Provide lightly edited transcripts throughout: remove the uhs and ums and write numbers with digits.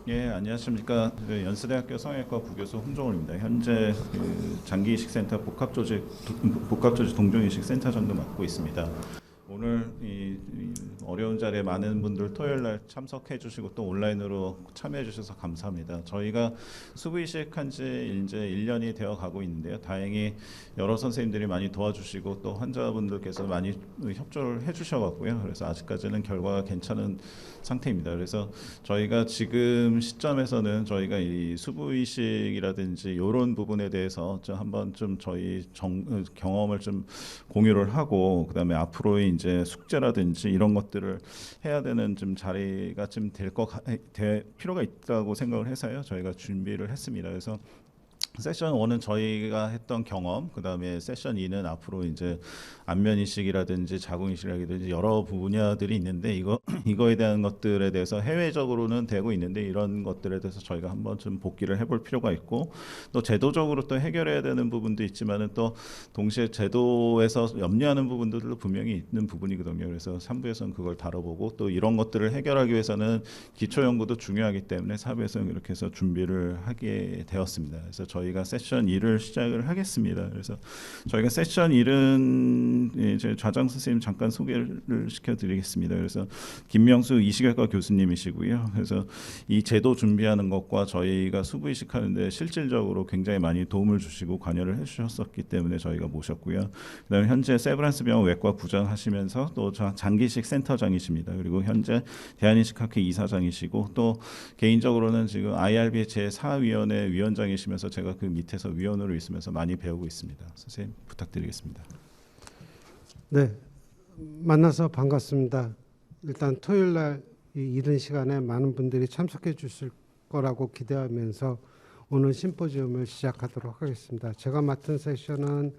예, 안녕하십니까. 연세대학교 성형외과 부교수 홍정훈입니다. 현재 장기이식 센터 복합조직 동종이식 센터장도 맡고 있습니다. 오늘 이 어려운 자리에 많은 분들 토요일 날 참석해 주시고 또 온라인으로 참여해 주셔서 감사합니다. 저희가 수부이식한 지 이제 1년이 되어 가고 있는데요. 다행히 여러 선생님들이 많이 도와주시고 또 환자분들께서 많이 협조를 해 주셔 갖고요. 그래서 아직까지는 결과가 괜찮은 상태입니다. 그래서 저희가 지금 시점에서는 저희가 이 수부이식이라든지 이런 부분에 대해서 좀 한번 좀 저희 경험을 좀 공유를 하고 그다음에 앞으로의 이제 숙제라든지 이런 것들을 해야 되는 좀 자리가 좀 될 필요가 있다고 생각을 해서요. 저희가 준비를 했습니다. 그래서 세션 1은 저희가 했던 경험, 그다음에 세션 2는 앞으로 이제 안면 이식이라든지 자궁 이식이라든지 여러 분야들이 있는데 이거에 대한 것들에 대해서 해외적으로는 되고 있는데 이런 것들에 대해서 저희가 한번 좀 복기를 해볼 필요가 있고 또 제도적으로 또 해결해야 되는 부분도 있지만은 또 동시에 제도에서 염려하는 부분들도 분명히 있는 부분이거든요. 그래서 3부에서는 그걸 다뤄보고 또 이런 것들을 해결하기 위해서는 기초 연구도 중요하기 때문에 4부에서는 이렇게 해서 준비를 하게 되었습니다. 그래서 저희가 세션 1을 시작을 하겠습니다. 그래서 저희가 세션 1은 이제 좌장 선생님 잠깐 소개를 시켜드리겠습니다. 그래서 김명수 이식외과 교수님이시고요. 그래서 이 제도 준비하는 것과 저희가 수부이식하는데 실질적으로 굉장히 많이 도움을 주시고 관여를 해주셨었기 때문에 저희가 모셨고요. 그다음에 현재 세브란스 병원 외과 부장 하시면서 또 장기이식 센터장이십니다. 그리고 현재 대한이식학회 이사장이시고 또 개인적으로는 지금 IRB 제4위원회 위원장이시면서 제가 그 밑에서 위원으로 있으면서 많이 배우고 있습니다. 선생님 부탁드리겠습니다. 네, 만나서 반갑습니다. 일단 토요일 날 이른 시간에 많은 분들이 참석해 주실 거라고 기대하면서 오늘 심포지움을 시작하도록 하겠습니다. 제가 맡은 세션은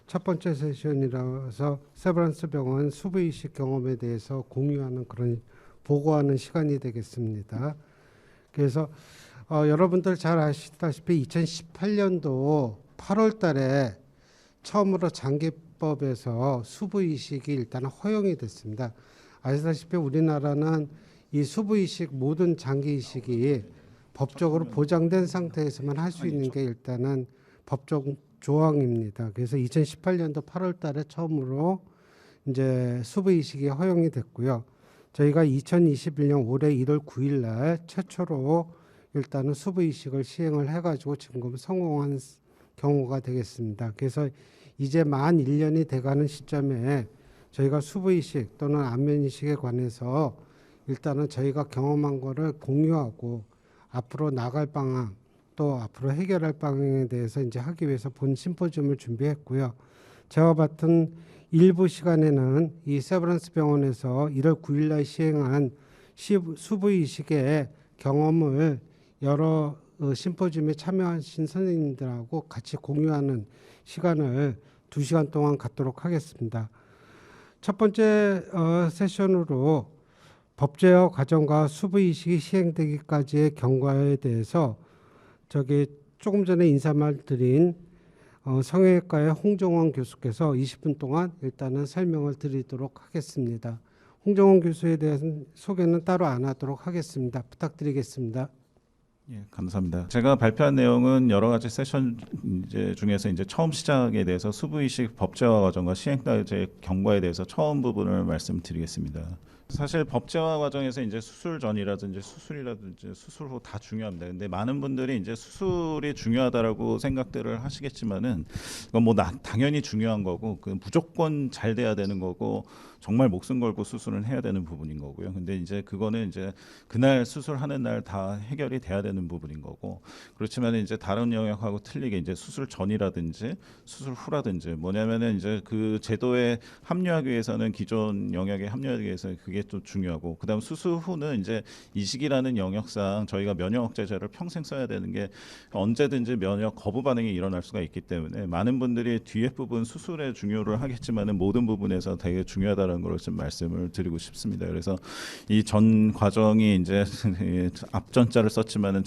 첫 번째 세션이라서 세브란스 병원 수부이식 경험에 대해서 공유하는 그런 보고하는 시간이 되겠습니다. 그래서 여러분들 잘 아시다시피 2018년도 8월 달에 처음으로 장기법에서 수부이식이 일단 허용이 됐습니다. 아시다시피 우리나라는 이 수부이식 모든 장기이식이 법적으로 보장된 상태에서만 할 수 있는 게 일단은 법적 조항입니다. 그래서 2018년도 8월 달에 처음으로 이제 수부이식이 허용이 됐고요. 저희가 2021년 올해 1월 9일 날 최초로 일단은 수부이식을 시행을 해가지고 지금 성공한 경우가 되겠습니다. 그래서 이제 만 1년이 돼가는 시점에 저희가 수부이식 또는 안면이식에 관해서 일단은 저희가 경험한 거를 공유하고 앞으로 나갈 방향 또 앞으로 해결할 방향에 대해서 이제 하기 위해서 본 심포지움을 준비했고요. 제가 맡은 일부 시간에는 이 세브란스 병원에서 1월 9일 날 시행한 수부이식의 경험을 여러 심포지움에 참여하신 선생님들하고 같이 공유하는 시간을 2시간 동안 갖도록 하겠습니다. 첫 번째 세션으로 법제화 과정과 수부이식이 시행되기까지의 경과에 대해서 조금 전에 인사말 드린 성형외과의 홍정원 교수께서 20분 동안 일단은 설명을 드리도록 하겠습니다. 홍정원 교수에 대한 소개는 따로 안 하도록 하겠습니다. 부탁드리겠습니다. 예, 감사합니다. 제가 발표한 내용은 여러 가지 세션 중에서 이제 처음 시작에 대해서 수부이식 법제화 과정과 시행까지의 경과에 대해서 처음 부분을 말씀드리겠습니다. 사실 법제화 과정에서 이제 수술 전이라든지 수술이라든지 수술 후 다 중요합니다. 근데 많은 분들이 이제 수술이 중요하다라고 생각들을 하시겠지만은 그건 뭐 당연히 중요한 거고 그 무조건 잘 돼야 되는 거고 정말 목숨 걸고 수술은 해야 되는 부분인 거고요. 근데 이제 그거는 이제 그날 수술하는 날 다 해결이 돼야 되는 부분인 거고 그렇지만 이제 다른 영역하고 틀리게 이제 수술 전이라든지 수술 후라든지 뭐냐면은 이제 그 제도에 합류하기 위해서는 기존 영역에 합류하기 위해서 그게 또 중요하고 그다음 수술 후는 이제 이식이라는 영역상 저희가 면역 억제제를 평생 써야 되는 게 언제든지 면역 거부 반응이 일어날 수가 있기 때문에 많은 분들이 뒤에 부분 수술에 중요를 하겠지만은 모든 부분에서 되게 중요하다는 걸 좀 말씀을 드리고 싶습니다. 그래서 이 전 과정이 이제 앞전자를 썼지만은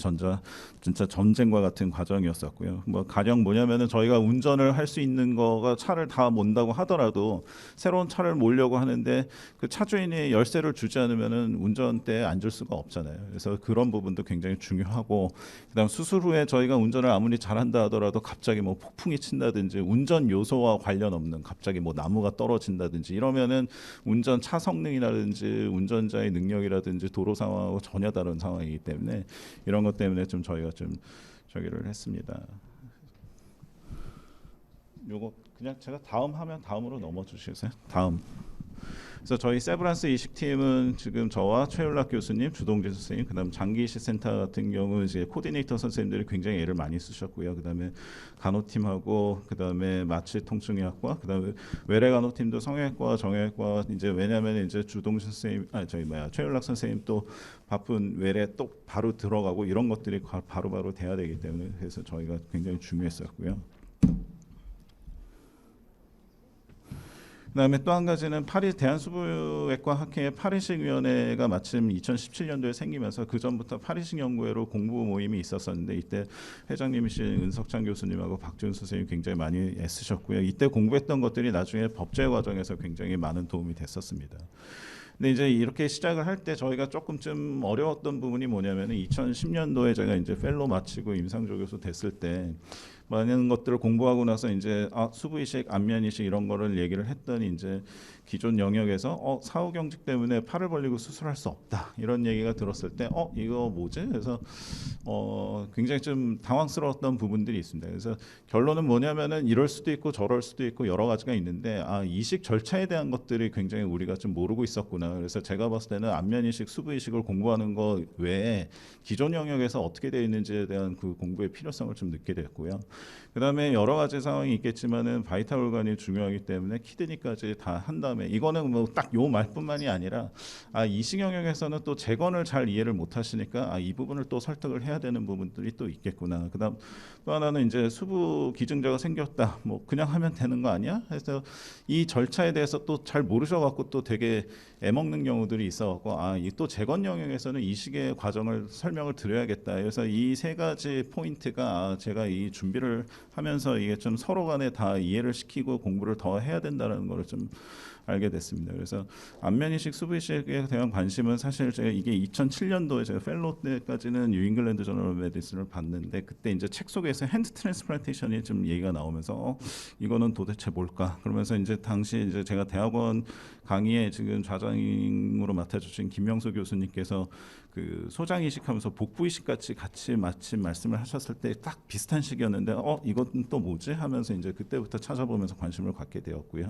진짜 전쟁과 같은 과정이었었고요. 뭐 가령 뭐냐면은 저희가 운전을 할 수 있는 거가 차를 다 몬다고 하더라도 새로운 차를 몰려고 하는데 그 차주인이 열쇠를 주지 않으면은 운전대에 앉을 수가 없잖아요. 그래서 그런 부분도 굉장히 중요하고, 그다음 수술 후에 저희가 운전을 아무리 잘한다 하더라도 갑자기 뭐 폭풍이 친다든지 운전 요소와 관련 없는 갑자기 뭐 나무가 떨어진다든지 이러면은 운전 차 성능이라든지 운전자의 능력이라든지 도로 상황하고 전혀 다른 상황이기 때문에 이런 것 때문에 좀 저희가 좀 저기를 했습니다. 요거 그냥 제가 다음 하면 다음으로 넘어 주시겠어요? 다음. 그래서 저희 세브란스 이식팀은 지금 저와 최윤락 교수님, 주동재 선생님, 그다음 장기이식 센터 같은 경우 이제 코디네이터 선생님들이 굉장히 애를 많이 쓰셨고요. 그다음에 간호팀하고 그다음에 마취통증의학과, 그다음에 외래간호팀도 성형외과, 정형외과 이제 왜냐하면 이제 주동재 선생님, 최윤락 선생님 또 바쁜 외래 또 바로 들어가고 이런 것들이 바로바로 돼야 되기 때문에 그래서 저희가 굉장히 중요했었고요. 그다음에 또 한 가지는 대한수부외과 학회 파리식위원회가 마침 2017년도에 생기면서 그 전부터 파리식 연구회로 공부 모임이 있었었는데 이때 회장님이신 은석찬 교수님하고 박지훈 선생님 굉장히 많이 애쓰셨고요. 이때 공부했던 것들이 나중에 법제 과정에서 굉장히 많은 도움이 됐었습니다. 근데 이제 이렇게 시작을 할 때 저희가 조금 좀 어려웠던 부분이 뭐냐면은 2010년도에 제가 이제 펠로 마치고 임상조 교수 됐을 때 많은 것들을 공부하고 나서 이제 수부이식, 안면이식 이런 거를 얘기를 했더니 이제 기존 영역에서 사후경직 때문에 팔을 벌리고 수술할 수 없다 이런 얘기가 들었을 때 이거 뭐지? 그래서 굉장히 좀 당황스러웠던 부분들이 있습니다. 그래서 결론은 뭐냐면은 이럴 수도 있고 저럴 수도 있고 여러 가지가 있는데 이식 절차에 대한 것들이 굉장히 우리가 좀 모르고 있었구나. 그래서 제가 봤을 때는 안면이식, 수부이식을 공부하는 거 외에 기존 영역에서 어떻게 되어 있는지에 대한 그 공부의 필요성을 좀 느끼게 됐고요. 그다음에 여러 가지 상황이 있겠지만은 바이탈 organ이 중요하기 때문에 키드니까지 다 한 다음에 이거는 뭐 딱 요 말뿐만이 아니라 이식 영역에서는 또 재건을 잘 이해를 못 하시니까 이 부분을 또 설득을 해야 되는 부분들이 또 있겠구나. 그다음 또 하나는 이제 수부 기증자가 생겼다. 뭐 그냥 하면 되는 거 아니야? 그래서 이 절차에 대해서 또 잘 모르셔 갖고 또 되게 애먹는 경우들이 있어 갖고 이 또 재건 영역에서는 이식의 과정을 설명을 드려야겠다. 그래서 이 세 가지 포인트가 제가 이 준비를 하면서 이게 좀 서로 간에 다 이해를 시키고 공부를 더 해야 된다는 거를 좀 알게 됐습니다. 그래서 안면이식, 수부이식에 대한 관심은 사실 제가 이게 2007년도에 제가 펠로우 때까지는 뉴잉글랜드 저널 오브 메디슨을 봤는데 그때 이제 책 속에서 핸드 트랜스플란테이션이 좀 얘기가 나오면서 이거는 도대체 뭘까? 그러면서 이제 당시 이제 제가 대학원 강의에 지금 좌장으로 맡아주신 김명수 교수님께서 그 소장 이식하면서 복부 이식 같이 마침 말씀을 하셨을 때 딱 비슷한 시기였는데 이건 또 뭐지? 하면서 이제 그때부터 찾아보면서 관심을 갖게 되었고요.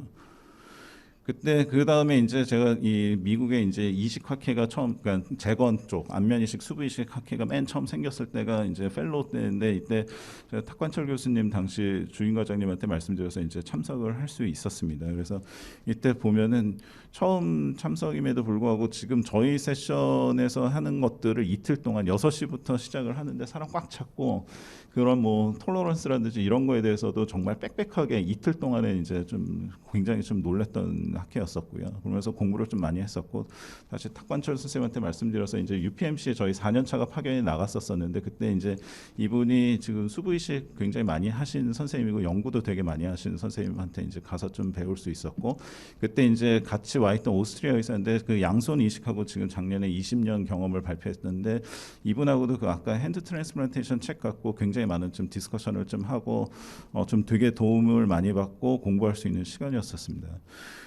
그때 그 다음에 이제 제가 이 미국의 이제 이식 학회가 처음, 그러니까 재건 쪽 안면 이식, 수부 이식 학회가 맨 처음 생겼을 때가 이제 펠로우 때인데 이때 제가 탁관철 교수님 당시 주임 과장님한테 말씀드려서 이제 참석을 할 수 있었습니다. 그래서 이때 보면은 처음 참석임에도 불구하고 지금 저희 세션에서 하는 것들을 이틀 동안 6시부터 시작을 하는데 사람 꽉 찼고 그런 뭐 톨러런스라든지 이런 거에 대해서도 정말 빽빽하게 이틀 동안에 이제 좀 굉장히 좀 놀랬던 학회였었고요. 그러면서 공부를 좀 많이 했었고 다시 탁관철 선생님한테 말씀드려서 이제 UPMC에 저희 4년차가 파견이 나갔었는데 그때 이제 이분이 지금 수부이식 굉장히 많이 하신 선생님이고 연구도 되게 많이 하신 선생님한테 이제 가서 좀 배울 수 있었고 그때 이제 같이 와 있던 오스트리아 의사인데 그 양손 이식하고 지금 작년에 20년 경험을 발표했는데 이분하고도 그 아까 핸드 트랜스플란테이션 책 갖고 굉장히 많은 좀 디스커션을 좀 하고 좀 되게 도움을 많이 받고 공부할 수 있는 시간이었었습니다.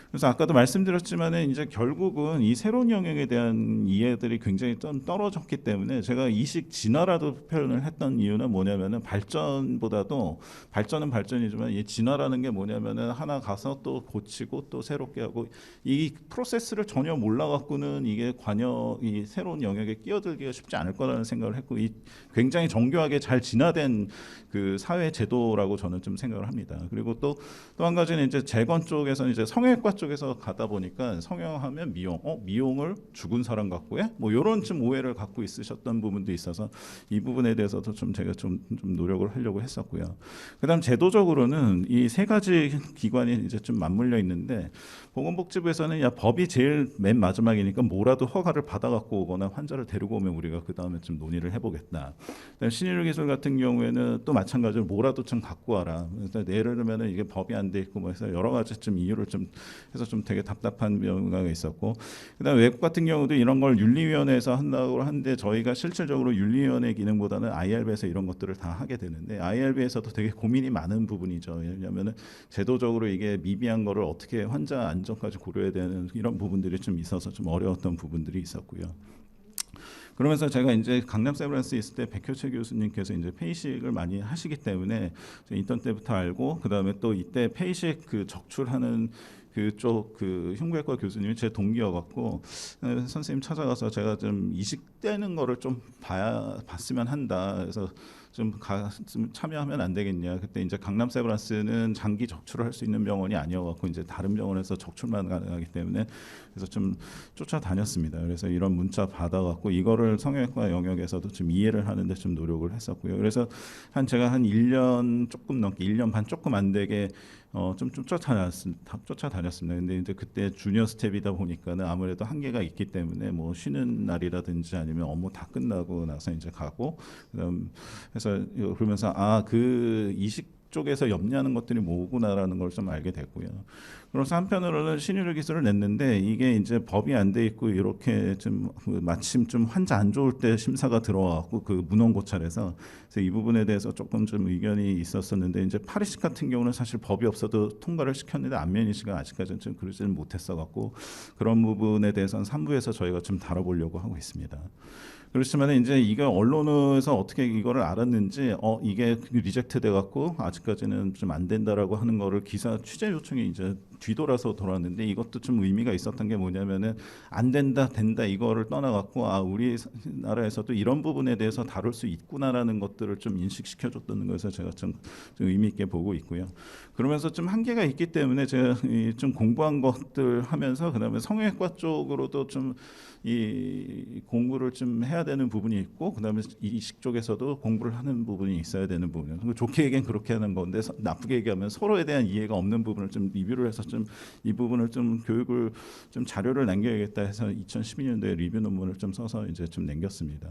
그래서 아까도 말씀드렸지만은 이제 결국은 이 새로운 영역에 대한 이해들이 굉장히 좀 떨어졌기 때문에 제가 이식 진화라도 표현을 했던 이유는 뭐냐면은 발전보다도 발전은 발전이지만 이 진화라는 게 뭐냐면은 하나 가서 또 고치고 또 새롭게 하고 이 프로세스를 전혀 몰라갖고는 이게 이 새로운 영역에 끼어들기가 쉽지 않을 거라는 생각을 했고 이 굉장히 정교하게 잘 진화된 그 사회 제도라고 저는 좀 생각을 합니다. 그리고 또 한 가지는 이제 재건 쪽에서는 이제 성형외과 쪽에 쪽에서 가다 보니까 성형하면 미용, 미용을 죽은 사람 갖고 해? 뭐 이런 좀 오해를 갖고 있으셨던 부분도 있어서 이 부분에 대해서도 좀 제가 좀 노력을 하려고 했었고요. 그다음 제도적으로는 이 세 가지 기관이 이제 좀 맞물려 있는데 보건복지부에서는 야 법이 제일 맨 마지막이니까 뭐라도 허가를 받아 갖고 오거나 환자를 데리고 오면 우리가 그 다음에 좀 논의를 해보겠다. 신의료기술 같은 경우에는 또 마찬가지로 뭐라도 좀 갖고 와라. 그래서 예를 들면은 이게 법이 안 돼 있고 뭐 해서 여러 가지 좀 이유를 좀 해서 좀 되게 답답한 경우가 있었고, 그다음 외국 같은 경우도 이런 걸 윤리위원회에서 한다고 하는데 저희가 실질적으로 윤리위원회 기능보다는 IRB에서 이런 것들을 다 하게 되는데 IRB에서도 되게 고민이 많은 부분이죠. 왜냐하면은 제도적으로 이게 미비한 거를 어떻게 환자 안전까지 고려해야 되는 이런 부분들이 좀 있어서 좀 어려웠던 부분들이 있었고요. 그러면서 제가 이제 강남 세브란스 있을 때 백효채 교수님께서 이제 폐이식을 많이 하시기 때문에 인턴 때부터 알고, 그다음에 또 이때 폐이식 그 적출하는 그쪽 그 흉부외과 교수님이 제 동기여갖고 선생님 찾아가서 제가 좀 이식되는 거를 좀 봤으면 한다. 그래서 좀 참여하면 안 되겠냐. 그때 이제 강남 세브란스는 장기 적출을 할 수 있는 병원이 아니어갖고 이제 다른 병원에서 적출만 가능하기 때문에 그래서 좀 쫓아다녔습니다. 그래서 이런 문자 받아갖고 이거를 성형외과 영역에서도 좀 이해를 하는데 좀 노력을 했었고요. 그래서 제가 한 1년 조금 넘게 1년 반 조금 안 되게 좀 쫓아다녔습니다. 근데 이제 그때 주니어 스텝이다 보니까는 아무래도 한계가 있기 때문에 뭐 쉬는 날이라든지 아니면 업무 다 끝나고 나서 이제 가고, 그다음 해서 그러면서 그 이식 쪽에서 염려하는 것들이 뭐구나라는 걸 좀 알게 됐고요. 그래서 한편으로는 신의료 기술을 냈는데 이게 이제 법이 안 돼 있고 이렇게 좀 마침 좀 환자 안 좋을 때 심사가 들어와갖고 그 문헌 고찰에서 그래서 이 부분에 대해서 조금 좀 의견이 있었었는데 이제 파리식 같은 경우는 사실 법이 없어도 통과를 시켰는데 안면 이식은 아직까지는 좀 그러지는 못했어갖고 그런 부분에 대해서는 3부에서 저희가 좀 다뤄보려고 하고 있습니다. 그렇지만 이제 이게 언론에서 어떻게 이거를 알았는지 이게 리젝트 돼 갖고 아직까지는 좀 안 된다라고 하는 거를 기사 취재 요청이 이제 뒤돌아서 돌아왔는데 이것도 좀 의미가 있었던 게 뭐냐면은 안 된다 된다 이거를 떠나 갖고 우리나라에서도 이런 부분에 대해서 다룰 수 있구나라는 것들을 좀 인식시켜 줬다는 것에서 제가 좀 의미 있게 보고 있고요. 그러면서 좀 한계가 있기 때문에 제가 좀 공부한 것들 하면서 그다음에 성형외과 쪽으로도 좀 이 공부를 좀 해야 되는 부분이 있고, 그다음에 이식 쪽에서도 공부를 하는 부분이 있어야 되는 부분이에요. 좋게 얘기하면 그렇게 하는 건데 나쁘게 얘기하면 서로에 대한 이해가 없는 부분을 좀 리뷰를 해서 좀 이 부분을 좀 교육을 좀 자료를 남겨야겠다 해서 2012년도에 리뷰 논문을 좀 써서 이제 좀 남겼습니다.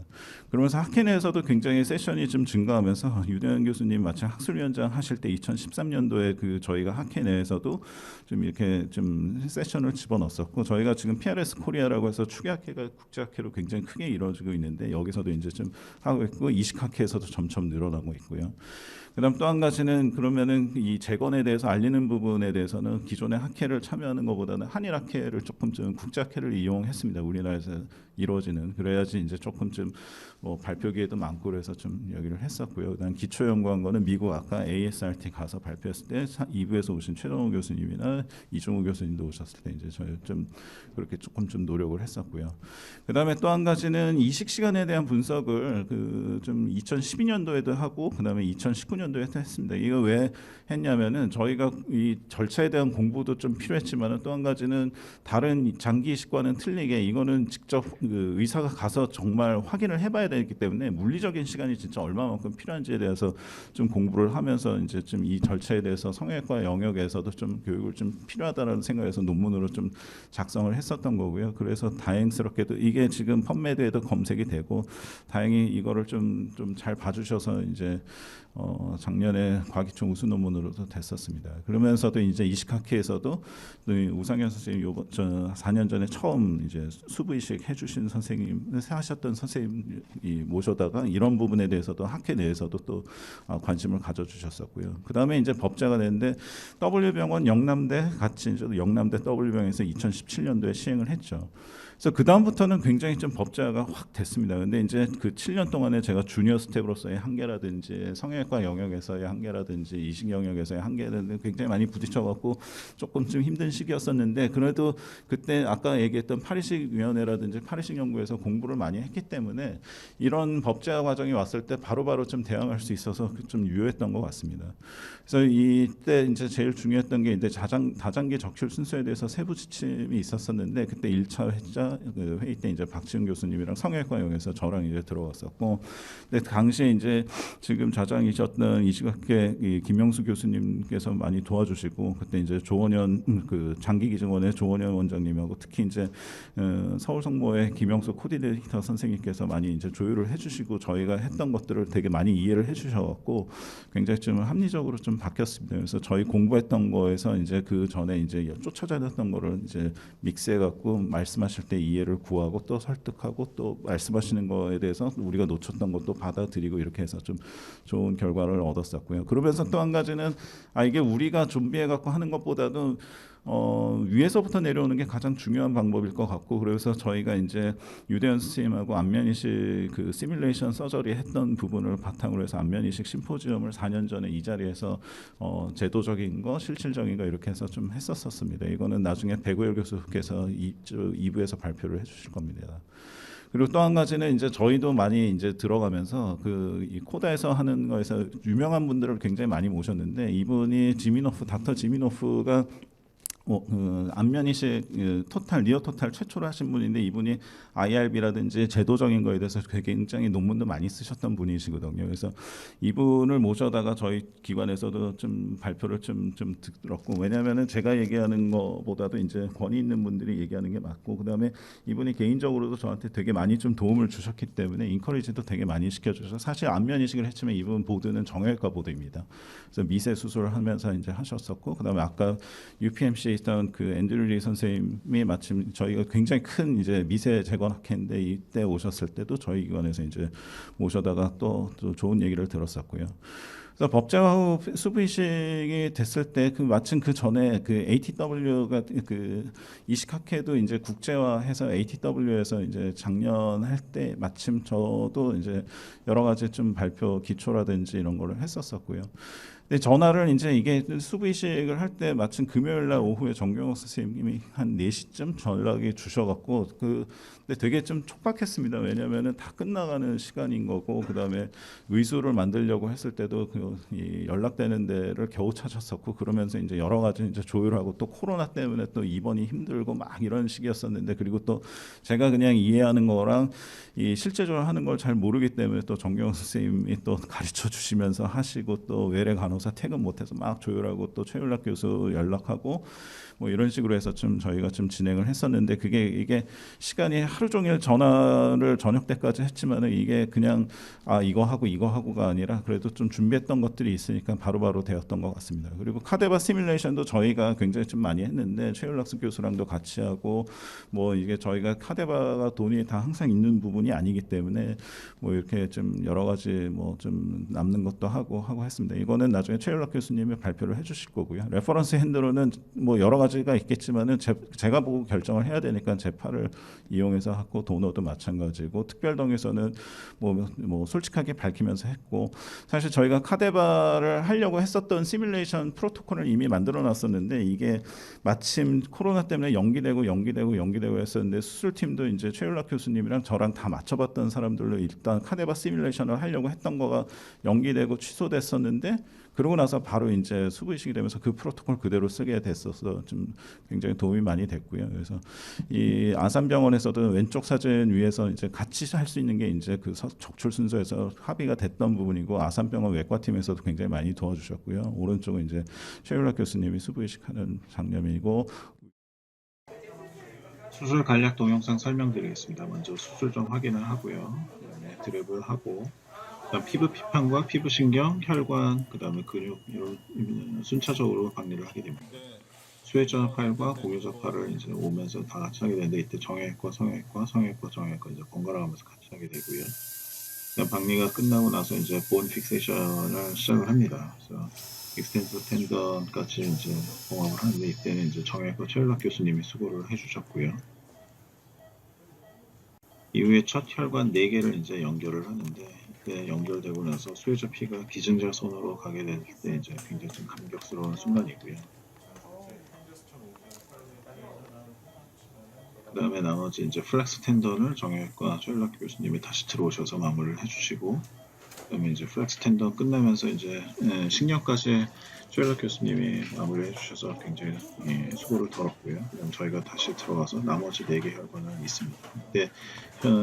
그러면서 학회 내에서도 굉장히 세션이 좀 증가하면서 유대현 교수님 마침 학술위원장 하실 때 2013년도에 그 저희가 학회 내에서도 좀 이렇게 좀 세션을 집어넣었었고, 저희가 지금 PRS 코리아라고 해서 추계학회가 국제학회로 굉장히 크게 이루어지고 있는데 여기서도 이제 좀 하고 있고 이식학회에서도 점점 늘어나고 있고요. 그다음 또 한 가지는 그러면은 이 재건에 대해서 알리는 부분에 대해서는 기존의 학회를 참여하는 것보다는 한일 학회를 조금 좀 국제학회를 이용했습니다. 우리나라에서 이루어지는, 그래야지 이제 조금 좀 뭐 발표 기회도 많고 그래서 좀 여기를 했었고요. 그다음 기초 연구한 거는 미국 아까 ASRT 가서 발표했을 때 2부에서 오신 최동호 교수님이나 이종우 교수님도 오셨을 때 이제 저희 좀 그렇게 조금 좀 노력을 했었고요. 그다음에 또 한 가지는 이식 시간에 대한 분석을 그 좀 2012년도에도 하고 그다음에 2019년도에 했습니다. 이거 왜 했냐면은 저희가 이 절차에 대한 공부도 좀 필요했지만은 또 한 가지는 다른 장기 이식과는 틀리게 이거는 직접 그 의사가 가서 정말 확인을 해봐야 되기 때문에 물리적인 시간이 진짜 얼마만큼 필요한지에 대해서 좀 공부를 하면서 이제 좀 이 절차에 대해서 성형외과 영역에서도 좀 교육을 좀 필요하다라는 생각에서 논문으로 좀 작성을 했었던 거고요. 그래서 다행스럽게도 이게 지금 펌메드에도 검색이 되고 다행히 이거를 좀 잘 봐주셔서 이제 작년에 과기총 우수 논문으로도 됐었습니다. 그러면서도 이제 이식학회에서도 우상현 선생님 4년 전에 처음 이제 수부 이식 해주신 선생님 하셨던 선생님이 모셔다가 이런 부분에 대해서도 학회 내에서도 또 관심을 가져주셨었고요. 그 다음에 이제 법제가 됐는데 W병원 영남대 같이 이제 영남대 W병원에서 2017년도에 시행을 했죠. 그래서 그 다음부터는 굉장히 좀 법제화가 확 됐습니다. 근데 이제 그 7년 동안에 제가 주니어 스텝으로서의 한계라든지 성형외과 영역에서의 한계라든지 한계라든지 이식 영역에서의 한계는 굉장히 많이 부딪혀갖고 조금 좀 힘든 시기였었는데 그래도 그때 아까 얘기했던 파리식 위원회라든지 파리식 연구에서 공부를 많이 했기 때문에 이런 법제화 과정이 왔을 때 바로바로 좀 대응할 수 있어서 좀 유효했던 것 같습니다. 그래서 이때 이제 제일 중요했던 게 이제 다장기 적출 순서에 대해서 세부 지침이 있었었는데 그때 1차 회의 때 이제 박지훈 교수님이랑 성형외과용에서 저랑 이제 들어왔었고, 근데 당시에 이제 지금 좌장이셨던 이식학회 김영수 교수님께서 많이 도와주시고 그때 이제 조원현 그 장기기증원의 조원현 원장님하고 특히 이제 서울성모의 김영수 코디네이터 선생님께서 많이 이제 조율을 해주시고 저희가 했던 것들을 되게 많이 이해를 해주셔갖고 굉장히 좀 합리적으로 좀 바뀌었습니다. 그래서 저희 공부했던 거에서 이제 그 전에 이제 쫓아다녔던 거를 이제 믹스해갖고 말씀하실 때 이해를 구하고 또 설득하고 또 말씀하시는 거에 대해서 우리가 놓쳤던 것도 받아들이고 이렇게 해서 좀 좋은 결과를 얻었었고요. 그러면서 또 한 가지는 이게 우리가 준비해갖고 하는 것보다도 위에서부터 내려오는 게 가장 중요한 방법일 것 같고, 그래서 저희가 이제 유대현 선생님하고 안면이식 그 시뮬레이션 서저리 했던 부분을 바탕으로 해서 안면이식 심포지엄을 4년 전에 이 자리에서 제도적인 거, 실질적인 거 이렇게 해서 좀 했었습니다. 이거는 나중에 배구열 교수께서 2부에서 발표를 해주실 겁니다. 그리고 또 한 가지는 이제 저희도 많이 이제 들어가면서 이 코다에서 하는 거에서 유명한 분들을 굉장히 많이 모셨는데 이분이 닥터 지미노프가 안면이식 리어 토탈 최초로 하신 분인데 이분이 IRB라든지 제도적인 거에 대해서 굉장히 논문도 많이 쓰셨던 분이시거든요. 그래서 이분을 모셔다가 저희 기관에서도 좀 발표를 좀 들었고, 왜냐하면은 제가 얘기하는 거보다도 이제 권위 있는 분들이 얘기하는 게 맞고, 그다음에 이분이 개인적으로도 저한테 되게 많이 좀 도움을 주셨기 때문에 인커리지도 되게 많이 시켜주셔서 사실 안면이식을 했지만 이분 보드는 정형외과 보드입니다. 그래서 미세 수술을 하면서 이제 하셨었고, 그다음에 아까 UPMC에 있던 그 앤드류 리 선생님이 마침 저희가 굉장히 큰 이제 미세 재건학회인데 이때 오셨을 때도 저희 기관에서 이제 모셔다가 또 좋은 얘기를 들었었고요. 그래서 법제화 후 수부이식이 됐을 때 마침 그 전에 그 ATW가 그 이식학회도 이제 국제화해서 ATW에서 이제 작년 할 때 마침 저도 이제 여러 가지 좀 발표 기초라든지 이런 거를 했었었고요. 근데 전화를 이제 이게 수부이식을 할 때 마침 금요일 날 오후에 정경호 선생님이 한 4시쯤 전화기 주셔갖고 근데 되게 좀 촉박했습니다. 왜냐면은 다 끝나가는 시간인 거고, 그다음에 의수를 만들려고 했을 때도 이 연락되는 데를 겨우 찾았었고, 그러면서 이제 여러 가지 이제 조율하고 또 코로나 때문에 또 입원이 힘들고 막 이런 시기였었는데, 그리고 또 제가 그냥 이해하는 거랑 이 실제적으로 하는 걸 잘 모르기 때문에 또 정경호 선생님이 또 가르쳐 주시면서 하시고 또 외래 간호사 퇴근 못해서 막 조율하고 또 최윤락 교수 연락하고 뭐 이런 식으로 해서 좀 저희가 좀 진행을 했었는데, 이게 시간이 하루 종일 전화를 저녁 때까지 했지만은 이게 그냥 이거 하고가 아니라 그래도 좀 준비했던 것들이 있으니까 바로바로 되었던 것 같습니다. 그리고 카데바 시뮬레이션도 저희가 굉장히 좀 많이 했는데 최윤락수 교수랑도 같이 하고, 뭐 이게 저희가 카데바가 돈이 다 항상 있는 부분이 아니기 때문에 뭐 이렇게 좀 여러 가지 뭐 좀 남는 것도 하고 했습니다. 이거는 나중에 최윤락 교수님이 발표를 해주실 거고요. 레퍼런스 핸드로는 뭐 여러 가지가 있겠지만은 제가 보고 결정을 해야 되니까 제 팔을 이용해서 하고, 도너도 마찬가지고, 특별동에서는 뭐 솔직하게 밝히면서 했고, 사실 저희가 카데바를 하려고 했었던 시뮬레이션 프로토콜을 이미 만들어 놨었는데 이게 마침 코로나 때문에 연기되고 했었는데, 수술팀도 이제 최윤락 교수님이랑 저랑 다 맞춰봤던 사람들로 일단 카데바 시뮬레이션을 하려고 했던 거가 연기되고 취소됐었는데, 그러고 나서 바로 이제 수부이식이 되면서 그 프로토콜 그대로 쓰게 됐어서 좀 굉장히 도움이 많이 됐고요. 그래서 이 아산병원에서도 왼쪽 사진 위에서 이제 같이 할 수 있는 게 이제 그 적출 순서에서 합의가 됐던 부분이고, 아산병원 외과팀에서도 굉장히 많이 도와주셨고요. 오른쪽은 이제 최윤락 교수님이 수부이식하는 장면이고, 수술 간략 동영상 설명드리겠습니다. 먼저 수술 좀 확인을 하고요. 그다음에 드랩을 하고, 그다음 피부 피판과 피부 신경, 혈관, 그다음에 근육 이런 순차적으로 박리를 하게 됩니다. 수혜자 팔과 고교자 팔을 이제 오면서 다 같이 하게 되는데, 이때 정형외과, 성형외과 이제 번갈아 가면서 같이 하게 되고요. 그다음 박리가 끝나고 나서 이제 본 픽세이션을 시작을 합니다. 그래서 익스텐서 텐던까지 이제 봉합을 하는데, 이때는 이제 정형외과 최윤락 교수님이 수고를 해주셨고요. 이후에 첫 혈관 4개를 이제 연결을 하는데, 때 연결되고 나서 수혜자 피가 기증자 손으로 가게 될 때 이제 굉장히 좀 감격스러운 순간이고요. 그다음에 나머지 이제 플렉스 텐던을 정형외과 최일락 교수님이 다시 들어오셔서 마무리를 해주시고, 그다음에 이제 플렉스 텐던 끝나면서 이제 식령까지 최일락 교수님이 마무리해 주셔서 굉장히 수고를 덜었고요. 그다음 저희가 다시 들어가서 나머지 4개 혈관은 있습니다. 근데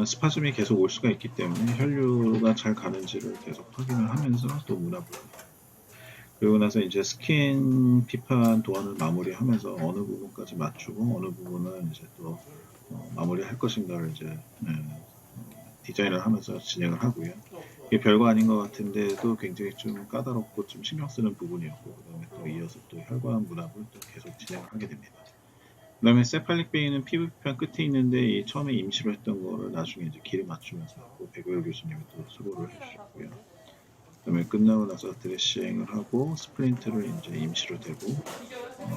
스파즘이 계속 올 수가 있기 때문에 혈류가 잘 가는지를 계속 확인을 하면서 또 문합을 합니다. 그리고 나서 이제 스킨 피판 도안을 마무리하면서 어느 부분까지 맞추고 어느 부분은 이제 또 마무리할 것인가를 이제 디자인을 하면서 진행을 하고요. 이게 별거 아닌 것 같은데도 굉장히 좀 까다롭고 좀 신경 쓰는 부분이었고, 그다음에 또 이어서 또 혈관 문합을 또 계속 진행을 하게 됩니다. 그다음에 세팔릭 베인은 피부 피판 끝에 있는데 이 처음에 임시로 했던 거를 나중에 이제 길을 맞추면서 하고 백오열 교수님이 또 수고를 해주셨고요. 그다음에 끝나고 나서 드레싱을 하고 스플린트를 이제 임시로 대고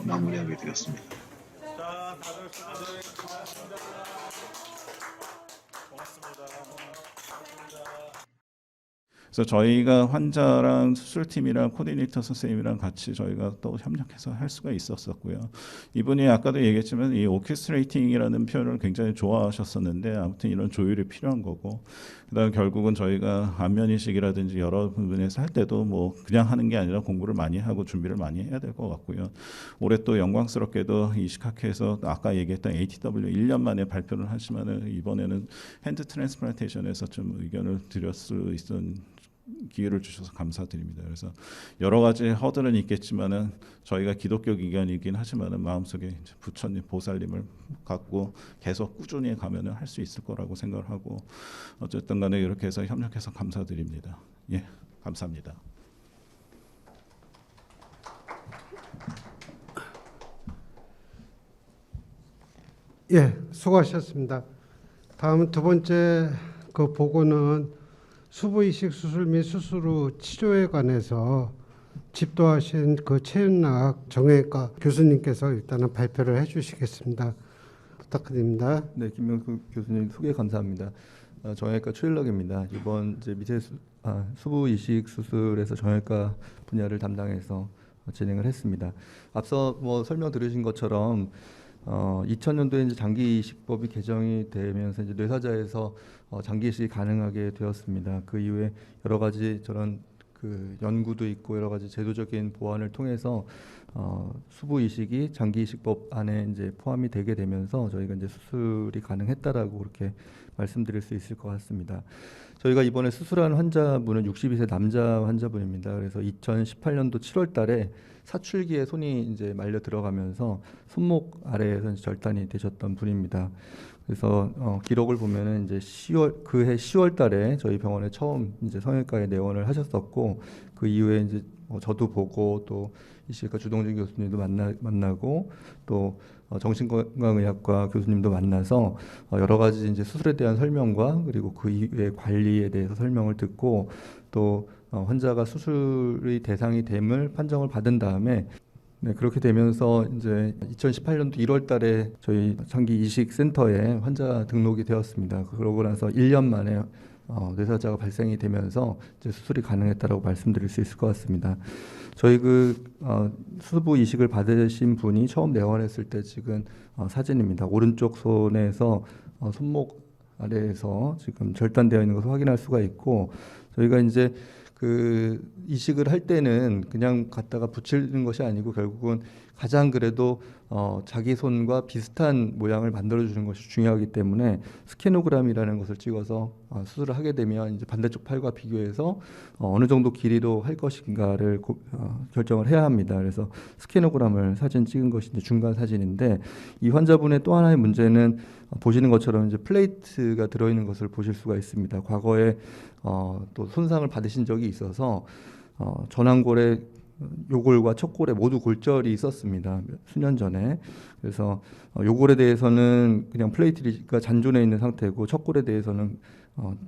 마무리하게 되었습니다. 자, 다들 고맙습니다. 그래서 저희가 환자랑 수술팀이랑 코디네이터 선생님이랑 같이 저희가 또 협력해서 할 수가 있었었고요. 이분이 아까도 얘기했지만 이 오케스트레이팅이라는 표현을 굉장히 좋아하셨었는데, 아무튼 이런 조율이 필요한 거고, 그다음 결국은 저희가 안면 이식이라든지 여러 부분에서 할 때도 뭐 그냥 하는 게 아니라 공부를 많이 하고 준비를 많이 해야 될 것 같고요. 올해 또 영광스럽게도 이식학회에서 아까 얘기했던 ATW 1년 만에 발표를 하시면은 이번에는 핸드 트랜스플란테이션에서 좀 의견을 드릴 수 있는 기회를 주셔서 감사드립니다. 그래서 여러 가지 허들은 있겠지만은 저희가 기독교 기관이긴 하지만은 마음속에 이제 부처님 보살님을 갖고 계속 꾸준히 가면은 할 수 있을 거라고 생각을 하고, 어쨌든 간에 이렇게 해서 협력해서 감사드립니다. 예, 감사합니다. 예, 수고하셨습니다. 다음 두 번째 그 보고는 수부이식 수술 및 수술 후 치료에 관해서 집도하신 그 최윤락 정형외과 교수님께서 일단은 발표를 해주시겠습니다. 부탁드립니다. 네, 김명수 교수님 소개 감사합니다. 정형외과 최일락입니다. 이번 이제 수부 이식 수술에서 정형외과 분야를 담당해서 진행을 했습니다. 앞서 뭐 설명 들으신 것처럼 2000년도에 이제 장기 이식법이 개정이 되면서 이제 뇌사자에서 장기 이식이 가능하게 되었습니다. 그 이후에 여러 가지 저런 그 연구도 있고 여러 가지 제도적인 보완을 통해서 수부 이식이 장기 이식법 안에 이제 포함이 되게 되면서 저희가 이제 수술이 가능했다라고 그렇게 말씀드릴 수 있을 것 같습니다. 저희가 이번에 수술한 환자분은 62세 남자 환자분입니다. 그래서 2018년도 7월달에 사출기에 손이 이제 말려 들어가면서 손목 아래에서 절단이 되셨던 분입니다. 그래서 기록을 보면은 이제 그해 10월달에 저희 병원에 처음 이제 성형외과에 내원을 하셨었고, 그 이후에 이제 저도 보고 또 이식외과 주동진 교수님도 만나고 또 정신건강의학과 교수님도 만나서 여러 가지 이제 수술에 대한 설명과 그리고 그 이후의 관리에 대해서 설명을 듣고, 또 환자가 수술의 대상이 됨을 판정을 받은 다음에 그렇게 되면서 이제 2018년도 1월달에 저희 장기 이식 센터에 환자 등록이 되었습니다. 그러고 나서 1년 만에 뇌사자가 발생이 되면서 이제 수술이 가능했다라고 말씀드릴 수 있을 것 같습니다. 저희 수부 이식을 받으신 분이 처음 내원했을 때 찍은 사진입니다. 오른쪽 손에서 손목 아래에서 지금 절단되어 있는 것을 확인할 수가 있고, 저희가 이제 그 이식을 할 때는 그냥 갖다가 붙이는 것이 아니고 결국은 가장 그래도 자기 손과 비슷한 모양을 만들어주는 것이 중요하기 때문에 스캐노그램이라는 것을 찍어서 수술을 하게 되면 이제 반대쪽 팔과 비교해서 어느 정도 길이로 할 것인가를 결정을 해야 합니다. 그래서 스캐노그램을 사진 찍은 것이 이제 중간 사진인데, 이 환자분의 또 하나의 문제는 보시는 것처럼 이제 플레이트가 들어있는 것을 보실 수가 있습니다. 과거에 또 손상을 받으신 적이 있어서 전완골에 요골과 척골에 모두 골절이 있었습니다. 수년 전에. 그래서 요골에 대해서는 그냥 플레이트가 잔존해 있는 상태고, 척골에 대해서는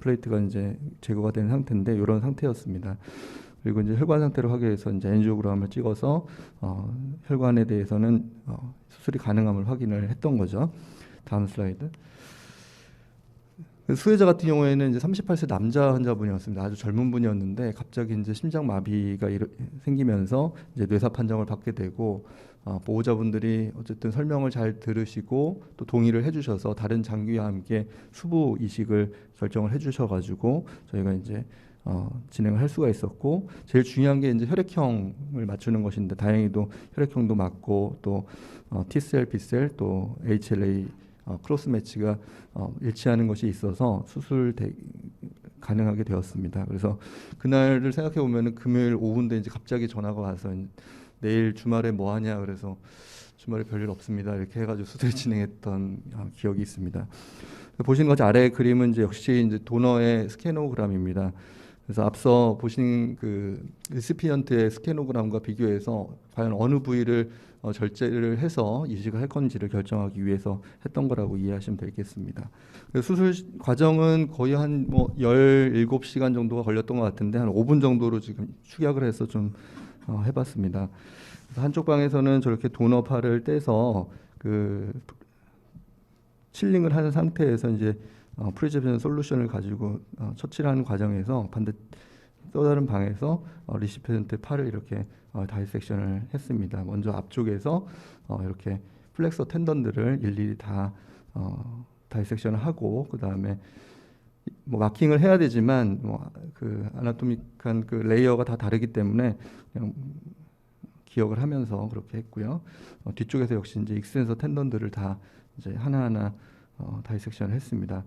플레이트가 이제 제거가 된 상태인데 이런 상태였습니다. 그리고 이제 혈관 상태를 하기 위해서 이제 엔지오그램을 찍어서 혈관에 대해서는 수술이 가능함을 확인을 했던 거죠. 다음 슬라이드. 수혜자 같은 경우에는 이제 38세 남자 환자분이었습니다. 아주 젊은 분이었는데 갑자기 이제 심장 마비가 생기면서 이제 뇌사 판정을 받게 되고 보호자분들이 어쨌든 설명을 잘 들으시고 또 동의를 해주셔서 다른 장기와 함께 수부 이식을 결정을 해주셔가지고 저희가 이제 진행을 할 수가 있었고 제일 중요한 게 이제 혈액형을 맞추는 것인데 다행히도 혈액형도 맞고 또 T셀, B셀 또 HLA 크로스 매치가 일치하는 것이 있어서 가능하게 되었습니다. 그래서 그날을 생각해 보면은 금요일 오후인데 이제 갑자기 전화가 와서 내일 주말에 뭐 하냐 그래서 주말에 별일 없습니다 이렇게 해가지고 수술을 진행했던 기억이 있습니다. 보시는 것이 아래 그림은 이제 역시 이제 도너의 스캐노그램입니다. 그래서 앞서 보신 그 리시피언트의 스캐노그램과 비교해서 과연 어느 부위를 절제를 해서 이식을 할 건지를 결정하기 위해서 했던 거라고 이해하시면 되겠습니다. 수술 과정은 거의 한 17시간 정도가 걸렸던 것 같은데 한 5분 정도로 지금 축약을 해서 좀 해봤습니다. 그래서 한쪽 방에서는 저렇게 도너 팔을 떼서 그 칠링을 하는 상태에서 이제 프리저베이션 솔루션을 가지고 처치를 하는 과정에서 또 다른 방에서 리시피언트 팔을 이렇게 다이섹션을 했습니다. 먼저 앞쪽에서 이렇게 플렉서 텐던들을 일일이 다 다이섹션을 하고 그 다음에 뭐 마킹을 해야 되지만 그 아나토믹한 그 레이어가 다 다르기 때문에 그냥 기억을 하면서 그렇게 했고요. 뒤쪽에서 역시 이제 익스텐서 텐던들을 다 이제 하나하나 다이섹션을 했습니다.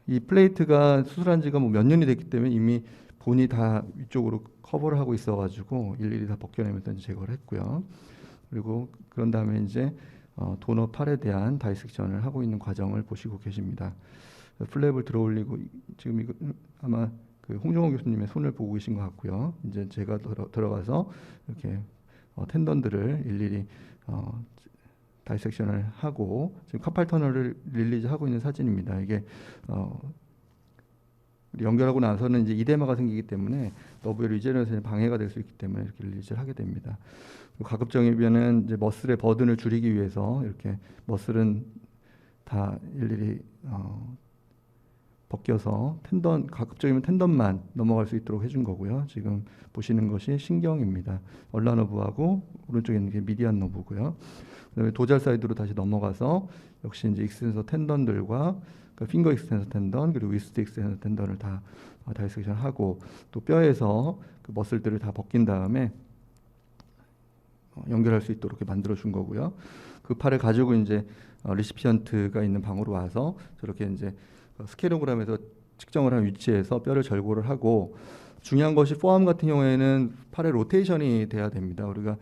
이 플레이트가 수술한 지가 몇 년이 됐기 때문에 이미 본이 다 위쪽으로 커버를 하고 있어가지고 일일이 다 벗겨내면서 이제 제거를 했고요. 그리고 그런 다음에 이제 도너 팔에 대한 다이섹션을 하고 있는 과정을 보시고 계십니다. 플랩을 들어올리고 지금 이거 아마 그 홍정호 교수님의 손을 보고 계신 것 같고요. 이제 제가 들어가서 이렇게 텐던들을 일일이 다이섹션을 하고 지금 카팔 터널을 릴리즈하고 있는 사진입니다. 이게 연결하고 나서는 이제 이데마가 생기기 때문에 너브의 리제너레이션에 방해가 될 수 있기 때문에 이렇게 릴리즈를 하게 됩니다. 가급적이면은 이제 머슬의 버든을 줄이기 위해서 이렇게 머슬은 다 일일이 벗겨서 가급적이면 텐던만 넘어갈 수 있도록 해준 거고요. 지금 보시는 것이 신경입니다. 얼라 너브하고 오른쪽에 있는 게 미디안 너브고요. 그다음에 도잘 사이드로 다시 넘어가서 역시 이제 익스텐서 텐던들과 핑거 익스텐서 텐던 그리고 위스트 익스텐서 텐던을 다 다이섹션하고 또 뼈에서 그 머슬들을 다 벗긴 다음에 연결할 수 있도록 이렇게 만들어 준 거고요. 그 팔을 가지고 이제 리시피언트가 있는 방으로 와서 저렇게 이제 스캐노그램에서 측정을 한 위치에서 뼈를 절골을 하고 중요한 것이 포암 같은 경우에는 팔의 로테이션이 돼야 됩니다. 우리가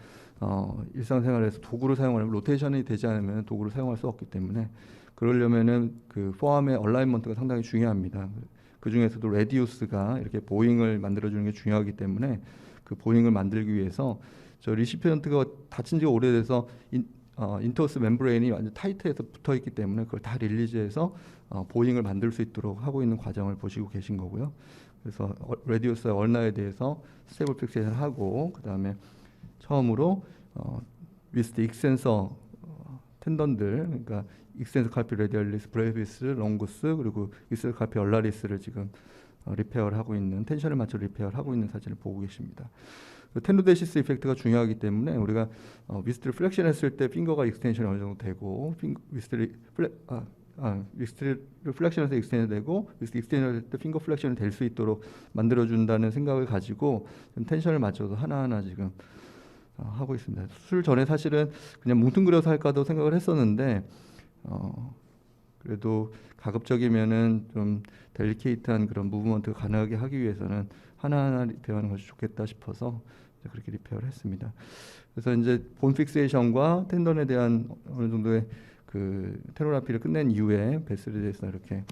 일상생활에서 도구를 사용하려면 로테이션이 되지 않으면 도구를 사용할 수 없기 때문에 그러려면은 그 포암의 얼라인먼트가 상당히 중요합니다. 그 중에서도 레디우스가 이렇게 보잉을 만들어주는 게 중요하기 때문에 그 보잉을 만들기 위해서 저 리시피언트가 다친 지가 오래돼서 인터스 멤브레인이 완전 타이트해서 붙어 있기 때문에 그걸 다 릴리즈해서 보잉을 만들 수 있도록 하고 있는 과정을 보시고 계신 거고요. 그래서 레디우스와 얼나에 대해서 스테이블 픽세이션 하고 그 다음에 처음으로 위스트 익센서 텐던들 그러니까 익센서 칼피 레디얼리스, 브레비스, 롱구스 그리고 익센서 칼피 얼라리스를 지금 리페어를 하고 있는 텐션을 맞춰 리페어를 하고 있는 사진을 보고 계십니다. 텐도데시스 이펙트가 중요하기 때문에 우리가 위스트를 플렉션 했을 때 핑거가 익스텐션이 어느 정도 되고 위스트를 플렉션해서 익스텐션 되고 위스트 익스텐션 할 때 핑거 플렉션이 될 수 있도록 만들어준다는 생각을 가지고 좀 텐션을 맞춰서 하나하나 지금 하고 있습니다. 수술 전에 사실은 그냥 뭉뚱그려서 할까도 생각을 했었는데 그래도 가급적이면은 좀 델리케이트한 그런 무브먼트 가능하게 하기 위해서는 하나하나 리페어하는 것이 좋겠다 싶어서 그렇게 리페어를 했습니다. 그래서 이제 본 픽세이션과 텐던에 대한 어느 정도의 그 테로라피를 끝낸 이후에 베슬에 대해서 이렇게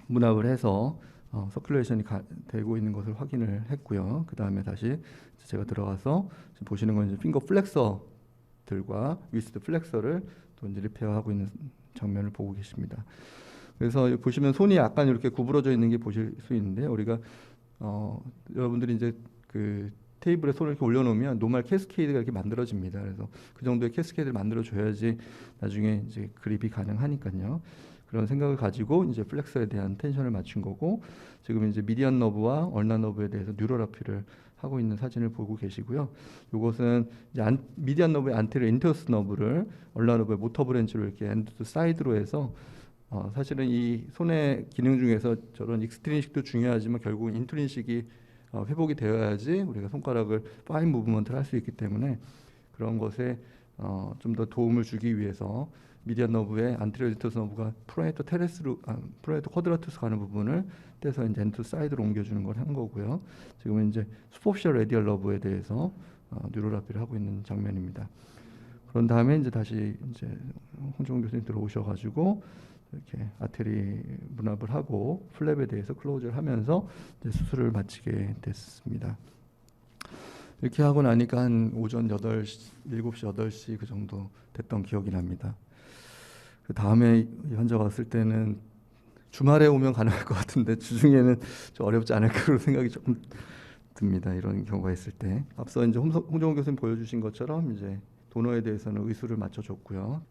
문합을 해서 서큘레이션이 되고 있는 것을 확인을 했고요. 그 다음에 다시 제가 들어가서 지금 보시는 건 이제 핑거 플렉서들과 위스트 플렉서를 또 이제 리페어하고 있는 장면을 보고 계십니다. 그래서 보시면 손이 약간 이렇게 구부러져 있는 게 보실 수 있는데 우리가 여러분들이 이제 그 테이블에 손을 이렇게 올려놓으면 노멀 캐스케이드가 이렇게 만들어집니다. 그래서 그 정도의 캐스케이드를 만들어줘야지 나중에 이제 그립이 가능하니까요. 그런 생각을 가지고 이제 플렉서에 대한 텐션을 맞춘 거고, 지금 이제 미디안 너브와 얼나 너브에 대해서 뉴럴 어필을 하고 있는 사진을 보고 계시고요. 이것은 이제 미디안 너브의 안테리어 인터스 너브를 얼나 너브의 모터 브랜치로 이렇게 엔드 투 사이드로 해서 사실은 이 손의 기능 중에서 저런 익스트린식도 중요하지만 결국은 인트린식이 회복이 되어야지 우리가 손가락을 파인 무브먼트를 할 수 있기 때문에 그런 것에 좀 더 도움을 주기 위해서 미디안 너브의 안테리어 인터스 너브가 프로네이터 테레스로 프로네이터 쿼드라투스 가는 부분을 떼서 이제 엔드 투 사이드로 옮겨주는 걸 한 거고요. 지금은 이제 슈퍼피셜 레디얼 너브에 대해서 뉴럴 어필을 하고 있는 장면입니다. 그런 다음에 이제 다시 이제 홍종훈 교수님 들어오셔가지고 이렇게 아테리 문합을 하고 플랩에 대해서 클로즈를 하면서 이제 수술을 마치게 됐습니다. 이렇게 하고 나니까 한 오전 8시, 7시, 8시 그 정도 됐던 기억이 납니다. 그 다음에 이 환자가 왔을 때는 주말에 오면 가능할 것 같은데 주중에는 좀 어렵지 않을까 그런 생각이 조금 듭니다. 이런 경우가 있을 때. 앞서 이제 홍정훈 교수님 보여주신 것처럼 이제 도너에 대해서는 의수를 맞춰줬고요.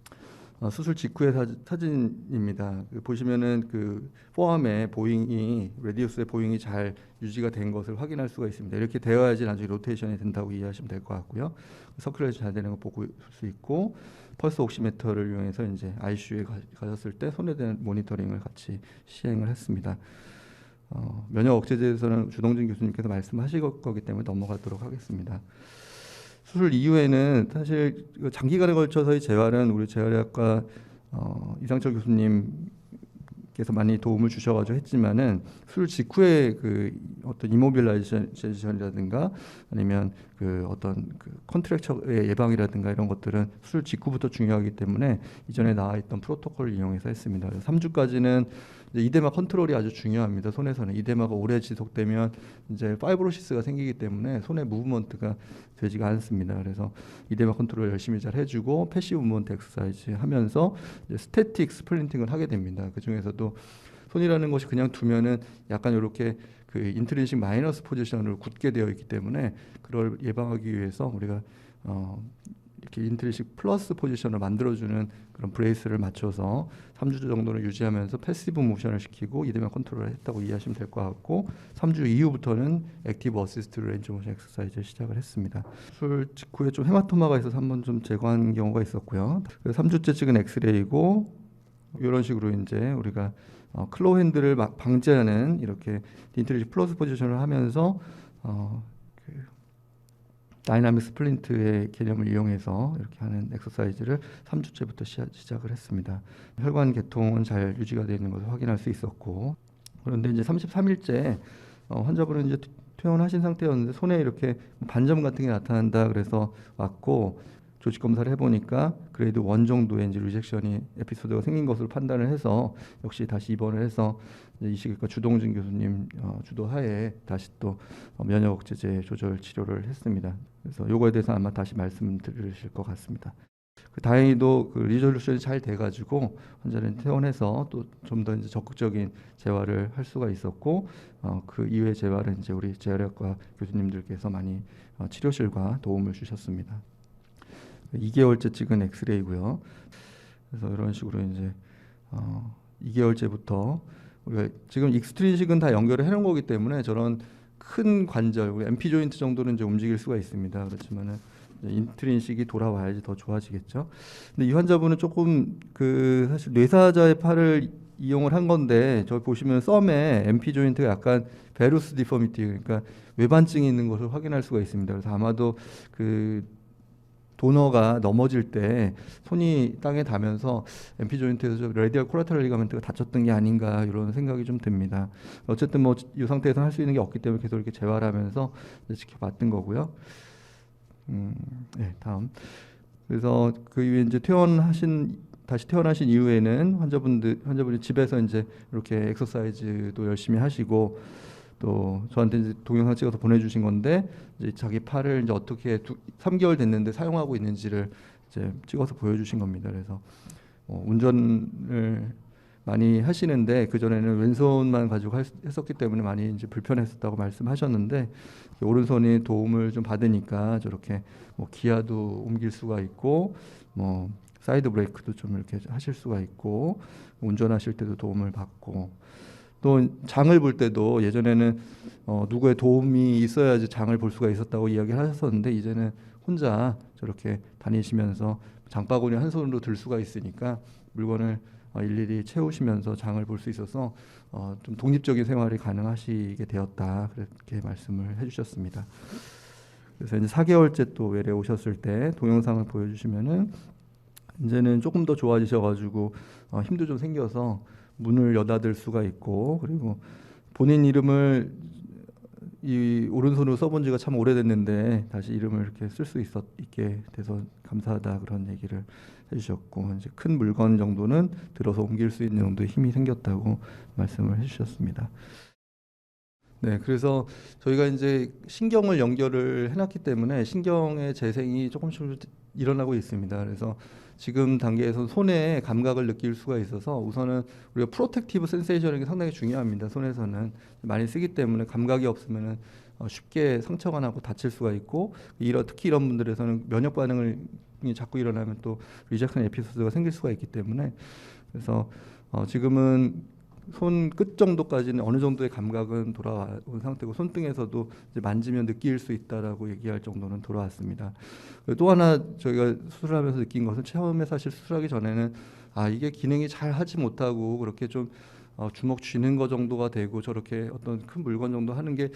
수술 직후의 사진입니다. 보시면은 그 포암의 보잉이 레디우스의 보잉이 잘 유지가 된 것을 확인할 수가 있습니다. 이렇게 되어야지 나중에 로테이션이 된다고 이해하시면 될 것 같고요. 서큘레이션 잘 되는 거 보고 수 있고 펄스 옥시메터를 이용해서 이제 ICU에 가셨을 때 손에 대한 모니터링을 같이 시행을 했습니다. 면역 억제제에서는 주동진 교수님께서 말씀하실 거기 때문에 넘어가도록 하겠습니다. 수술 이후에는 사실 장기간에 걸쳐서의 재활은 우리 재활의학과 이상철 교수님께서 많이 도움을 주셔가지고 했지만은 수술 직후에 그 어떤 이모빌라이제이션이라든가 아니면 그 어떤 그 컨트랙처의 예방이라든가 이런 것들은 수술 직후부터 중요하기 때문에 이전에 나와 있던 프로토콜을 이용해서 했습니다. 3주까지는 이제 이데마 컨트롤이 아주 중요합니다. 손에서는 이데마가 오래 지속되면 이제 파이브로시스가 생기기 때문에 손의 무브먼트가 되지가 않습니다. 그래서 이데마 컨트롤 열심히 잘 해주고 패시브 무브먼트 엑서사이즈 하면서 이제 스태틱 스플린팅을 하게 됩니다. 그 중에서도 손이라는 것이 그냥 두면은 약간 이렇게 그 인트린식 마이너스 포지션으로 굳게 되어 있기 때문에 그걸 예방하기 위해서 우리가 이렇게 인트린식 플러스 포지션을 만들어주는 그런 브레이스를 맞춰서 3주 정도는 유지하면서 패시브 모션을 시키고 이데마 컨트롤을 했다고 이해하시면 될 것 같고 3주 이후부터는 액티브 어시스트 레인지 모션 엑서사이즈를 시작을 했습니다. 수술 직후에 좀 헤마토마가 있어서 한번 좀 제거한 경우가 있었고요. 그래서 3주째 찍은 엑스레이고 이런 식으로 이제 우리가 클로우 핸들을 방지하는 이렇게 인트린식 플러스 포지션을 하면서 다이나믹 스플린트의 개념을 이용해서 이렇게 하는 엑서사이즈를 3주째부터 시작을 했습니다. 혈관 계통은 잘 유지가 되어 있는 것을 확인할 수 있었고, 그런데 이제 33일째 환자분은 이제 퇴원하신 상태였는데 손에 이렇게 반점 같은 게 나타난다 그래서 왔고 조직 검사를 해보니까 그레이드 1 정도의 이제 리젝션이 에피소드가 생긴 것으로 판단을 해서 역시 다시 입원을 해서 이식외과 주동진 교수님 주도하에 다시 또 면역 억제제 조절 치료를 했습니다. 그래서 요거에 대해서 아마 다시 말씀드리실 것 같습니다. 다행히도 그 리졸루션이 잘 돼가지고 환자는 퇴원해서 또 좀 더 이제 적극적인 재활을 할 수가 있었고 그 이후의 재활은 이제 우리 재활의학과 교수님들께서 많이 치료실과 도움을 주셨습니다. 2개월째 찍은 엑스레이고요. 그래서 이런 식으로 이제 2개월째부터 우리가 지금 익스트린식은 다 연결을 해놓은 거기 때문에 저런 큰 관절, 우리 MP 조인트 정도는 이제 움직일 수가 있습니다. 그렇지만은 인트린식이 돌아와야지 더 좋아지겠죠. 근데 이 환자분은 조금 그 사실 뇌사자의 팔을 이용을 한 건데 저기 보시면 썸에 MP 조인트가 약간 베루스 디포미티, 그러니까 외반증이 있는 것을 확인할 수가 있습니다. 그래서 아마도 그 도너가 넘어질 때 손이 땅에 닿으면서 MP 조인트에서 레디얼 코라테럴 리가멘트가 다쳤던 게 아닌가 이런 생각이 좀 듭니다. 어쨌든 뭐 이 상태에서 할 수 있는 게 없기 때문에 계속 이렇게 재활하면서 지켜봤던 거고요. 네, 다음. 그래서 그 이후에 이제 다시 퇴원하신 이후에는 환자분이 집에서 이제 이렇게 엑서사이즈도 열심히 하시고 또 저한테 이제 동영상 찍어서 보내주신 건데 이제 자기 팔을 이제 어떻게 3개월 됐는데 사용하고 있는지를 이제 찍어서 보여주신 겁니다. 그래서 운전을 많이 하시는데 그 전에는 왼손만 가지고 했었기 때문에 많이 이제 불편했었다고 말씀하셨는데 오른손이 도움을 좀 받으니까 저렇게 뭐 기아도 옮길 수가 있고 뭐 사이드 브레이크도 좀 이렇게 하실 수가 있고, 운전하실 때도 도움을 받고, 또 장을 볼 때도 예전에는 누구의 도움이 있어야지 장을 볼 수가 있었다고 이야기를 하셨었는데, 이제는 혼자 저렇게 다니시면서 장바구니 한 손으로 들 수가 있으니까 물건을 일일이 채우시면서 장을 볼 수 있어서 좀 독립적인 생활이 가능하시게 되었다, 그렇게 말씀을 해주셨습니다. 그래서 이제 4개월째 또 외래 오셨을 때 동영상을 보여주시면은 이제는 조금 더 좋아지셔가지고 힘도 좀 생겨서 문을 여닫을 수가 있고, 그리고 본인 이름을 이 오른손으로 써본 지가 참 오래됐는데 다시 이름을 이렇게 쓸 수 있게 돼서 감사하다, 그런 얘기를 해주셨고, 이제 큰 물건 정도는 들어서 옮길 수 있는 정도의 힘이 생겼다고 말씀을 해주셨습니다. 네, 그래서 저희가 이제 신경을 연결을 해놨기 때문에 신경의 재생이 조금씩 일어나고 있습니다. 그래서 지금 단계에서 손에 감각을 느낄 수가 있어서, 우선은 우리가 프로텍티브 센세이션이 상당히 중요합니다. 손에서는 많이 쓰기 때문에 감각이 없으면은 쉽게 상처가 나고 다칠 수가 있고, 특히 이런 분들에서는 면역 반응을 자꾸 일어나면 또 리젝션 에피소드가 생길 수가 있기 때문에, 그래서 지금은 손 끝 정도까지는 어느 정도의 감각은 돌아온 상태고, 손등에서도 이제 만지면 느낄 수 있다라고 얘기할 정도는 돌아왔습니다. 또 하나 저희가 수술하면서 느낀 것은, 처음에 사실 수술하기 전에는 이게 기능이 잘 하지 못하고 그렇게 좀 주먹 쥐는 거 정도가 되고 저렇게 어떤 큰 물건 정도 하는 게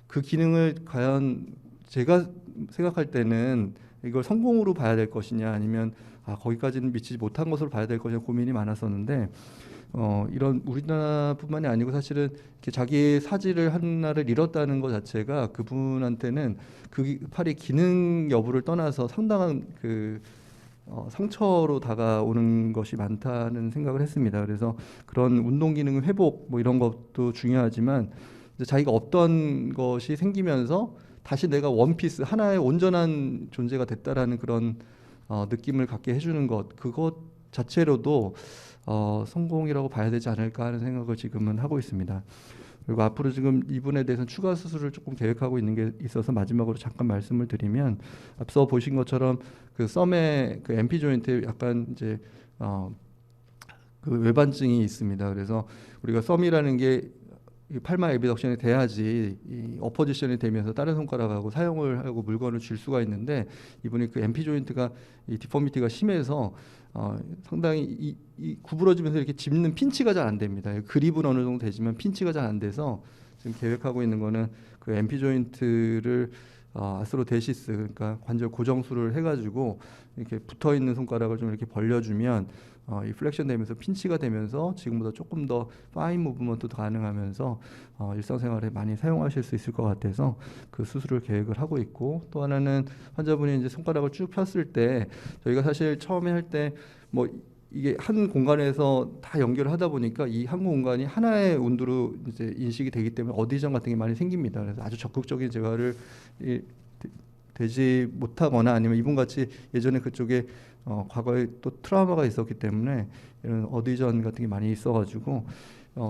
그 기능을 과연 제가 생각할 때는 이걸 성공으로 봐야 될 것이냐, 아니면 거기까지는 미치지 못한 것으로 봐야 될 것이냐 고민이 많았었는데, 이런 우리나라뿐만이 아니고 사실은 이렇게 자기의 사지를 하나를 잃었다는 것 자체가 그분한테는 그 팔의 기능 여부를 떠나서 상당한 상처로 다가오는 것이 많다는 생각을 했습니다. 그래서 그런 운동 기능 회복 뭐 이런 것도 중요하지만, 이제 자기가 없던 것이 생기면서 다시 내가 원피스 하나의 온전한 존재가 됐다라는 그런 느낌을 갖게 해주는 것, 그것 자체로도 성공이라고 봐야 되지 않을까 하는 생각을 지금은 하고 있습니다. 그리고 앞으로 지금 이분에 대해서는 추가 수술을 조금 계획하고 있는 게 있어서 마지막으로 잠깐 말씀을 드리면, 앞서 보신 것처럼 그 썸의 그 MP 조인트에 약간 이제 그 외반증이 있습니다. 그래서 우리가 썸이라는 게 팔마 에비덕션이 돼야지 이 어포지션이 되면서 다른 손가락하고 사용을 하고 물건을 쥘 수가 있는데, 이분이 그 MP 조인트가 이 디포미티가 심해서 상당히 이 구부러지면서 이렇게 짚는 핀치가 잘 안 됩니다. 그립은 어느 정도 되지만 핀치가 잘 안 돼서 지금 계획하고 있는 거는 그 MP 조인트를 아스로데시스, 그러니까 관절 고정술을 해가지고 이렇게 붙어 있는 손가락을 좀 이렇게 벌려주면 이 플렉션 되면서 핀치가 되면서 지금보다 조금 더 파인 무브먼트도 가능하면서 일상생활에 많이 사용하실 수 있을 것 같아서 그 수술을 계획을 하고 있고, 또 하나는 환자분이 이제 손가락을 쭉 폈을 때 저희가 사실 처음에 할 때 뭐 이게 한 공간에서 다 연결을 하다 보니까 이 한 공간이 하나의 운두로 이제 인식이 되기 때문에 어디전 같은 게 많이 생깁니다. 그래서 아주 적극적인 재활을 되지 못하거나, 아니면 이분같이 예전에 그쪽에 과거에 또 트라우마가 있었기 때문에 이런 어디전 같은 게 많이 있어가지고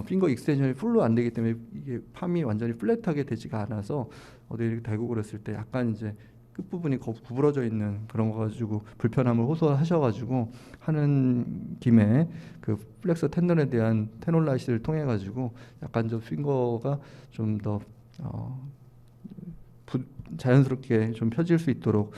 핑거 익스텐션이 풀로 안 되기 때문에 이게 팜이 완전히 플랫하게 되지가 않아서 어디 이렇게 대고 그랬을 때 약간 이제 끝부분이 구부러져 있는 그런 거 가지고 불편함을 호소하셔가지고, 하는 김에 그 플렉서 텐던에 대한 테놀라이시를 통해 가지고 약간 좀 핑거가 좀 더 자연스럽게 좀 펴질 수 있도록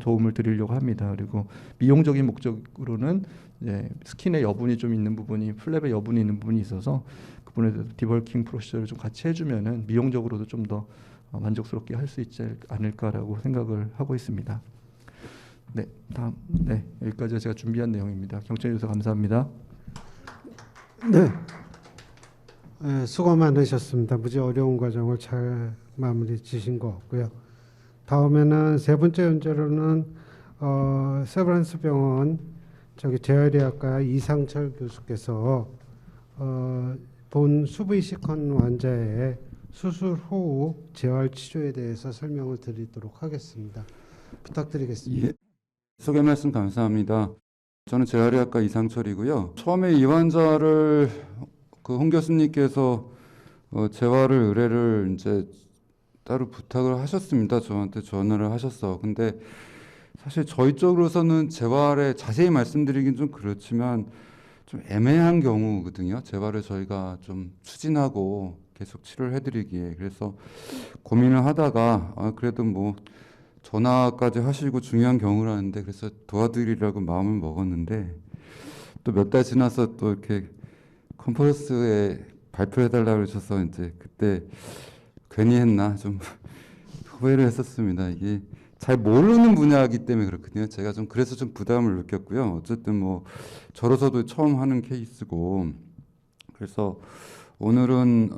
도움을 드리려고 합니다. 그리고 미용적인 목적으로는 이제 스킨에 여분이 좀 있는 부분이, 플랩에 여분이 있는 부분이 있어서 그분에 대해서 디벌킹 프로시저를 좀 같이 해주면은 미용적으로도 좀 더 만족스럽게 할 수 있지 않을까라고 생각을 하고 있습니다. 네, 다음, 네, 여기까지가 제가 준비한 내용입니다. 경청해 주셔서 감사합니다. 네, 수고 많으셨습니다. 무지 어려운 과정을 잘 마무리 지신 것 같고요. 다음에는 세 번째 연재로는 세브란스 병원 재활의학과 이상철 교수께서 본 수부이식한 환자의 수술 후 재활 치료에 대해서 설명을 드리도록 하겠습니다. 부탁드리겠습니다. 예, 소개 말씀 감사합니다. 저는 재활의학과 이상철이고요. 처음에 이 환자를 홍 교수님께서 재활을 의뢰를 이제 따로 부탁을 하셨습니다. 저한테 전화를 하셨어. 근데 사실 저희 쪽으로서는 재활에 자세히 말씀드리긴 좀 그렇지만 좀 애매한 경우거든요. 재활을 저희가 좀 추진하고 계속 치료를 해드리기에. 그래서 고민을 하다가 그래도 뭐 전화까지 하시고 중요한 경우라는데 그래서 도와드리려고 마음을 먹었는데 또 몇 달 지나서 또 이렇게 컨퍼런스에 발표해달라고 그러셔서 이제 그때 괜히 했나 좀 후회를 했었습니다. 이게 잘 모르는 분야이기 때문에 그렇거든요. 제가 좀 그래서 좀 부담을 느꼈고요. 어쨌든 뭐 저로서도 처음 하는 케이스고 그래서 오늘은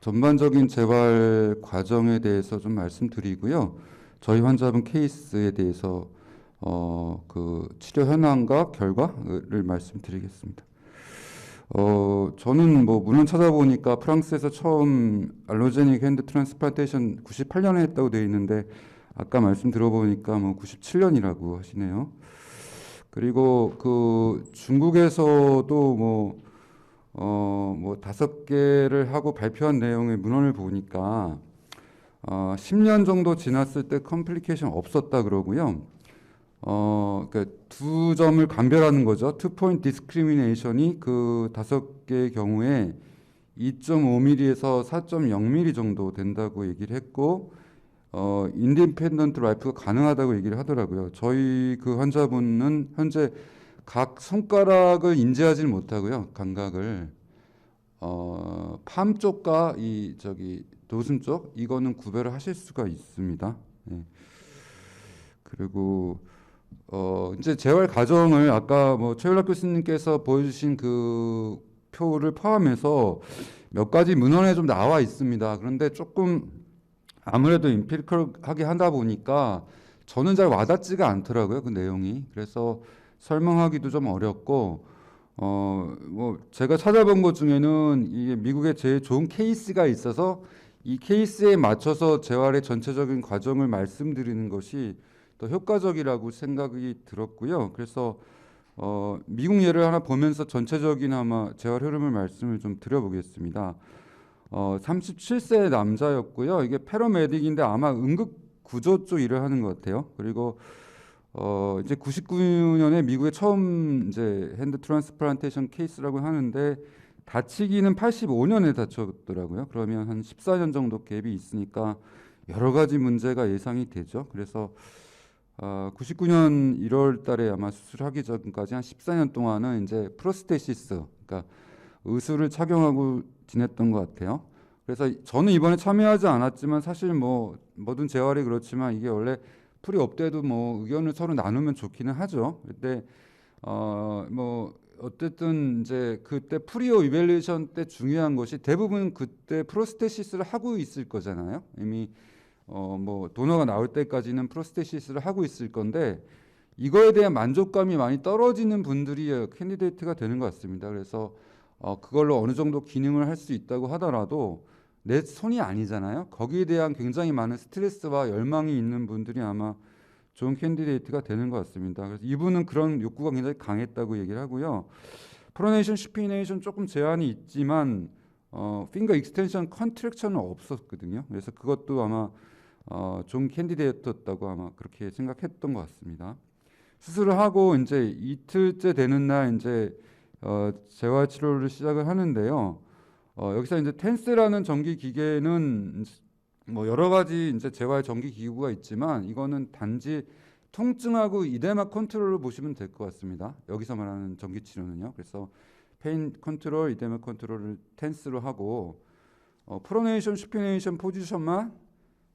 전반적인 재활 과정에 대해서 좀 말씀드리고요. 저희 환자분 케이스에 대해서 그 치료 현황과 결과를 말씀드리겠습니다. 저는 뭐 물론 찾아보니까 프랑스에서 처음 알로제닉 핸드 트랜스플란테이션 98년에 했다고 되어 있는데 아까 말씀 들어보니까 뭐 97년이라고 하시네요. 그리고 그 중국에서도 뭐 5개를 하고 발표한 내용의 문헌을 보니까 10년 정도 지났을 때 컴플리케이션 없었다 그러고요. 그러니까 두 점을 감별하는 거죠. 투 포인트 디스크리미네이션이 그 5개의 경우에 2.5mm에서 4.0mm 정도 된다고 얘기를 했고 인디펜던트 라이프가 가능하다고 얘기를 하더라고요. 저희 그 환자분은 현재 각 손가락을 인지하지는 못하고요. 감각을 팜 쪽과 이 저기 도슴 쪽 이거는 구별을 하실 수가 있습니다. 네. 그리고 이제 재활 과정을 아까 뭐 최윤락 교수님께서 보여주신 그 표를 포함해서 몇 가지 문헌에 좀 나와 있습니다. 그런데 조금 아무래도 임피리컬하게 하다 보니까 저는 잘 와닿지가 않더라고요. 그 내용이. 그래서 설명하기도 좀 어렵고 뭐 제가 찾아본 것 중에는 이게 미국에 제일 좋은 케이스가 있어서 이 케이스에 맞춰서 재활의 전체적인 과정을 말씀드리는 것이 더 효과적이라고 생각이 들었고요. 그래서 미국 예를 하나 보면서 전체적인 아마 재활 흐름을 말씀을 좀 드려보겠습니다. 37세 남자였고요. 이게 패러메딕인데 아마 응급 구조 쪽 일을 하는 것 같아요. 그리고 이제 99년에 미국에 처음 이제 핸드 트랜스플란테이션 케이스라고 하는데 다치기는 85년에 다쳤더라고요. 그러면 한 14년 정도 갭이 있으니까 여러 가지 문제가 예상이 되죠. 그래서 99년 1월 달에 아마 수술하기 전까지 한 14년 동안은 이제 프로스테시스, 그러니까 의수를 착용하고 지냈던 것 같아요. 그래서 저는 이번에 참여하지 않았지만 사실 뭐 모든 재활이 그렇지만 이게 원래 풀이 업돼도 뭐 의견을 서로 나누면 좋기는 하죠. 근데 뭐 어쨌든 이제 그때 프리오 이벨리에이션 때 중요한 것이 대부분 그때 프로스테시스를 하고 있을 거잖아요. 이미 뭐 도너가 나올 때까지는 프로스테시스를 하고 있을 건데 이거에 대한 만족감이 많이 떨어지는 분들이 캔디데이트가 되는 것 같습니다. 그래서 그걸로 어느 정도 기능을 할 수 있다고 하더라도 내 손이 아니잖아요. 거기에 대한 굉장히 많은 스트레스와 열망이 있는 분들이 아마 좋은 캔디데이트가 되는 것 같습니다. 그래서 이분은 그런 욕구가 굉장히 강했다고 얘기를 하고요. 프로네이션, 슈피네이션 조금 제한이 있지만 핑거 익스텐션 컨트랙션은 없었거든요. 그래서 그것도 아마 좋은 캔디데이트였다고 아마 그렇게 생각했던 것 같습니다. 수술을 하고 이제 이틀째 되는 날 이제 재활 치료를 시작을 하는데요. 여기서 이제 텐스라는 전기 기계는 뭐 여러 가지 이제 재활 전기 기구가 있지만 이거는 단지 통증하고 이데마 컨트롤을 보시면 될 것 같습니다. 여기서 말하는 전기 치료는요. 그래서 페인 컨트롤, 이데마 컨트롤을 텐스로 하고 프로네이션, 슈피네이션 포지션만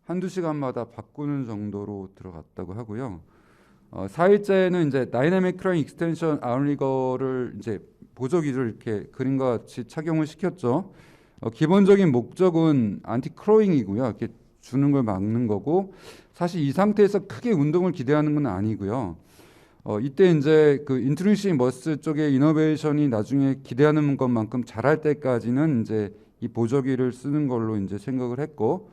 한두 시간마다 바꾸는 정도로 들어갔다고 하고요. 4일째는 이제 다이내믹 크라인 익스텐션 아웃리거를 이제 보조기를 이렇게 그림과 같이 착용을 시켰죠. 기본적인 목적은 안티 크로잉이고요. 이렇게 주는 걸 막는 거고 사실 이 상태에서 크게 운동을 기대하는 건 아니고요. 이때 이제 그 인트루시브 머슬 쪽의 이노베이션이 나중에 기대하는 것만큼 잘할 때까지는 이제 이 보조기를 쓰는 걸로 이제 생각을 했고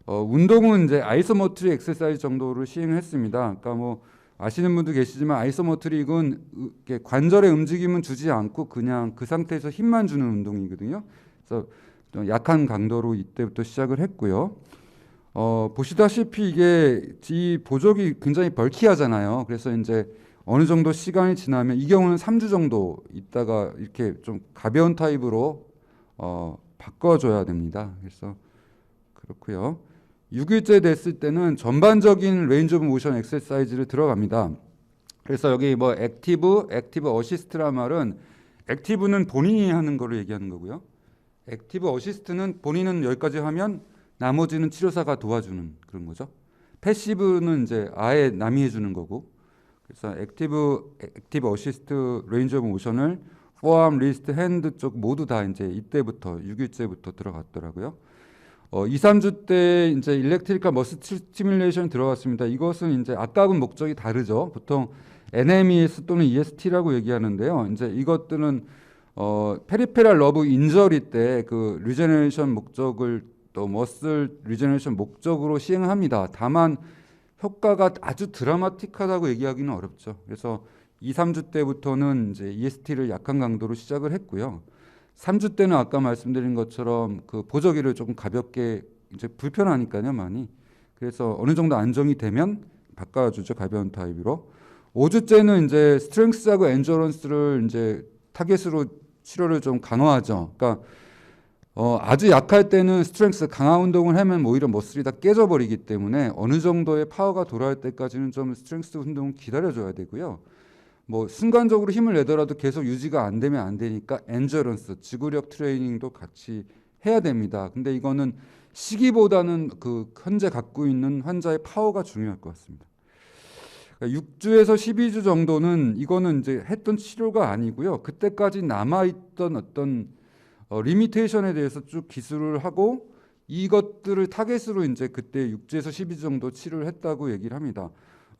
운동은 이제 아이소모트릭 엑서사이즈 정도로 시행했습니다. 그러니까 뭐 아시는 분도 계시지만 아이소모트릭은 관절의 움직임은 주지 않고 그냥 그 상태에서 힘만 주는 운동이거든요. 그래서 좀 약한 강도로 이때부터 시작을 했고요. 보시다시피 이게 이 보조기 굉장히 벌키하잖아요. 그래서 이제 어느 정도 시간이 지나면 이 경우는 3주 정도 있다가 이렇게 좀 가벼운 타입으로 바꿔줘야 됩니다. 그래서 그렇고요. 6일째 됐을 때는 전반적인 레인지 오브 모션 엑서사이즈를 들어갑니다. 그래서 여기 뭐 액티브 어시스트란 말은 액티브는 본인이 하는 거를 얘기하는 거고요. 액티브 어시스트는 본인은 여기까지 하면 나머지는 치료사가 도와주는 그런 거죠. 패시브는 이제 아예 남이 해주는 거고. 그래서 액티브 어시스트 레인지 오브 모션을 포암, 리스트, 핸드 쪽 모두 다 이제 이때부터 6일째부터 들어갔더라고요. 2, 3주 때 이제 일렉트리컬 머슬 스티뮬레이션 들어갔습니다. 이것은 이제 아까하고는 목적이 다르죠. 보통 NMES 또는 EST라고 얘기하는데요. 이제 이것들은 페리페랄 러브 인저리 때 그 리제너레이션 목적을 또 머슬 리제너레이션 목적으로 시행합니다. 다만 효과가 아주 드라마틱하다고 얘기하기는 어렵죠. 그래서 2, 3주 때부터는 이제 EST를 약한 강도로 시작을 했고요. 3주 때는 아까 말씀드린 것처럼 그 보조기를 조금 가볍게 이제 불편하니까요, 많이. 그래서 어느 정도 안정이 되면 바꿔주죠, 가벼운 타입으로. 5주째는 이제 스트렝스하고 엔저런스를 이제 타겟으로 치료를 좀 강화하죠. 그러니까 아주 약할 때는 스트렝스 강화 운동을 하면 오히려 머슬이 다 깨져버리기 때문에 어느 정도의 파워가 돌아올 때까지는 좀 스트렝스 운동을 기다려줘야 되고요. 뭐 순간적으로 힘을 내더라도 계속 유지가 안 되면 안 되니까 엔저런스, 지구력 트레이닝도 같이 해야 됩니다. 근데 이거는 시기보다는 그 현재 갖고 있는 환자의 파워가 중요할 것 같습니다. 6주에서 12주 정도는 이거는 이제 했던 치료가 아니고요. 그때까지 남아있던 어떤 리미테이션에 대해서 쭉 기술을 하고 이것들을 타겟으로 이제 그때 6주에서 12주 정도 치료를 했다고 얘기를 합니다.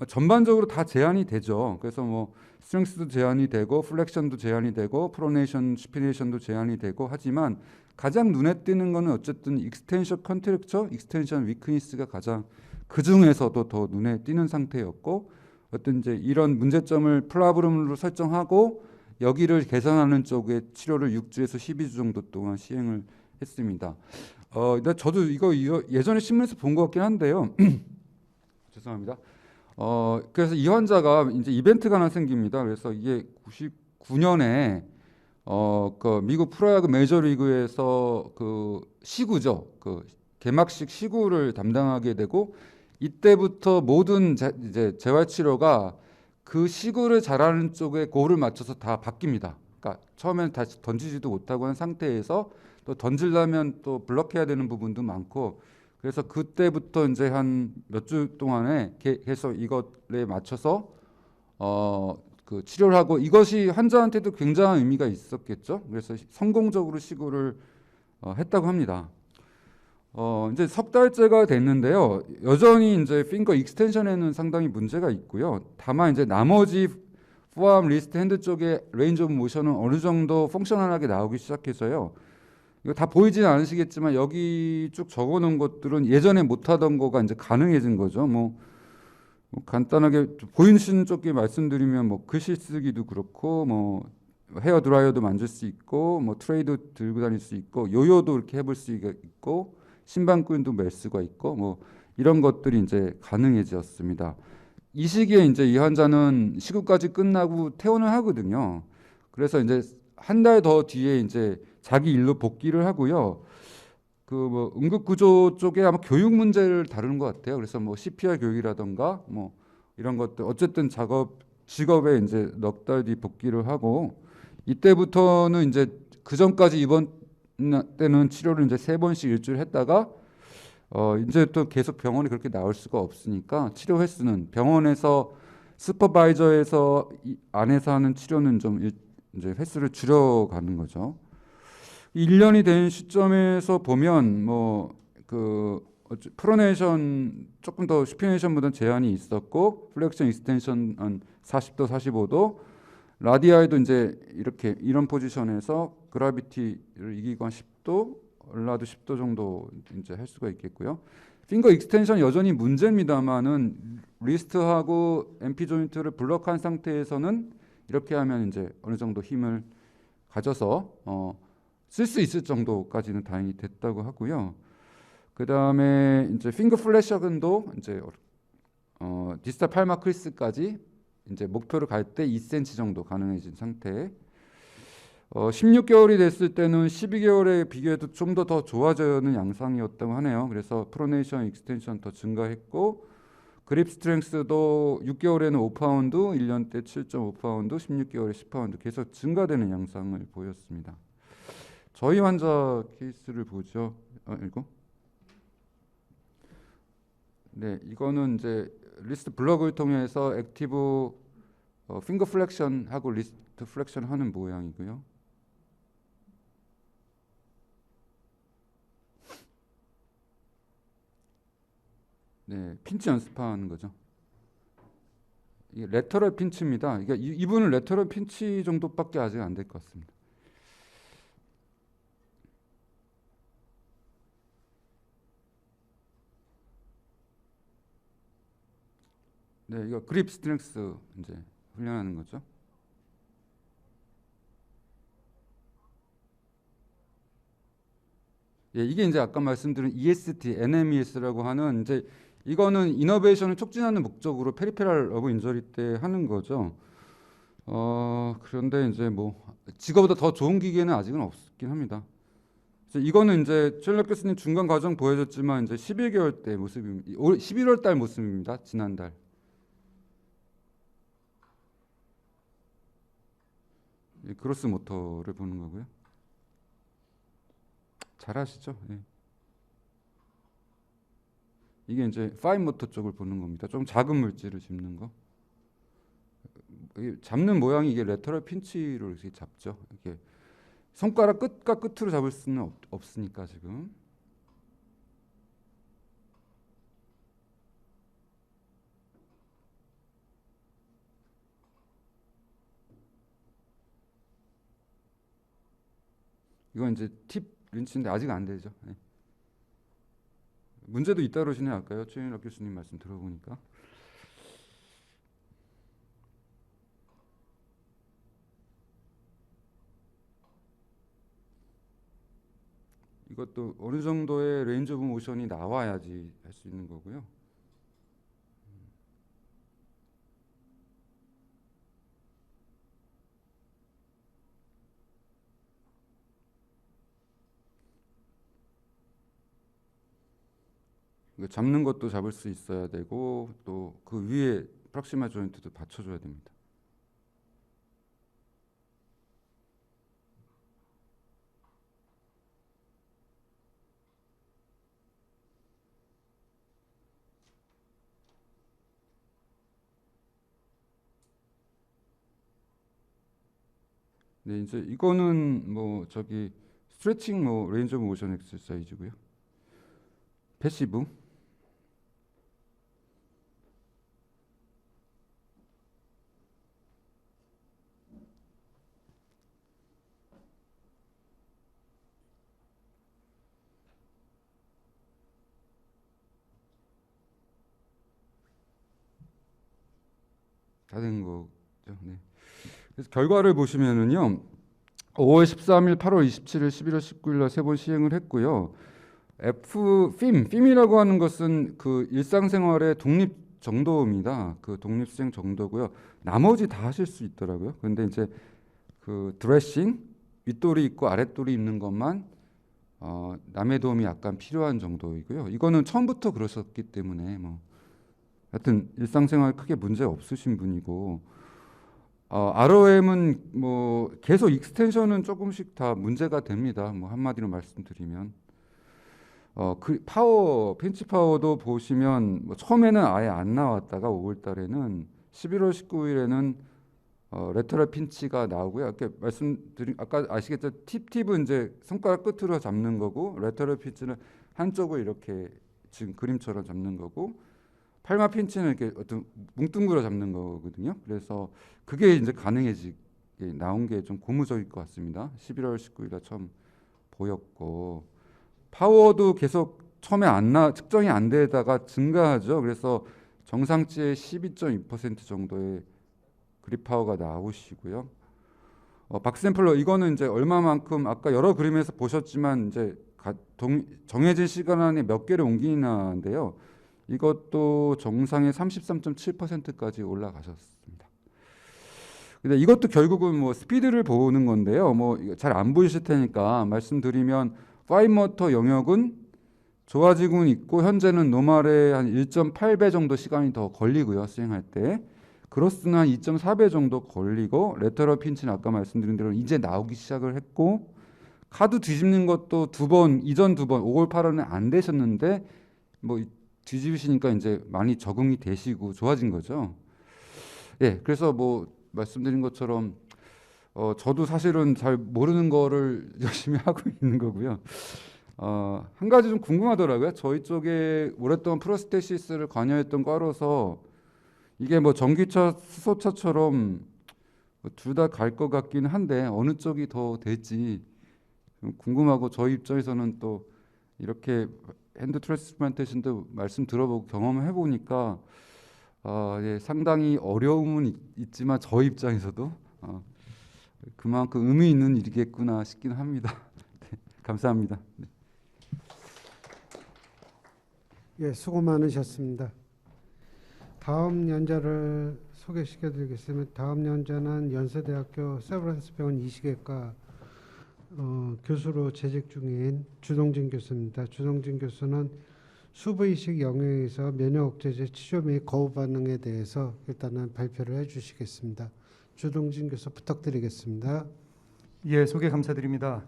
전반적으로 다 제한이 되죠. 그래서 뭐 스트렝스도 제한이 되고 플렉션도 제한이 되고 프로네이션, 슈피네이션도 제한이 되고 하지만 가장 눈에 띄는 거는 어쨌든 익스텐션 컨트랙처, 익스텐션 위크니스가 가장 그 중에서도 더 눈에 띄는 상태였고 어떤 이제 이런 문제점을 프라브럼으로 설정하고 여기를 개선하는 쪽의 치료를 6주에서 12주 정도 동안 시행을 했습니다. 근데 저도 이거 예전에 신문에서 본 것 같긴 한데요. 죄송합니다. 그래서 이 환자가 이제 이벤트가 하나 생깁니다. 그래서 이게 99년에 그 미국 프로야구 메이저리그에서 그 시구죠. 그 개막식 시구를 담당하게 되고 이때부터 모든 이제 재활 치료가 그 시구를 잘하는 쪽에 골을 맞춰서 다 바뀝니다. 그러니까 처음엔 다시 던지지도 못하고 한 상태에서 또 던지려면 또 블럭해야 되는 부분도 많고 그래서 그때부터 이제 한 몇 주 동안에 계속 이것에 맞춰서 그 치료를 하고 이것이 환자한테도 굉장한 의미가 있었겠죠. 그래서 성공적으로 시구를 했다고 합니다. 이제 석 달째가 됐는데요. 여전히 이제 핑거 익스텐션에는 상당히 문제가 있고요. 다만 이제 나머지 포암, 리스트, 핸드 쪽의 레인지 오브 모션은 어느 정도 펑셔널하게 나오기 시작해서요. 이거 다 보이지는 않으시겠지만 여기 쭉 적어놓은 것들은 예전에 못하던 거가 이제 가능해진 거죠. 뭐 간단하게 보이시는 쪽에 말씀드리면 뭐 글씨 쓰기도 그렇고 뭐 헤어 드라이어도 만질 수 있고 뭐 트레이도 들고 다닐 수 있고 요요도 이렇게 해볼 수 있고 신방끈도 멜 수가 있고 뭐 이런 것들이 이제 가능해졌습니다. 이 시기에 이제 이 환자는 시구까지 끝나고 퇴원을 하거든요. 그래서 이제 한 달 더 뒤에 이제 자기 일로 복귀를 하고요. 그 뭐 응급구조 쪽에 아마 교육 문제를 다루는 것 같아요. 그래서 뭐 CPR 교육이라던가 뭐 이런 것들 어쨌든 직업에 이제 넉 달 뒤 복귀를 하고 이때부터는 이제 그 전까지 이번 때는 치료를 이제 3번씩 일주일 했다가 이제 또 계속 병원에 그렇게 나올 수가 없으니까 치료 횟수는 병원에서 슈퍼바이저에서 안에서 하는 치료는 좀 이제 횟수를 줄여가는 거죠. 1년이 된 시점에서 보면 뭐 그 프로네이션 조금 더 슈피네이션보다 제한이 있었고 플렉션 익스텐션 한 40도 45도 라디아에도 이제 이렇게 이런 포지션에서 그라비티를 이기고 한 10도 얼라도 10도 정도 이제 할 수가 있겠고요. 핑거 익스텐션 여전히 문제입니다만은 리스트하고 MP 조인트를 블럭한 상태에서는 이렇게 하면 이제 어느 정도 힘을 가져서 쓸 수 있을 정도까지는 다행히 됐다고 하고요. 그다음에 이제 핑거 플래셔근도 이제 디스탈 팔마 크리스까지 이제 목표를 갈 때 2cm 정도 가능해진 상태. 16개월이 됐을 때는 12개월에 비교해도 좀 더 좋아지는 양상이었다고 하네요. 그래서 프로네이션, 익스텐션 더 증가했고 그립 스트렝스도 6개월에는 5파운드, 1년 때 7.5파운드, 16개월에 10파운드 계속 증가되는 양상을 보였습니다. 저희 환자 케이스를 보죠. 이거? 네, 이거는 이제 리스트 블럭을 통해서 액티브 핑거 플렉션하고 리스트 플렉션 하는 모양이고요. 네, 핀치 연습하는 거죠. 이게 레터럴 핀치입니다. 그러니까 이분은 레터럴 핀치 정도밖에 아직 안 될 것 같습니다. 네, 이거 그립 스트렝스 이제 훈련하는 거죠. 예, 이게 이제 아까 말씀드린 EST, NMES라고 하는 이제 이거는 이너베이션을 촉진하는 목적으로 페리페랄 러브 인저리 때 하는 거죠. 그런데 이제 뭐 지금보다 더 좋은 기계는 아직은 없긴 합니다. 이거는 이제 최일락 교수님 중간 과정 보여줬지만 이제 11개월 때 모습입니다. 11월 달 모습입니다. 지난달. 그로스 모터를 보는 거고요. 잘하시죠? 예. 이게 이제 파인 모터 쪽을 보는 겁니다. 좀 작은 물질을 짚는 거. 잡는 모양이 이게 레터럴 핀치로 이렇게 잡죠. 이게 손가락 끝과 끝으로 잡을 수는 없으니까 지금. 이건 이제 팁 린치인데 아직 안 되죠. 네. 문제도 잇따르시네 할까요? 최일락 교수님 말씀 들어보니까. 이것도 어느 정도의 레인지 오브 모션이 나와야지 할 수 있는 거고요. 잡는 것도 잡을 수 있어야 되고 또 그 위에 프락시마 조인트도 받쳐줘야 됩니다. 네, 이제 이거는 뭐 저기 스트레칭 뭐 레인지 오브 모션 엑서사이즈고요. 패시브. 다 된 거죠. 네. 그래서 결과를 보시면은요. 5월 13일, 8월 27일, 11월 19일 날 3번 시행을 했고요. 핌이라고 하는 것은 그 일상생활의 독립 정도입니다. 그 독립수행 정도고요. 나머지 다 하실 수 있더라고요. 그런데 이제 그 드레싱, 윗돌이 있고 아랫돌이 있는 것만 남의 도움이 약간 필요한 정도이고요. 이거는 처음부터 그러셨기 때문에 뭐 하여튼 일상생활 크게 문제 없으신 분이고 ROM은 뭐 계속 익스텐션은 조금씩 다 문제가 됩니다. 뭐 한마디로 말씀드리면 그 파워 핀치 파워도 보시면 뭐 처음에는 아예 안 나왔다가 5월 달에는 11월 19일에는 레터럴 핀치가 나오고요. 이렇게 말씀드린 아까 아시겠죠? 팁은 이제 손가락 끝으로 잡는 거고 레터럴 핀치는 한쪽을 이렇게 지금 그림처럼 잡는 거고 팔마 핀치는 이렇게 어떤 뭉뚱그려 잡는 거거든요. 그래서 그게 이제 가능해지 나온 게 좀 고무적일 것 같습니다. 11월 19일에 처음 보였고 파워도 계속 처음에 측정이 안 되다가 증가하죠. 그래서 정상치의 12.2% 정도의 그립 파워가 나오시고요. 박샘플러 이거는 이제 얼마만큼 아까 여러 그림에서 보셨지만 이제 정해진 시간 안에 몇 개를 옮기나인데요. 이것도 정상의 33.7%까지 올라가셨습니다. 근데 이것도 결국은 뭐 스피드를 보는 건데요. 뭐 잘 안 보이실 테니까 말씀드리면 5모터 영역은 좋아지고는 있고 현재는 노말의 한 1.8배 정도 시간이 더 걸리고요. 수행할 때. 크로스는 한 2.4배 정도 걸리고 레터럴 핀치는 아까 말씀드린 대로 이제 나오기 시작을 했고 카드 뒤집는 것도 이전 두 번 5월 8월은 안 되셨는데 뭐 뒤집으시니까 이제 많이 적응이 되시고 좋아진 거죠. 예, 그래서 뭐 말씀드린 것처럼 저도 사실은 잘 모르는 거를 열심히 하고 있는 거고요. 한 가지 좀 궁금하더라고요. 저희 쪽에 오랫동안 프로스테시스를 관여했던 과로서 이게 뭐 전기차, 수소차처럼 둘 다 갈 것 같긴 한데 어느 쪽이 더 될지 좀 궁금하고 저희 입장에서는 또 이렇게 핸드 트랜스플란테이션도 말씀 들어보고 경험해 보니까 예, 상당히 어려움은 있지만 저희 입장에서도 그만큼 의미 있는 일이겠구나 싶긴 합니다. 네, 감사합니다. 네. 예, 수고 많으셨습니다. 다음 연자를 소개시켜드리겠습니다. 다음 연자는 연세대학교 세브란스 병원 이식외과 교수로 재직 중인 주동진 교수입니다. 주동진 교수는 수부이식 영역에서 면역 억제제 치료 및 거부 반응에 대해서 일단은 발표를 해주시겠습니다. 주동진 교수 부탁드리겠습니다. 예, 소개 감사드립니다.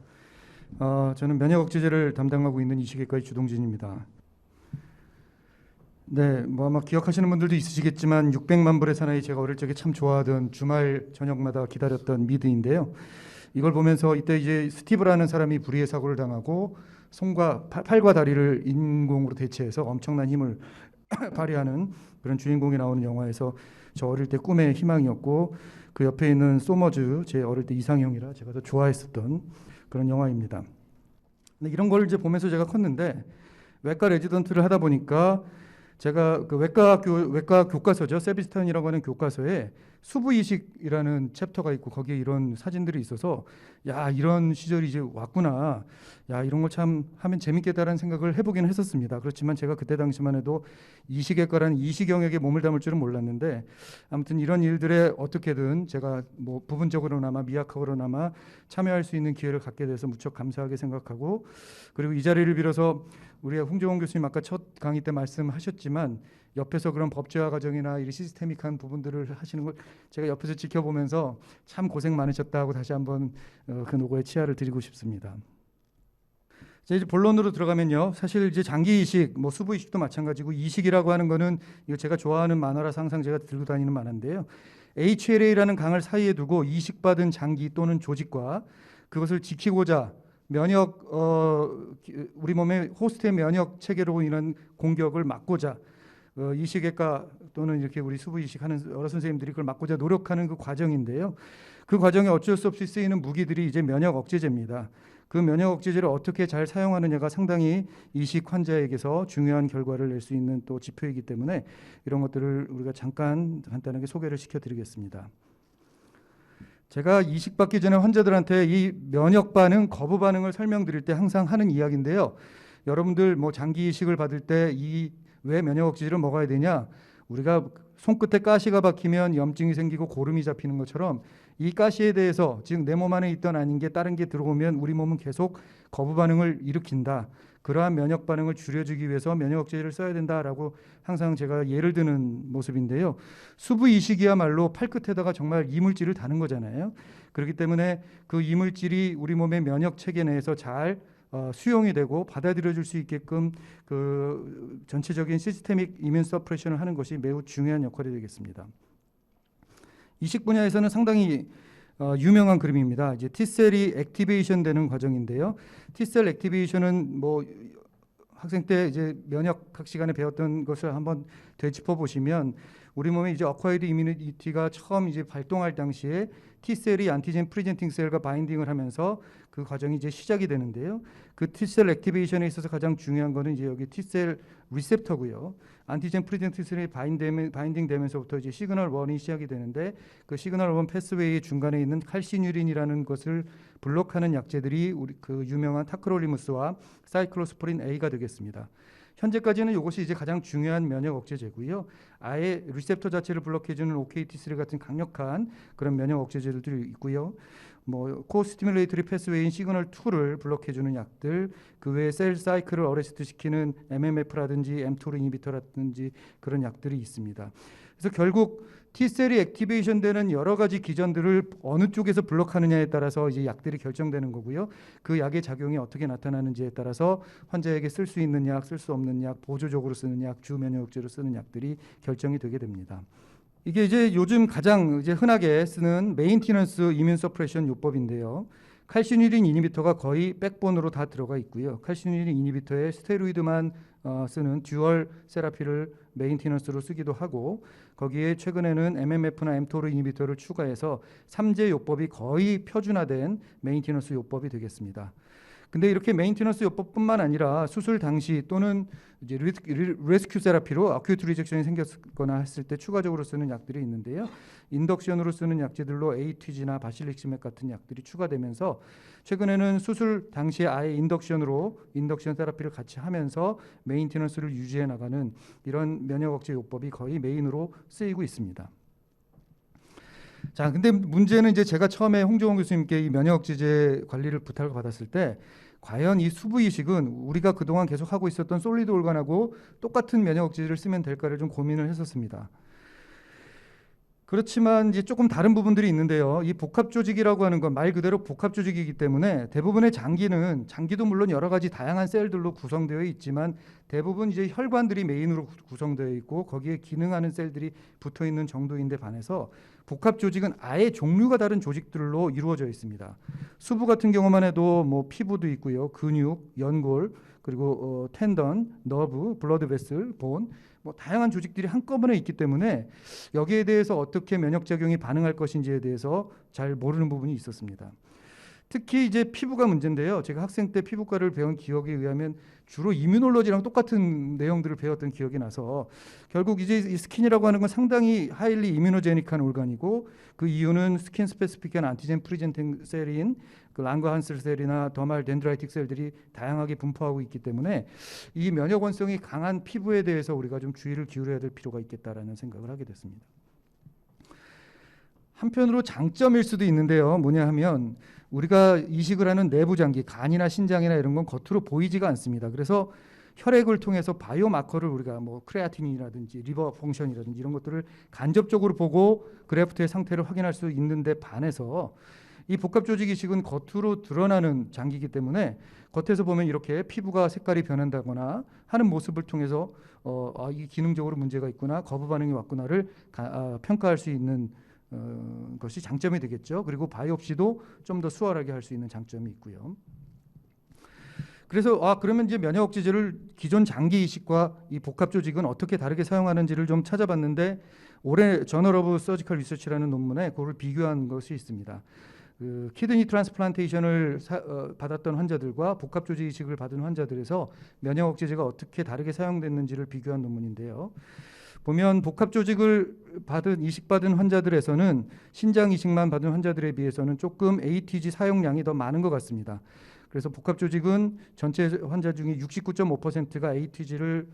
저는 면역 억제제를 담당하고 있는 이식외과의 주동진입니다. 네, 뭐 아마 기억하시는 분들도 있으시겠지만 600만 불의 사나이 제가 어릴 적에 참 좋아하던 주말 저녁마다 기다렸던 미드인데요. 이걸 보면서 이때 이제 스티브라는 사람이 불의의 사고를 당하고 팔과 다리를 인공으로 대체해서 엄청난 힘을 발휘하는 그런 주인공이 나오는 영화에서 저 어릴 때 꿈의 희망이었고 그 옆에 있는 소머즈 제 어릴 때 이상형이라 제가 더 좋아했었던 그런 영화입니다. 근데 이런 걸 이제 보면서 제가 컸는데 외과 레지던트를 하다 보니까 제가 그 외과 교과서죠. 세비스탄이라고 하는 교과서에 수부이식이라는 챕터가 있고 거기에 이런 사진들이 있어서 야, 이런 시절이 이제 왔구나. 야, 이런 걸 참 하면 재밌겠다라는 생각을 해보긴 했었습니다. 그렇지만 제가 그때 당시만 해도 이식외과라는 이식 영역에 몸을 담을 줄은 몰랐는데 아무튼 이런 일들에 어떻게든 제가 뭐 부분적으로나마 미약하고나마 참여할 수 있는 기회를 갖게 돼서 무척 감사하게 생각하고 그리고 이 자리를 빌어서 우리 홍정원 교수님 아까 첫 강의 때 말씀하셨지만 옆에서 그런 법제화 과정이나 이 시스테믹한 부분들을 하시는 걸 제가 옆에서 지켜보면서 참 고생 많으셨다고 다시 한번 그 노고에 치하를 드리고 싶습니다. 이제 본론으로 들어가면요. 사실 이제 장기 이식, 뭐 수부 이식도 마찬가지고 이식이라고 하는 거는 이거 제가 좋아하는 만화라서 항상 제가 들고 다니는 만화인데요. HLA라는 강을 사이에 두고 이식받은 장기 또는 조직과 그것을 지키고자 우리 몸의 호스트의 면역 체계로 인한 공격을 막고자 이식외과 또는 이렇게 우리 수부 이식하는 여러 선생님들이 그걸 막고자 노력하는 그 과정인데요. 그 과정에 어쩔 수 없이 쓰이는 무기들이 이제 면역 억제제입니다. 그 면역 억제제를 어떻게 잘 사용하느냐가 상당히 이식 환자에게서 중요한 결과를 낼 수 있는 또 지표이기 때문에 이런 것들을 우리가 잠깐 간단하게 소개를 시켜드리겠습니다. 제가 이식받기 전에 환자들한테 이 면역 반응, 거부 반응을 설명드릴 때 항상 하는 이야기인데요. 여러분들 뭐 장기 이식을 받을 때 왜 면역 억제제를 먹어야 되냐? 우리가 손끝에 가시가 박히면 염증이 생기고 고름이 잡히는 것처럼 이 가시에 대해서 즉 내 몸 안에 있던 아닌 게 다른 게 들어오면 우리 몸은 계속 거부 반응을 일으킨다. 그러한 면역 반응을 줄여주기 위해서 면역 억제제를 써야 된다라고 항상 제가 예를 드는 모습인데요. 수부 이식이야말로 팔끝에다가 정말 이물질을 다는 거잖아요. 그렇기 때문에 그 이물질이 우리 몸의 면역 체계 내에서 잘 수용이 되고 받아들여질 수 있게끔 그 전체적인 시스테믹 이뮨 서프레션을 하는 것이 매우 중요한 역할이 되겠습니다. 이식 분야에서는 상당히 유명한 그림입니다. 이제 T셀이 액티베이션 되는 과정인데요. T셀 액티베이션은 뭐 학생 때 이제 면역학 시간에 배웠던 것을 한번 되짚어 보시면 우리 몸에 이제 어콰이드 이뮤니티가 처음 이제 발동할 당시에 T셀이 안티젠 프리젠팅 셀과 바인딩을 하면서 그 과정이 이제 시작이 되는데요. 그 T셀 액티베이션에 있어서 가장 중요한 거는 이제 여기 T셀 리셉터고요. 안티젠 프리젠팅 셀이 바인딩 되면서부터 이제 시그널 1이 시작이 되는데 그 시그널 1 패스웨이 중간에 있는 칼시뉴린이라는 것을 블록하는 약제들이 우리 그 유명한 타크롤리무스와 사이클로스포린 A가 되겠습니다. 현재까지는 이것이 이제 가장 중요한 면역 억제제고요. 아예 리셉터 자체를 블록해주는 OKT3 같은 강력한 그런 면역 억제제들도 있고요. 뭐 코스티뮬레이터리 패스웨이인 시그널 2를 블록해주는 약들, 그 외에 셀 사이클을 어레스트 시키는 MMF라든지 mTOR 이니비터라든지 그런 약들이 있습니다. 그래서 결국 T셀이 액티베이션 되는 여러 가지 기전들을 어느 쪽에서 블록하느냐에 따라서 이제 약들이 결정되는 거고요. 그 약의 작용이 어떻게 나타나는지에 따라서 환자에게 쓸 수 있는 약, 쓸 수 없는 약, 보조적으로 쓰는 약, 주 면역제로 쓰는 약들이 결정이 되게 됩니다. 이게 이제 요즘 가장 이제 흔하게 쓰는 메인티넌스 이뮨 서프레션 요법인데요. 칼시뉴린 이니비터가 거의 백본으로 다 들어가 있고요. 칼시뉴린 이니비터에 스테로이드만 쓰는 듀얼 세라피를 메인티넌스로 쓰기도 하고 거기에 최근에는 MMF나 mTOR 이니비터를 추가해서 3제 요법이 거의 표준화된 메인티넌스 요법이 되겠습니다. 근데 이렇게 메인티넌스 요법뿐만 아니라 수술 당시 또는 이제 레스큐 세라피로 아큐트 리젝션이 생겼거나 했을 때 추가적으로 쓰는 약들이 있는데요. 인덕션으로 쓰는 약제들로 ATG나 바실릭시맥 같은 약들이 추가되면서 최근에는 수술 당시에 아예 인덕션 세라피를 같이 하면서 메인티넌스를 유지해 나가는 이런 면역 억제 요법이 거의 메인으로 쓰이고 있습니다. 자, 근데 문제는 이제 제가 처음에 홍종원 교수님께 이 면역 억제제 관리를 부탁을 받았을 때 과연 이 수부 이식은 우리가 그동안 계속 하고 있었던 솔리드 올간하고 똑같은 면역 억제제를 쓰면 될까를 좀 고민을 했었습니다. 그렇지만 이제 조금 다른 부분들이 있는데요. 이 복합 조직이라고 하는 건 말 그대로 복합 조직이기 때문에 대부분의 장기도 물론 여러 가지 다양한 셀들로 구성되어 있지만 대부분 이제 혈관들이 메인으로 구성되어 있고 거기에 기능하는 셀들이 붙어 있는 정도인데 반해서 복합 조직은 아예 종류가 다른 조직들로 이루어져 있습니다. 수부 같은 경우만 해도 뭐 피부도 있고요, 근육, 연골, 그리고 텐던, 너브, 블러드 베슬, 본, 뭐 다양한 조직들이 한꺼번에 있기 때문에 여기에 대해서 어떻게 면역 작용이 반응할 것인지에 대해서 잘 모르는 부분이 있었습니다. 특히 이제 피부가 문제인데요. 제가 학생 때 피부과를 배운 기억에 의하면 주로 이뮤놀로지랑 똑같은 내용들을 배웠던 기억이 나서 결국 이제 이 스킨이라고 하는 건 상당히 하일리 이뮤노제닉한 올간이고 그 이유는 스킨 스페시픽한 안티젠 프리젠팅 셀인 그 랑거한슬 셀이나 더말 덴드라이틱 셀들이 다양하게 분포하고 있기 때문에 이 면역 원성이 강한 피부에 대해서 우리가 좀 주의를 기울여야 될 필요가 있겠다라는 생각을 하게 됐습니다. 한편으로 장점일 수도 있는데요. 뭐냐 하면 우리가 이식을 하는 내부 장기, 간이나 신장이나 이런 건 겉으로 보이지가 않습니다. 그래서 혈액을 통해서 바이오 마커를 우리가 뭐 크레아틴이라든지 리버 펑션이라든지 이런 것들을 간접적으로 보고 그래프트의 상태를 확인할 수 있는데 반해서 이 복합 조직 이식은 겉으로 드러나는 장기이기 때문에 겉에서 보면 이렇게 피부가 색깔이 변한다거나 하는 모습을 통해서 이 기능적으로 문제가 있구나, 거부 반응이 왔구나를 평가할 수 있는 것이 장점이 되겠죠. 그리고 바이옵시도 좀 더 수월하게 할 수 있는 장점이 있고요. 그래서 그러면 이제 면역 억제제를 기존 장기 이식과 이 복합 조직은 어떻게 다르게 사용하는지를 좀 찾아봤는데 올해 저널 오브 서지컬 리서치라는 논문에 그걸 비교한 것이 있습니다. 그 키드니 트랜스플란테이션을 받았던 환자들과 복합 조직 이식을 받은 환자들에서 면역 억제제가 어떻게 다르게 사용됐는지를 비교한 논문인데요. 보면 복합 조직을 이식받은 환자들에서는 신장 이식만 받은 환자들에 비해서는 조금 ATG 사용량이 더 많은 것 같습니다. 그래서 복합 조직은 전체 환자 중에 69.5%가 ATG를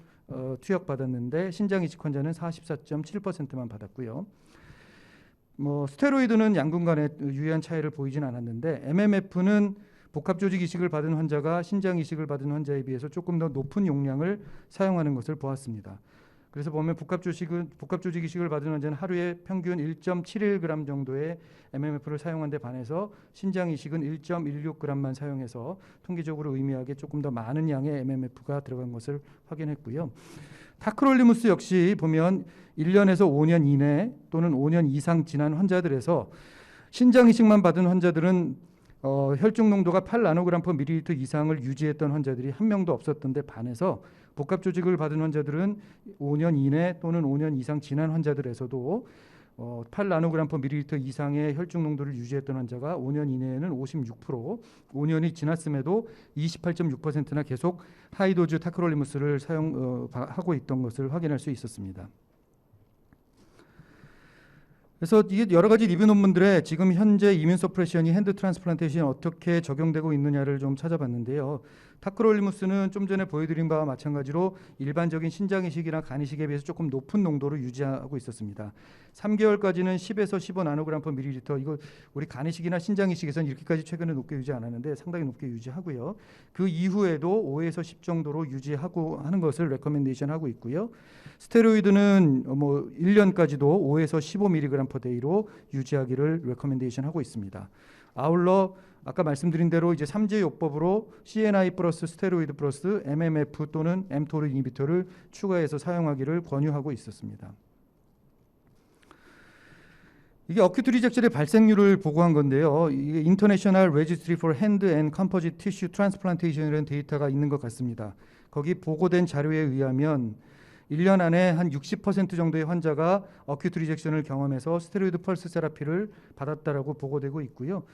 투약받았는데 신장 이식 환자는 44.7%만 받았고요. 뭐 스테로이드는 양군 간에 유의한 차이를 보이진 않았는데 MMF는 복합 조직 이식을 받은 환자가 신장 이식을 받은 환자에 비해서 조금 더 높은 용량을 사용하는 것을 보았습니다. 그래서 보면 복합 조직 이식을 받은 환자는 하루에 평균 1.71g 정도의 MMF를 사용한 데 반해서 신장 이식은 1.16g만 사용해서 통계적으로 의미하게 조금 더 많은 양의 MMF가 들어간 것을 확인했고요. 타크롤리무스 역시 보면 1년에서 5년 이내 또는 5년 이상 지난 환자들에서 신장 이식만 받은 환자들은 혈중 농도가 8나노그램/ml 이상을 유지했던 환자들이 한 명도 없었던 데 반해서 복합 조직을 받은 환자들은 5년 이내 또는 5년 이상 지난 환자들에서도 8나노그램/ml 이상의 혈중 농도를 유지했던 환자가 5년 이내에는 56%, 5년이 지났음에도 28.6%나 계속 하이도즈 타크롤리무스를 사용하고 있던 것을 확인할 수 있었습니다. 그래서 이게 여러 가지 리뷰 논문들에 지금 현재 이뮨 서프레션이 핸드 트랜스플란테이션에 어떻게 적용되고 있느냐를 좀 찾아봤는데요. 타크롤리무스는 좀 전에 보여드린 바와 마찬가지로 일반적인 신장 이식이나 간 이식에 비해서 조금 높은 농도를 유지하고 있었습니다. 3개월까지는 10에서 15 나노그램/ml, 이거 우리 간 이식이나 신장 이식에서는 이렇게까지 최근에 높게 유지 안 하는데 상당히 높게 유지하고요. 그 이후에도 5에서 10 정도로 유지하고 하는 것을 레커멘데이션 하고 있고요. 스테로이드는 1년까지도 5에서 15mg/day로 유지하기를 레커멘데이션 하고 있습니다. 아울러 아까 말씀드린 대로 이제 3제 요법으로 CNI 플러스 스테로이드 플러스 MMF 또는 mTOR 이니비터를 추가해서 사용하기를 권유하고 있었습니다. 이게 어큐트 리젝션의 발생률을 보고한 건데요. 이게 International Registry for Hand and Composite Tissue Transplantation이라는 데이터가 있는 것 같습니다. 거기 보고된 자료에 의하면 1년 안에 한 60% 정도의 환자가 어큐트 리젝션을 경험해서 스테로이드 펄스 세라피를 받았다라고 보고되고 있고요.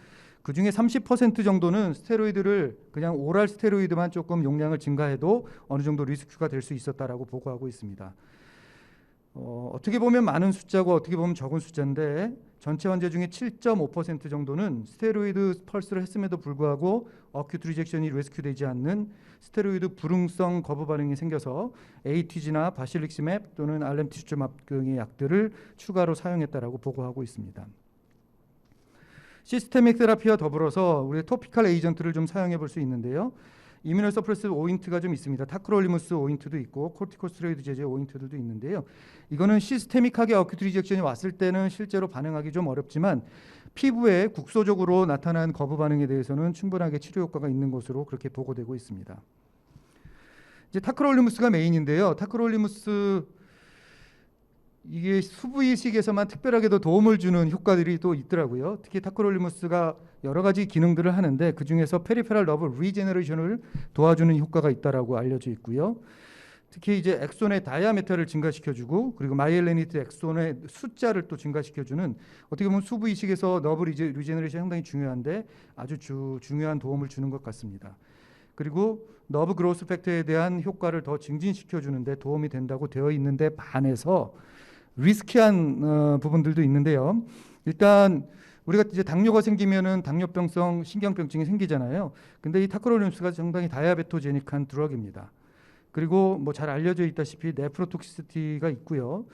그중에 30% 정도는 스테로이드를 그냥 오랄 스테로이드만 조금 용량을 증가해도 어느 정도 리스크가 될 수 있었다라고 보고하고 있습니다. 어떻게 보면 많은 숫자고 어떻게 보면 적은 숫자인데 전체 환자 중에 7.5% 정도는 스테로이드 펄스를 했음에도 불구하고 어큐트 리젝션이 레스큐되지 않는 스테로이드 불응성 거부 반응이 생겨서 ATG나 바실릭시맵 또는 알렘티슈마브 등의 약들을 추가로 사용했다라고 보고하고 있습니다. 시스테믹 테라피와 더불어서 우리 토피컬 에이전트를 좀 사용해 볼 수 있는데요. 이뮤노서프레스 오인트가 좀 있습니다. 타크롤리무스 오인트도 있고 코르티코스테로이드 제제 오인트들도 있는데요. 이거는 시스테믹하게 어큐트 리젝션이 왔을 때는 실제로 반응하기 좀 어렵지만 피부에 국소적으로 나타난 거부 반응에 대해서는 충분하게 치료 효과가 있는 것으로 그렇게 보고되고 있습니다. 이제 타크롤리무스가 메인인데요. 타크롤리무스 이게 수부이식에서만 특별하게도 도움을 주는 효과들이 또 있더라고요. 특히 타크롤리무스가 여러 가지 기능들을 하는데 그 중에서 페리페럴 너브 리제너레이션을 도와주는 효과가 있다라고 알려져 있고요. 특히 이제 엑손의 다이아메터를 증가시켜주고 그리고 마이엘레니트 엑손의 숫자를 또 증가시켜주는 어떻게 보면 수부이식에서 너브 리제너레이션이 상당히 중요한데 아주 중요한 도움을 주는 것 같습니다. 그리고 너브 그로스 팩터에 대한 효과를 더 증진시켜주는데 도움이 된다고 되어 있는데 반해서 리스키한 부분들도 있는데요. 일단 우리가 이제 당뇨가 생기면은 당뇨병성 신경병증이 생기잖아요. 근데 이 타크롤리무스가 상당히 다이아베토제닉한 드럭입니다. 그리고 뭐 잘 알려져 있다시피 네프로톡시티가 있고요.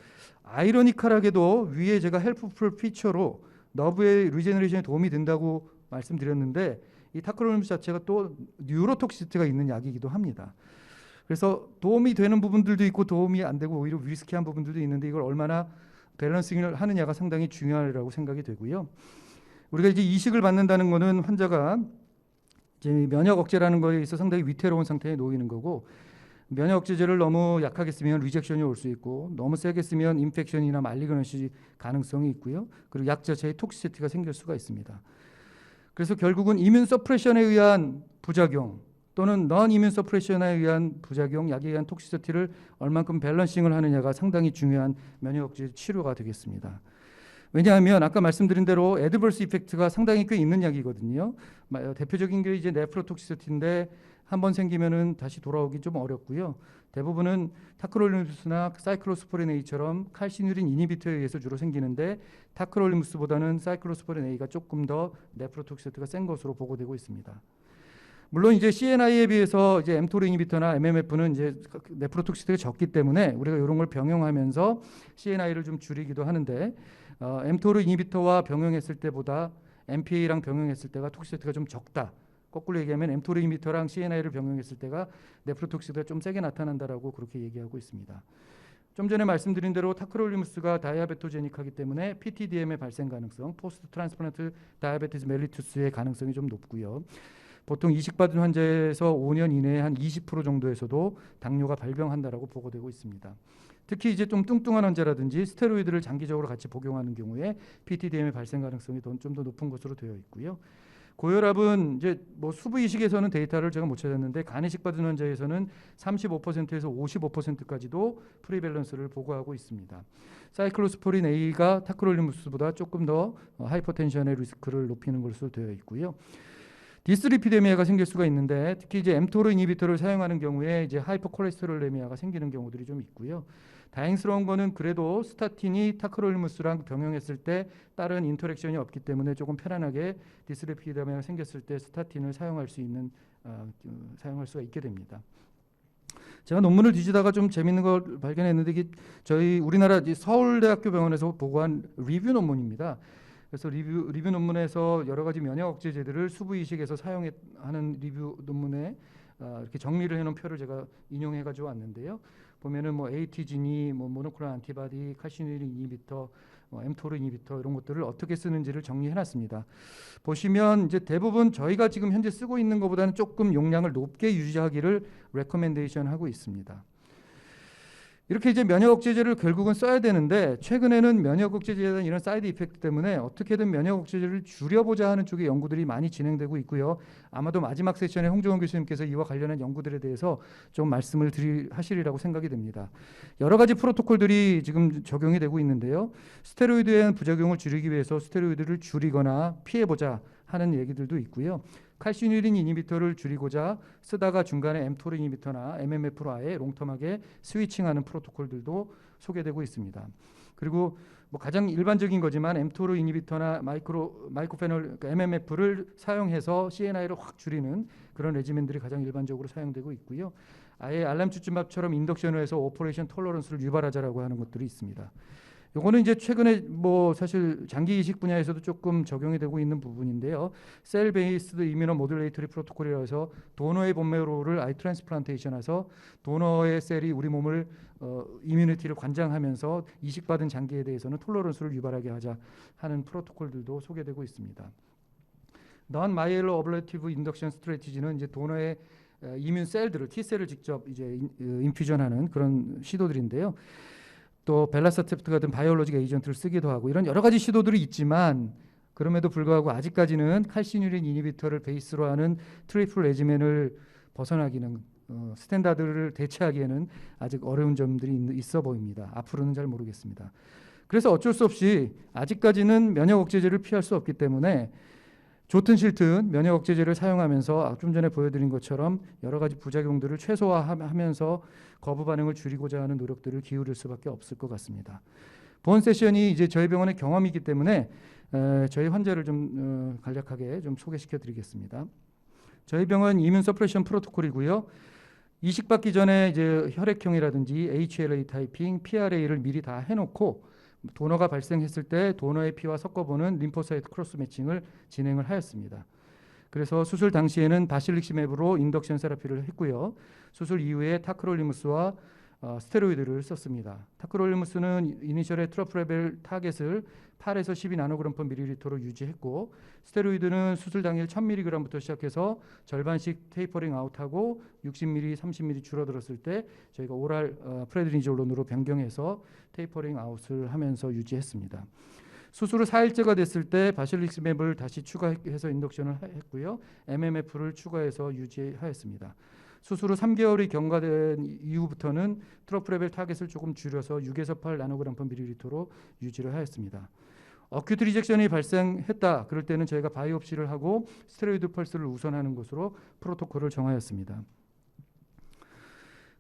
아이러니컬하게도 위에 제가 헬프풀 피처로 너브의 리제너레이션에 도움이 된다고 말씀드렸는데 이 타크롤리무스 자체가 또 뉴로톡시티가 있는 약이기도 합니다. 그래서 도움이 되는 부분들도 있고 도움이 안 되고 오히려 리스키한 부분들도 있는데 이걸 얼마나 밸런싱을 하느냐가 상당히 중요하다고 생각이 되고요. 우리가 이제 이식을 받는다는 거는 환자가 이제 면역 억제라는 거에 있어 상당히 위태로운 상태에 놓이는 거고 면역 억제제를 너무 약하게 쓰면 리젝션이 올 수 있고 너무 세게 쓰면 인펙션이나 말리그넌시 가능성이 있고요. 그리고 약 자체의 톡시시티가 생길 수가 있습니다. 그래서 결국은 이뮨 서프레션에 의한 부작용 또는 넌 이뮨 서프레션에 의한 부작용, 약에 의한 톡시시티를 얼만큼 밸런싱을 하느냐가 상당히 중요한 면역 억제 치료가 되겠습니다. 왜냐하면 아까 말씀드린 대로 애드버스 이펙트가 상당히 꽤 있는 약이거든요. 대표적인 게 이제 네프로톡시시티인데 한번 생기면은 다시 돌아오기 좀 어렵고요. 대부분은 타크롤리무스나 사이클로스포린 A처럼 칼시누린 이니비터에 의해서 주로 생기는데 타크롤리무스보다는 사이클로스포린 A가 조금 더 네프로톡시시티가 센 것으로 보고되고 있습니다. 물론 이제 CNI에 비해서 이제 mTOR 이니비터나 MMF는 이제 네프로톡시티가 적기 때문에 우리가 이런 걸 병용하면서 CNI를 좀 줄이기도 하는데 mTOR 이니비터와 병용했을 때보다 MPA랑 병용했을 때가 톡시시티가 좀 적다. 거꾸로 얘기하면 mTOR 이니비터랑 CNI를 병용했을 때가 네프로톡시티가 좀 세게 나타난다라고 그렇게 얘기하고 있습니다. 좀 전에 말씀드린 대로 타크롤리무스가 다이아베토제닉하기 때문에 PTDM의 발생 가능성, 포스트 트랜스플란트 다이아베티스 멜리투스의 가능성이 좀 높고요. 보통 이식받은 환자에서 5년 이내에 한 20% 정도에서도 당뇨가 발병한다라고 보고되고 있습니다. 특히 이제 좀 뚱뚱한 환자라든지 스테로이드를 장기적으로 같이 복용하는 경우에 PTDM의 발생 가능성이 좀 더 높은 것으로 되어 있고요. 고혈압은 이제 뭐 수부 이식에서는 데이터를 제가 못 찾았는데 간이식 받은 환자에서는 35%에서 55%까지도 프리밸런스를 보고하고 있습니다. 사이클로스포린 A가 타크롤리무스보다 조금 더 하이퍼텐션의 리스크를 높이는 것으로 되어 있고요. 디스리피데미아가 생길 수가 있는데 특히 이제 엠토르 이니비터를 사용하는 경우에 이제 하이퍼콜레스테롤레미아가 생기는 경우들이 좀 있고요. 다행스러운 거는 그래도 스타틴이 타크롤리무스랑 병용했을 때 다른 인터랙션이 없기 때문에 조금 편안하게 디스리피데미아가 생겼을 때 스타틴을 사용할 수가 있게 됩니다. 제가 논문을 뒤지다가 좀 재밌는 걸 발견했는데 이게 저희 우리나라 서울대학교 병원에서 보고한 리뷰 논문입니다. 그래서 리뷰 논문에서 여러 가지 면역 억제제들을 수부 이식에서 사용하는 리뷰 논문에 이렇게 정리를 해놓은 표를 제가 인용해가지고 왔는데요. 보면은 뭐 ATG니, 뭐 모노클로널 안티바디, 칼시누린 이니비터, 엠토르 이니비터 이런 것들을 어떻게 쓰는지를 정리해놨습니다. 보시면 이제 대부분 저희가 지금 현재 쓰고 있는 것보다는 조금 용량을 높게 유지하기를 레코멘데이션 하고 있습니다. 이렇게 이제 면역 억제제를 결국은 써야 되는데 최근에는 면역 억제제에 대한 이런 사이드 이펙트 때문에 어떻게든 면역 억제제를 줄여보자 하는 쪽의 연구들이 많이 진행되고 있고요. 아마도 마지막 세션에 홍정원 교수님께서 이와 관련한 연구들에 대해서 좀 말씀을 하시리라고 생각이 됩니다. 여러 가지 프로토콜들이 지금 적용이 되고 있는데요. 스테로이드에 대한 부작용을 줄이기 위해서 스테로이드를 줄이거나 피해보자 하는 얘기들도 있고요. 칼시누린 이니비터를 줄이고자 쓰다가 중간에 엠토르 이니비터나 MMF로 아예 롱텀하게 스위칭하는 프로토콜들도 소개되고 있습니다. 그리고 뭐 가장 일반적인 거지만 엠토르 이니비터나 마이코페놀 그러니까 MMF를 사용해서 CNI를 확 줄이는 그런 레지멘들이 가장 일반적으로 사용되고 있고요. 아예 알람추쯤밥처럼 인덕션을 해서 오퍼레이션 톨러런스를 유발하자라고 하는 것들이 있습니다. 요거는 이제 최근에 뭐 사실 장기 이식 분야에서도 조금 적용이 되고 있는 부분인데요. 셀 베이스드 이뮤노 모듈레이터리 프로토콜이라고 해서 도너의 본메로를 아이 트랜스플란테이션해서 도너의 셀이 우리 몸을 이뮤니티를 관장하면서 이식받은 장기에 대해서는 톨러런스를 유발하게 하자 하는 프로토콜들도 소개되고 있습니다. non 마이엘로 어블레티브 인덕션 스트래티지는 이제 도너의 이뮨 셀들을 T셀을 직접 이제 인퓨전하는 그런 시도들인데요. 또 벨라사텝트 같은 바이올로직 에이전트를 쓰기도 하고 이런 여러 가지 시도들이 있지만 그럼에도 불구하고 아직까지는 칼시누린 이니비터를 베이스로 하는 트리플 레지멘을 벗어나기는 스탠다드를 대체하기에는 아직 어려운 점들이 있어 보입니다. 앞으로는 잘 모르겠습니다. 그래서 어쩔 수 없이 아직까지는 면역 억제제를 피할 수 없기 때문에 좋든 싫든 면역 억제제를 사용하면서 좀 전에 보여드린 것처럼 여러 가지 부작용들을 최소화하면서 거부 반응을 줄이고자 하는 노력들을 기울일 수밖에 없을 것 같습니다. 본 세션이 이제 저희 병원의 경험이기 때문에 저희 환자를 좀 간략하게 좀 소개시켜 드리겠습니다. 저희 병원 이뮨 서프레션 프로토콜이고요. 이식받기 전에 이제 혈액형이라든지 HLA 타이핑, PRA를 미리 다 해놓고 도너가 발생했을 때 도너의 피와 섞어보는 림포사이트 크로스 매칭을 진행을 하였습니다. 그래서 수술 당시에는 바실릭시맵으로 인덕션 세라피를 했고요. 수술 이후에 타크롤리무스와 스테로이드를 썼습니다. 타크롤리무스는 이니셜의 트러프레벨 타겟을 8에서 12 나노그램 per 밀리리터로 유지했고 스테로이드는 수술 당일 1000mg부터 시작해서 절반씩 테이퍼링 아웃하고 60mg, 30mg 줄어들었을 때 저희가 오랄 프레드니졸론으로 변경해서 테이퍼링 아웃을 하면서 유지했습니다. 수술 후 4일째가 됐을 때 바실릭시맵을 다시 추가해서 인덕션을 했고요. MMF를 추가해서 유지하였습니다. 수술 후 3개월이 경과된 이후부터는 트러프레벨 타겟을 조금 줄여서 6에서 8 나노그램 per 밀리리터로 유지를 하였습니다. 어큐트 리젝션이 발생했다. 그럴 때는 저희가 바이옵시를 하고 스테로이드 펄스를 우선하는 것으로 프로토콜을 정하였습니다.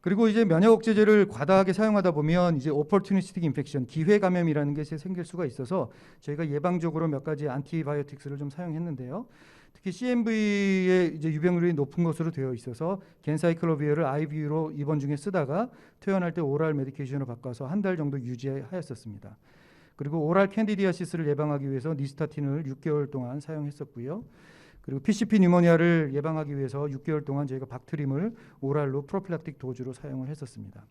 그리고 이제 면역 억제제를 과다하게 사용하다 보면 이제 오퍼튜니스틱 인펙션, 기회 감염이라는 게 생길 수가 있어서 저희가 예방적으로 몇 가지 안티바이오틱스를 좀 사용했는데요. 특히 CMV의 이제 유병률이 높은 것으로 되어 있어서 겐사이클로비어를 IV로 입원 중에 쓰다가 퇴원할 때 오랄 메디케이션으로 바꿔서 한 달 정도 유지하였었습니다. 그리고 오랄 캔디디아시스를 예방하기 위해서 니스타틴을 6개월 동안 사용했었고요. 그리고 PCP 뉴모니아를 예방하기 위해서 6개월 동안 저희가 박트림을 오랄로 프로필락틱 도주로 사용을 했었습니다.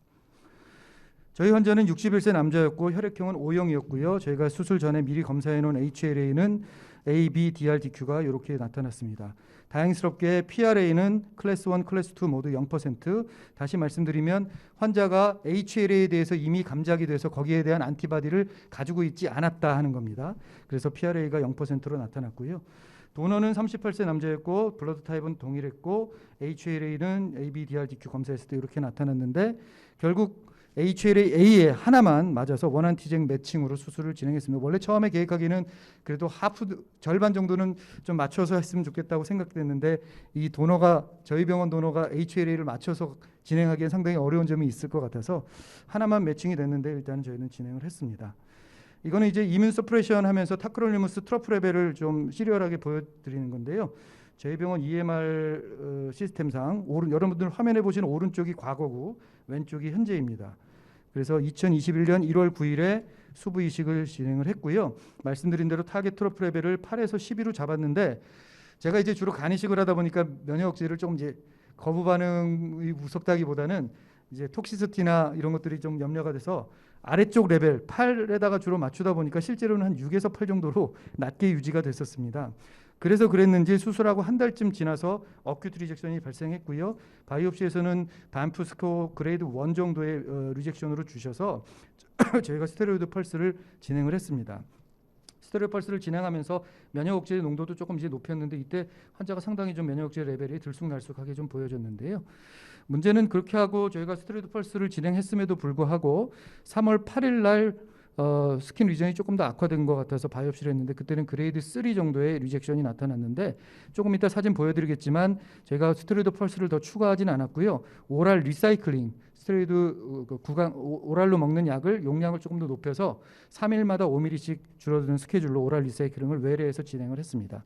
저희 환자는 61세 남자였고 혈액형은 O형이었고요. 저희가 수술 전에 미리 검사해 놓은 HLA는 AB, DRDQ가 이렇게 나타났습니다. 다행스럽게 PRA는 클래스 1, 클래스 2 모두 0%. 다시 말씀드리면 환자가 HLA에 대해서 이미 감작이 돼서 거기에 대한 안티바디를 가지고 있지 않았다 하는 겁니다. 그래서 PRA가 0%로 나타났고요. 도너는 38세 남자였고 블러드 타입은 동일했고 HLA는 ABDRDQ 검사했을 때 이렇게 나타났는데 결국 HLA-A에 하나만 맞아서 원안티젠 매칭으로 수술을 진행했습니다. 원래 처음에 계획하기는 그래도 하프 절반 정도는 좀 맞춰서 했으면 좋겠다고 생각됐는데 이 도너가 저희 병원 도너가 HLA를 맞춰서 진행하기엔 상당히 어려운 점이 있을 것 같아서 하나만 매칭이 됐는데 일단 저희는 진행을 했습니다. 이거는 이제 이뮨 서프레션 하면서 타크롤리무스 트러플레벨을 좀 시리얼하게 보여드리는 건데요. 저희 병원 EMR 시스템상 여러분들 화면에 보시는 오른쪽이 과거고 왼쪽이 현재입니다. 그래서 2021년 1월 9일에 수부 이식을 진행을 했고요. 말씀드린 대로 타겟 트러플레벨을 8에서 12로 잡았는데 제가 이제 주로 간이식을 하다 보니까 면역 억제를 조금 이제 거부 반응이 무섭다기보다는 이제 톡시시티나 이런 것들이 좀 염려가 돼서 아래쪽 레벨 8에다가 주로 맞추다 보니까 실제로는 한 6에서 8 정도로 낮게 유지가 됐었습니다. 그래서 그랬는지 수술하고 한 달쯤 지나서 어큐트 리젝션이 발생했고요. 바이옵시에서는 반프 스코어 그레이드 1 정도의 리젝션으로 주셔서 저희가 스테로이드 펄스를 진행을 했습니다. 스테로이드 펄스를 진행하면서 면역 억제 농도도 조금 이제 높였는데 이때 환자가 상당히 좀 면역 억제 레벨이 들쑥날쑥하게 좀 보여졌는데요. 문제는 그렇게 하고 저희가 스테로이드 펄스를 진행했음에도 불구하고 3월 8일 날 스킨 리전이 조금 더 악화된 것 같아서 바이옵시를 했는데 그때는 그레이드 3 정도의 리젝션이 나타났는데 조금 이따 사진 보여드리겠지만 제가 스테로이드 펄스를 더 추가하진 않았고요. 오랄 리사이클링 스테로이드 구강 오랄로 먹는 약을 용량을 조금 더 높여서 3일마다 5ml씩 줄어드는 스케줄로 오랄 리사이클링을 외래에서 진행을 했습니다.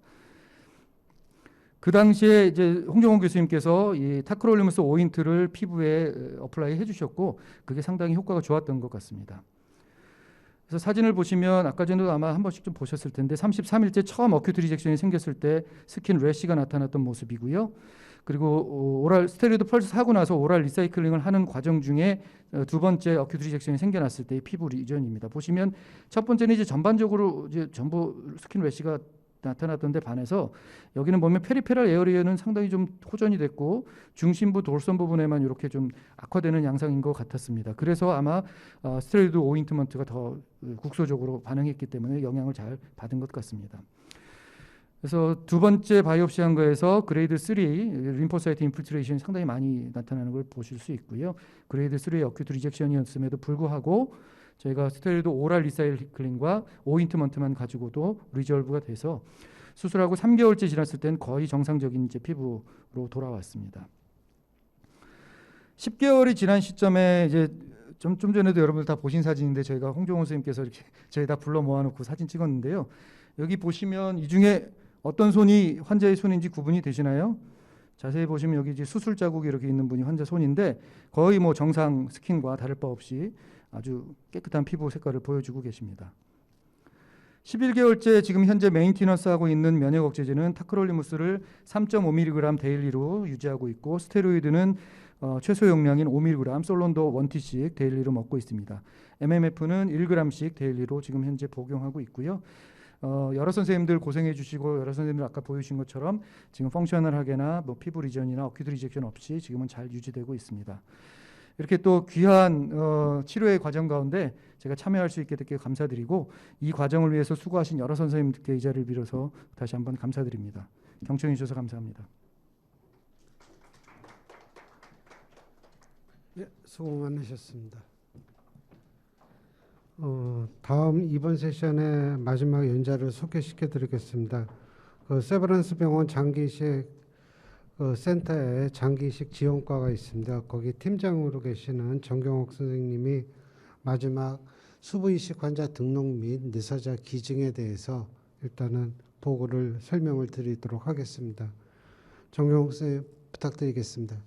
그 당시에 이제 홍정원 교수님께서 이 타크롤리무스 5인트를 피부에 어플라이 해주셨고 그게 상당히 효과가 좋았던 것 같습니다. 그래서 사진을 보시면 아까 전에도 아마 한 번씩 좀 보셨을 텐데 33일째 처음 어큐트 리젝션이 생겼을 때 스킨 래시가 나타났던 모습이고요. 그리고 오랄 스테로이드 펄스 하고 나서 오랄 리사이클링을 하는 과정 중에 두 번째 어큐트 리젝션이 생겨났을 때의 피부 리전입니다. 보시면 첫 번째는 이제 전반적으로 이제 전부 스킨 래시가 나타났던 데 반해서 여기는 보면 페리페럴 에어리어는 상당히 좀 호전이 됐고 중심부 돌선 부분에만 이렇게 좀 악화되는 양상인 것 같았습니다. 그래서 아마 스테로이드 오인트먼트가 더 국소적으로 반응했기 때문에 영향을 잘 받은 것 같습니다. 그래서 두 번째 바이옵시 한 거에서 그레이드 3 림포사이트 인필트레이션이 상당히 많이 나타나는 걸 보실 수 있고요. 그레이드 3의 어큐트 리젝션이었음에도 불구하고 저희가 스테로이드 오랄 리사이클링과 오인트먼트만 가지고도 리졸브가 돼서 수술하고 3개월째 지났을 때는 거의 정상적인 이제 피부로 돌아왔습니다. 10개월이 지난 시점에 이제 좀 전에도 여러분들 다 보신 사진인데 저희가 홍종호 선생님께서 이렇게 저희 다 불러 모아놓고 사진 찍었는데요. 여기 보시면 이 중에 어떤 손이 환자의 손인지 구분이 되시나요? 자세히 보시면 여기 이제 수술 자국이 이렇게 있는 분이 환자 손인데 거의 뭐 정상 스킨과 다를 바 없이 아주 깨끗한 피부 색깔을 보여주고 계십니다. 11개월째 지금 현재 메인티넌스 하고 있는 면역 억제제는 타크롤리무스를 3.5mg 데일리로 유지하고 있고 스테로이드는 최소 용량인 5mg 솔론도 1T씩 데일리로 먹고 있습니다. MMF는 1g씩 데일리로 지금 현재 복용하고 있고요. 여러 선생님들 고생해 주시고 여러 선생님들 아까 보여주신 것처럼 지금 펑셔널하게나 뭐 피부 리전이나 어큐트 리젝션 없이 지금은 잘 유지되고 있습니다. 이렇게 또 귀한 치료의 과정 가운데 제가 참여할 수 있게 되게 감사드리고 이 과정을 위해서 수고하신 여러 선생님들께 이 자리를 빌어서 다시 한번 감사드립니다. 경청해 주셔서 감사합니다. 예, 수고 많으셨습니다. 다음 이번 세션의 마지막 연자를 소개시켜 드리겠습니다. 세브란스 병원 장기이식 센터에 장기이식 지원과가 있습니다. 거기 팀장으로 계시는 정경옥 선생님이 마지막 수부이식 환자 등록 및 내사자 기증에 대해서 일단은 보고를 설명을 드리도록 하겠습니다. 정경옥 선생님 부탁드리겠습니다.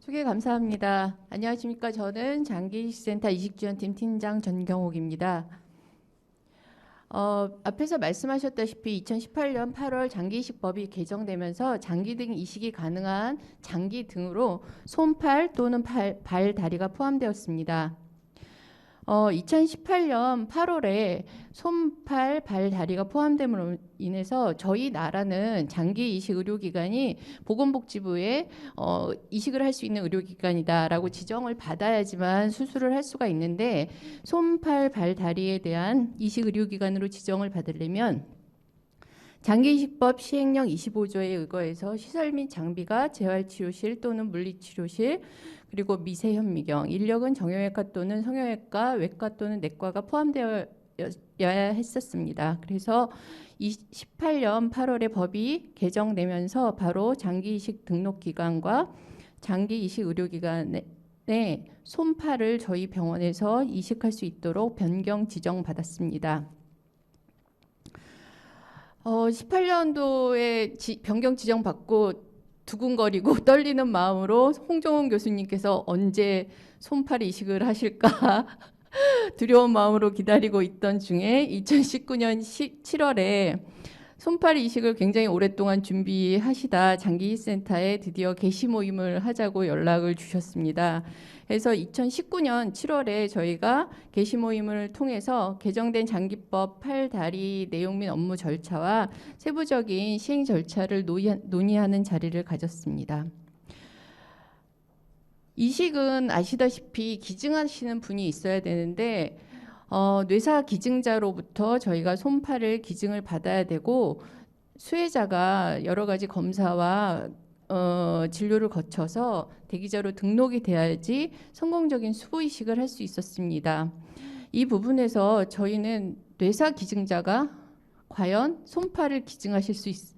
소개 감사합니다. 안녕하십니까. 저는 장기이식센터 이식지원팀 팀장 전경옥입니다. 앞에서 말씀하셨다시피 2018년 8월 장기이식법이 개정되면서 장기 등 이식이 가능한 장기 등으로 손, 팔 또는 발, 다리가 포함되었습니다. 2018년 8월에 손, 팔, 발, 다리가 포함됨으로 인해서 저희 나라는 장기 이식 의료기관이 보건복지부에 이식을 할 수 있는 의료기관이다라고 지정을 받아야지만 수술을 할 수가 있는데 손, 팔, 발, 다리에 대한 이식 의료기관으로 지정을 받으려면 장기이식법 시행령 25조에 의거해서 시설 및 장비가 재활치료실 또는 물리치료실 그리고 미세현미경, 인력은 정형외과 또는 성형외과, 외과 또는 내과가 포함되어야 했었습니다. 그래서 18년 8월에 법이 개정되면서 바로 장기이식 등록기관과 장기이식 의료기관에 손팔을 저희 병원에서 이식할 수 있도록 변경 지정받았습니다. 18년도에 변경 지정받고 두근거리고 떨리는 마음으로 홍정훈 교수님께서 언제 손팔 이식을 하실까 두려운 마음으로 기다리고 있던 중에 2019년 7월에 손팔 이식을 굉장히 오랫동안 준비하시다 장기이식센터에 드디어 개시 모임을 하자고 연락을 주셨습니다. 그래서 2019년 7월에 저희가 개시 모임을 통해서 개정된 장기법 8다리 내용 및 업무 절차와 세부적인 시행 절차를 논의하는 자리를 가졌습니다. 이식은 아시다시피 기증하시는 분이 있어야 되는데 뇌사 기증자로부터 저희가 손팔을 기증을 받아야 되고 수혜자가 여러 가지 검사와 진료를 거쳐서 대기자로 등록이 돼야지 성공적인 수부 이식을 할 수 있었습니다. 이 부분에서 저희는 뇌사 기증자가 과연 손팔을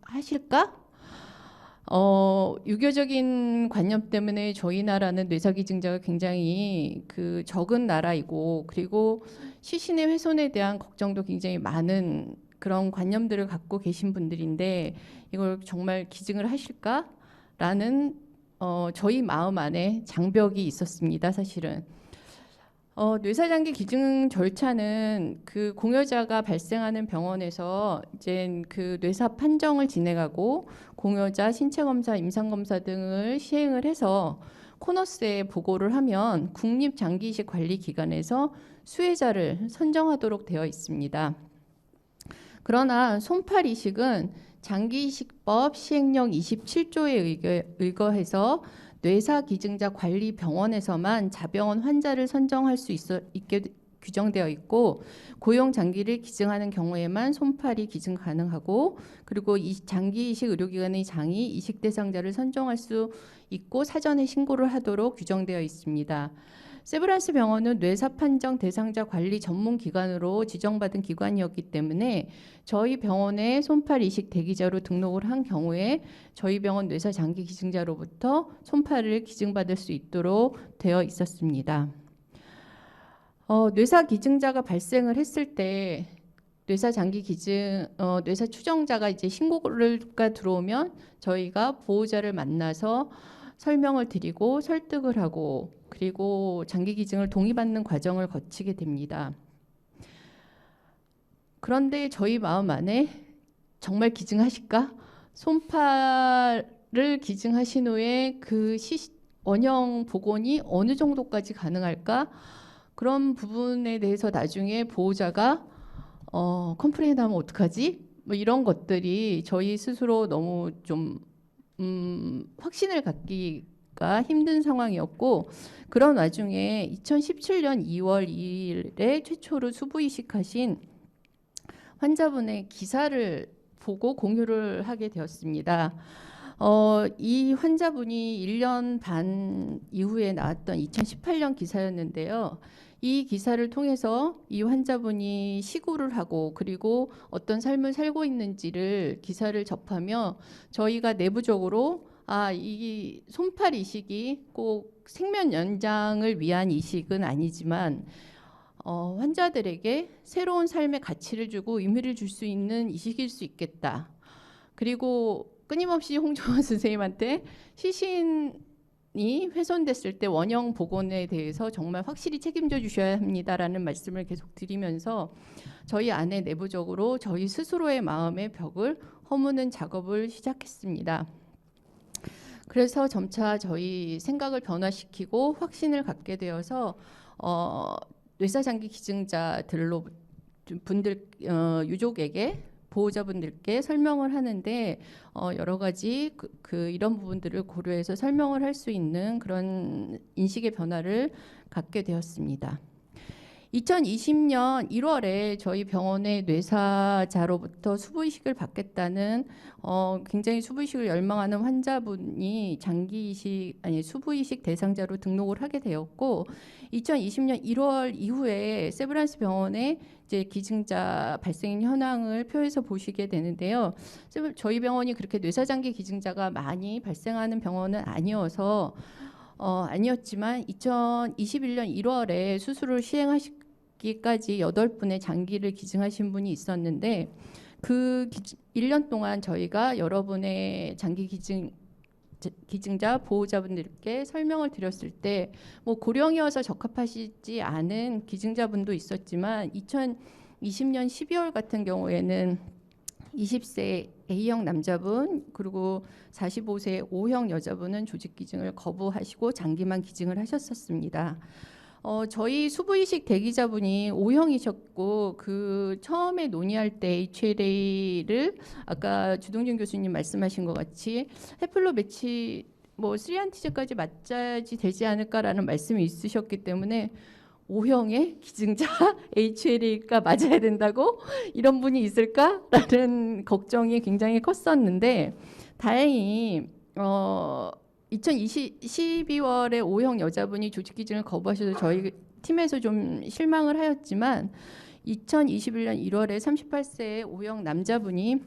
하실까? 유교적인 관념 때문에 저희 나라는 뇌사 기증자가 굉장히 적은 나라이고 그리고 시신의 훼손에 대한 걱정도 굉장히 많은 그런 관념들을 갖고 계신 분들인데 이걸 정말 기증을 하실까라는 저희 마음 안에 장벽이 있었습니다. 사실은 뇌사장기 기증 절차는 그 공여자가 발생하는 병원에서 이제 그 뇌사 판정을 진행하고 공여자 신체 검사, 임상 검사 등을 시행을 해서 코너스에 보고를 하면 국립장기이식관리기관에서 수혜자를 선정하도록 되어 있습니다. 그러나 손팔 이식은 장기이식법 시행령 27조에 의거해서 뇌사 기증자 관리 병원에서만 자병원 환자를 선정할 수 있게 규정되어 있고 고용 장기를 기증하는 경우에만 손팔이 기증 가능하고 그리고 이 장기이식 의료기관의 장이 이식 대상자를 선정할 수 있고 사전에 신고를 하도록 규정되어 있습니다. 세브란스 병원은 뇌사 판정 대상자 관리 전문 기관으로 지정받은 기관이었기 때문에 저희 병원에 손팔 이식 대기자로 등록을 한 경우에 저희 병원 뇌사 장기 기증자로부터 손팔을 기증받을 수 있도록 되어 있었습니다. 뇌사 기증자가 발생을 했을 때 뇌사 장기 기증, 뇌사 추정자가 이제 신고가 들어오면 저희가 보호자를 만나서 설명을 드리고 설득을 하고 그리고 장기 기증을 동의받는 과정을 거치게 됩니다. 그런데 저희 마음 안에 정말 기증하실까? 손팔을 기증하신 후에 그 원형 복원이 어느 정도까지 가능할까? 그런 부분에 대해서 나중에 보호자가 컴플레인하면 어떡하지? 뭐 이런 것들이 저희 스스로 너무 좀 확신을 갖기가 힘든 상황이었고 그런 와중에 2017년 2월 2일에 최초로 수부 이식하신 환자분의 기사를 보고 공유를 하게 되었습니다. 이 환자분이 1년 반 이후에 나왔던 2018년 기사였는데요. 이 기사를 통해서 이 환자분이 시구를 하고 그리고 어떤 삶을 살고 있는지를 기사를 접하며 저희가 내부적으로 이 손팔 이식이 꼭 생명 연장을 위한 이식은 아니지만 환자들에게 새로운 삶의 가치를 주고 의미를 줄 수 있는 이식일 수 있겠다. 그리고 끊임없이 홍정원 선생님한테 시신이 훼손됐을 때 원형 복원에 대해서 정말 확실히 책임져 주셔야 합니다라는 말씀을 계속 드리면서 저희 안에 내부적으로 저희 스스로의 마음의 벽을 허무는 작업을 시작했습니다. 그래서 점차 저희 생각을 변화시키고 확신을 갖게 되어서 뇌사장기 기증자들로 분들 유족에게 보호자분들께 설명을 하는데 여러 가지 이런 부분들을 고려해서 설명을 할 수 있는 그런 인식의 변화를 갖게 되었습니다. 2020년 1월에 저희 병원의 뇌사자로부터 수부이식을 받겠다는 굉장히 수부이식을 열망하는 환자분이 수부이식 대상자로 등록을 하게 되었고 2020년 1월 이후에 세브란스 병원에 이제 기증자 발생 현황을 표에서 보시게 되는데요. 저희 병원이 그렇게 뇌사장기 기증자가 많이 발생하는 병원은 아니었지만 2021년 1월에 수술을 시행하시기까지 8분의 장기를 기증하신 분이 있었는데 그 1년 동안 저희가 여러분의 장기 기증자 보호자분들께 설명을 드렸을 때 뭐 고령이어서 적합하시지 않은 기증자분도 있었지만 2020년 12월 같은 경우에는 20세 A형 남자분 그리고 45세 O형 여자분은 조직 기증을 거부하시고 장기만 기증을 하셨었습니다. 저희 수부이식 대기자분이 O형이셨고 그 처음에 논의할 때 HLA를 아까 주동준 교수님 말씀하신 것 같이 헤플로 매치 뭐 3안티제까지 맞아야지 되지 않을까라는 말씀이 있으셨기 때문에 O형의 기증자 HLA가 맞아야 된다고 이런 분이 있을까라는 걱정이 굉장히 컸었는데 다행히 12월에 O형 여자분이 조직 기증을 거부하셔서 저희 팀에서 좀 실망을 하였지만 2021년 1월에 38세의 O형 남자분이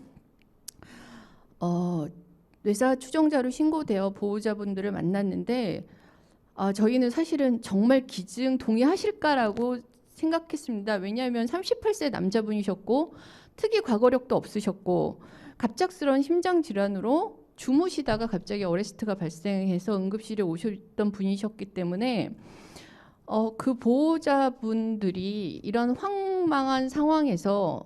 뇌사 추종자로 신고되어 보호자분들을 만났는데 저희는 사실은 정말 기증 동의하실까라고 생각했습니다. 왜냐하면 38세 남자분이셨고 특이 과거력도 없으셨고 갑작스러운 심장 질환으로 주무시다가 갑자기 어레스트가 발생해서 응급실에 오셨던 분이셨기 때문에 그 보호자분들이 이런 황망한 상황에서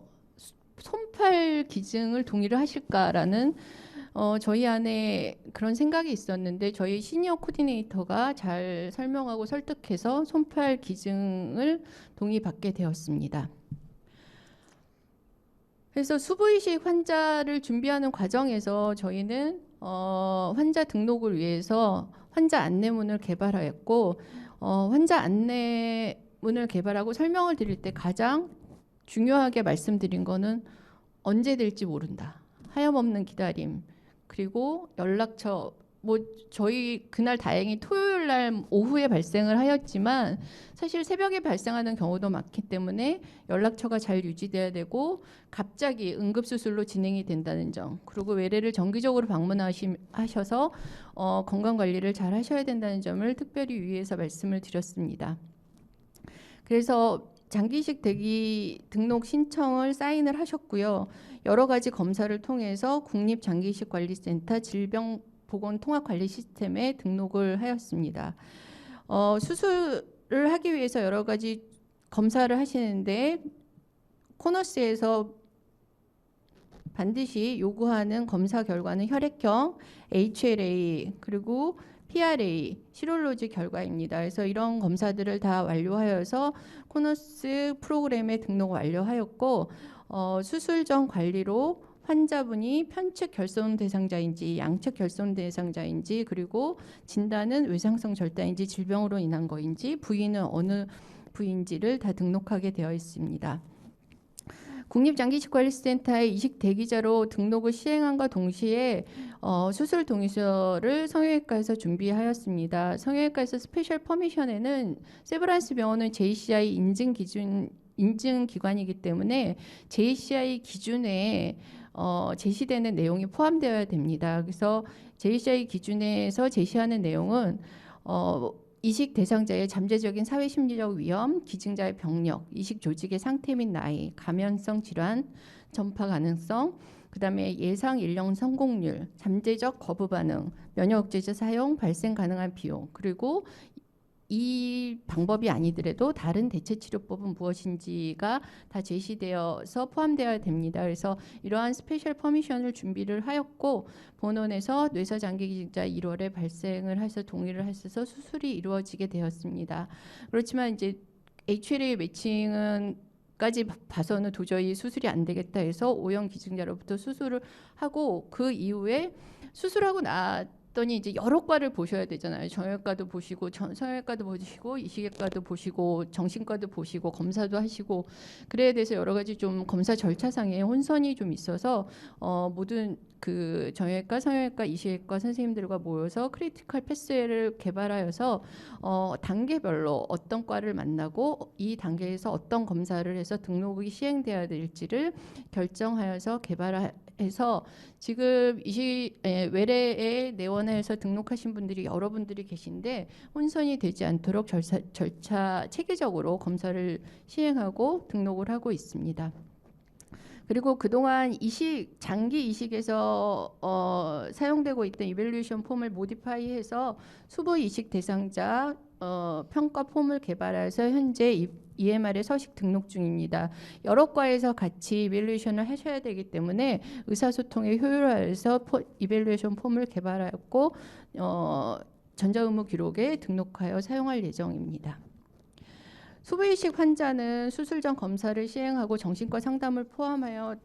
손팔 기증을 동의를 하실까라는 저희 안에 그런 생각이 있었는데 저희 시니어 코디네이터가 잘 설명하고 설득해서 손팔 기증을 동의받게 되었습니다. 그래서 수부이식 환자를 준비하는 과정에서 저희는 환자 등록을 위해서 환자 안내문을 개발하였고 환자 안내문을 개발하고 설명을 드릴 때 가장 중요하게 말씀드린 거는 언제 될지 모른다. 하염없는 기다림. 그리고 연락처 뭐 저희 그날 다행히 토요일 날 오후에 발생을 하였지만 사실 새벽에 발생하는 경우도 많기 때문에 연락처가 잘 유지돼야 되고 갑자기 응급수술로 진행이 된다는 점 그리고 외래를 정기적으로 방문하셔서 건강관리를 잘 하셔야 된다는 점을 특별히 유의해서 말씀을 드렸습니다. 그래서 장기이식 대기 등록 신청을 사인을 하셨고요. 여러 가지 검사를 통해서 국립장기이식관리센터 질병보건통합관리 시스템에 등록을 하였습니다. 수술을 하기 위해서 여러 가지 검사를 하시는데 코너스에서 반드시 요구하는 검사 결과는 혈액형, HLA 그리고 PRA, 시롤로지 결과입니다. 그래서 이런 검사들을 다 완료하여서 코너스 프로그램에 등록 완료하였고 수술 전 관리로 환자분이 편측 결손 대상자인지 양측 결손 대상자인지 그리고 진단은 외상성 절단인지 질병으로 인한 거인지 부위는 어느 부위인지를 다 등록하게 되어 있습니다. 국립장기이식관리센터의 이식 대기자로 등록을 시행함과 동시에 수술 동의서를 성형외과에서 준비하였습니다. 성형외과에서 스페셜 퍼미션에는 세브란스 병원은 JCI 인증 기관이기 때문에 JCI 기준에 제시되는 내용이 포함되어야 됩니다. 그래서 JCI 기준에서 제시하는 내용은 이식 대상자의 잠재적인 사회심리적 위험, 기증자의 병력, 이식 조직의 상태 및 나이, 감염성 질환, 전파 가능성, 그다음에 예상 일령 성공률, 잠재적 거부 반응, 면역 억제제 사용, 발생 가능한 비용, 그리고 이 방법이 아니더라도 다른 대체 치료법은 무엇인지가 다 제시되어서 포함되어야 됩니다. 그래서 이러한 스페셜 퍼미션을 준비를 하였고 본원에서 뇌사장기 기증자 1월에 발생을 해서 동의를 하셔서 수술이 이루어지게 되었습니다. 그렇지만 이제 HLA 매칭은 까지 봐서는 도저히 수술이 안 되겠다 해서 O형 기증자로부터 수술을 하고 그 이후에 수술하고 왔더니 이제 여러 과를 보셔야 되잖아요. 정형외과도 보시고 성형외과도 보시고 이식외과도 보시고 정신과도 보시고 검사도 하시고 그래야 돼서 여러 가지 좀 검사 절차상의 혼선이 좀 있어서 모든 그 정형외과, 성형외과, 이식외과 선생님들과 모여서 크리티컬 패스웨이를 개발하여서 단계별로 어떤 과를 만나고 이 단계에서 어떤 검사를 해서 등록이 시행돼야 될지를 결정하여서 개발해서 지금 외래에 내원해서 등록하신 분들이 여러분들이 계신데 혼선이 되지 않도록 절차 체계적으로 검사를 시행하고 등록을 하고 있습니다. 그리고 그동안 장기 이식에서 사용되고 있던 이밸루에이션 폼을 모디파이해서 수부 이식 대상자 평가 폼을 개발해서 현재 EMR에 서식 등록 중입니다. 여러 과에서 같이 이밸루에이션을 하셔야 되기 때문에 의사소통의 효율화해서 이밸루에이션 폼을 개발하였고 전자의무 기록에 등록하여 사용할 예정입니다. 수부이식 환자는 수술 전 검사를 시행하고 정신과 상담을 포함하여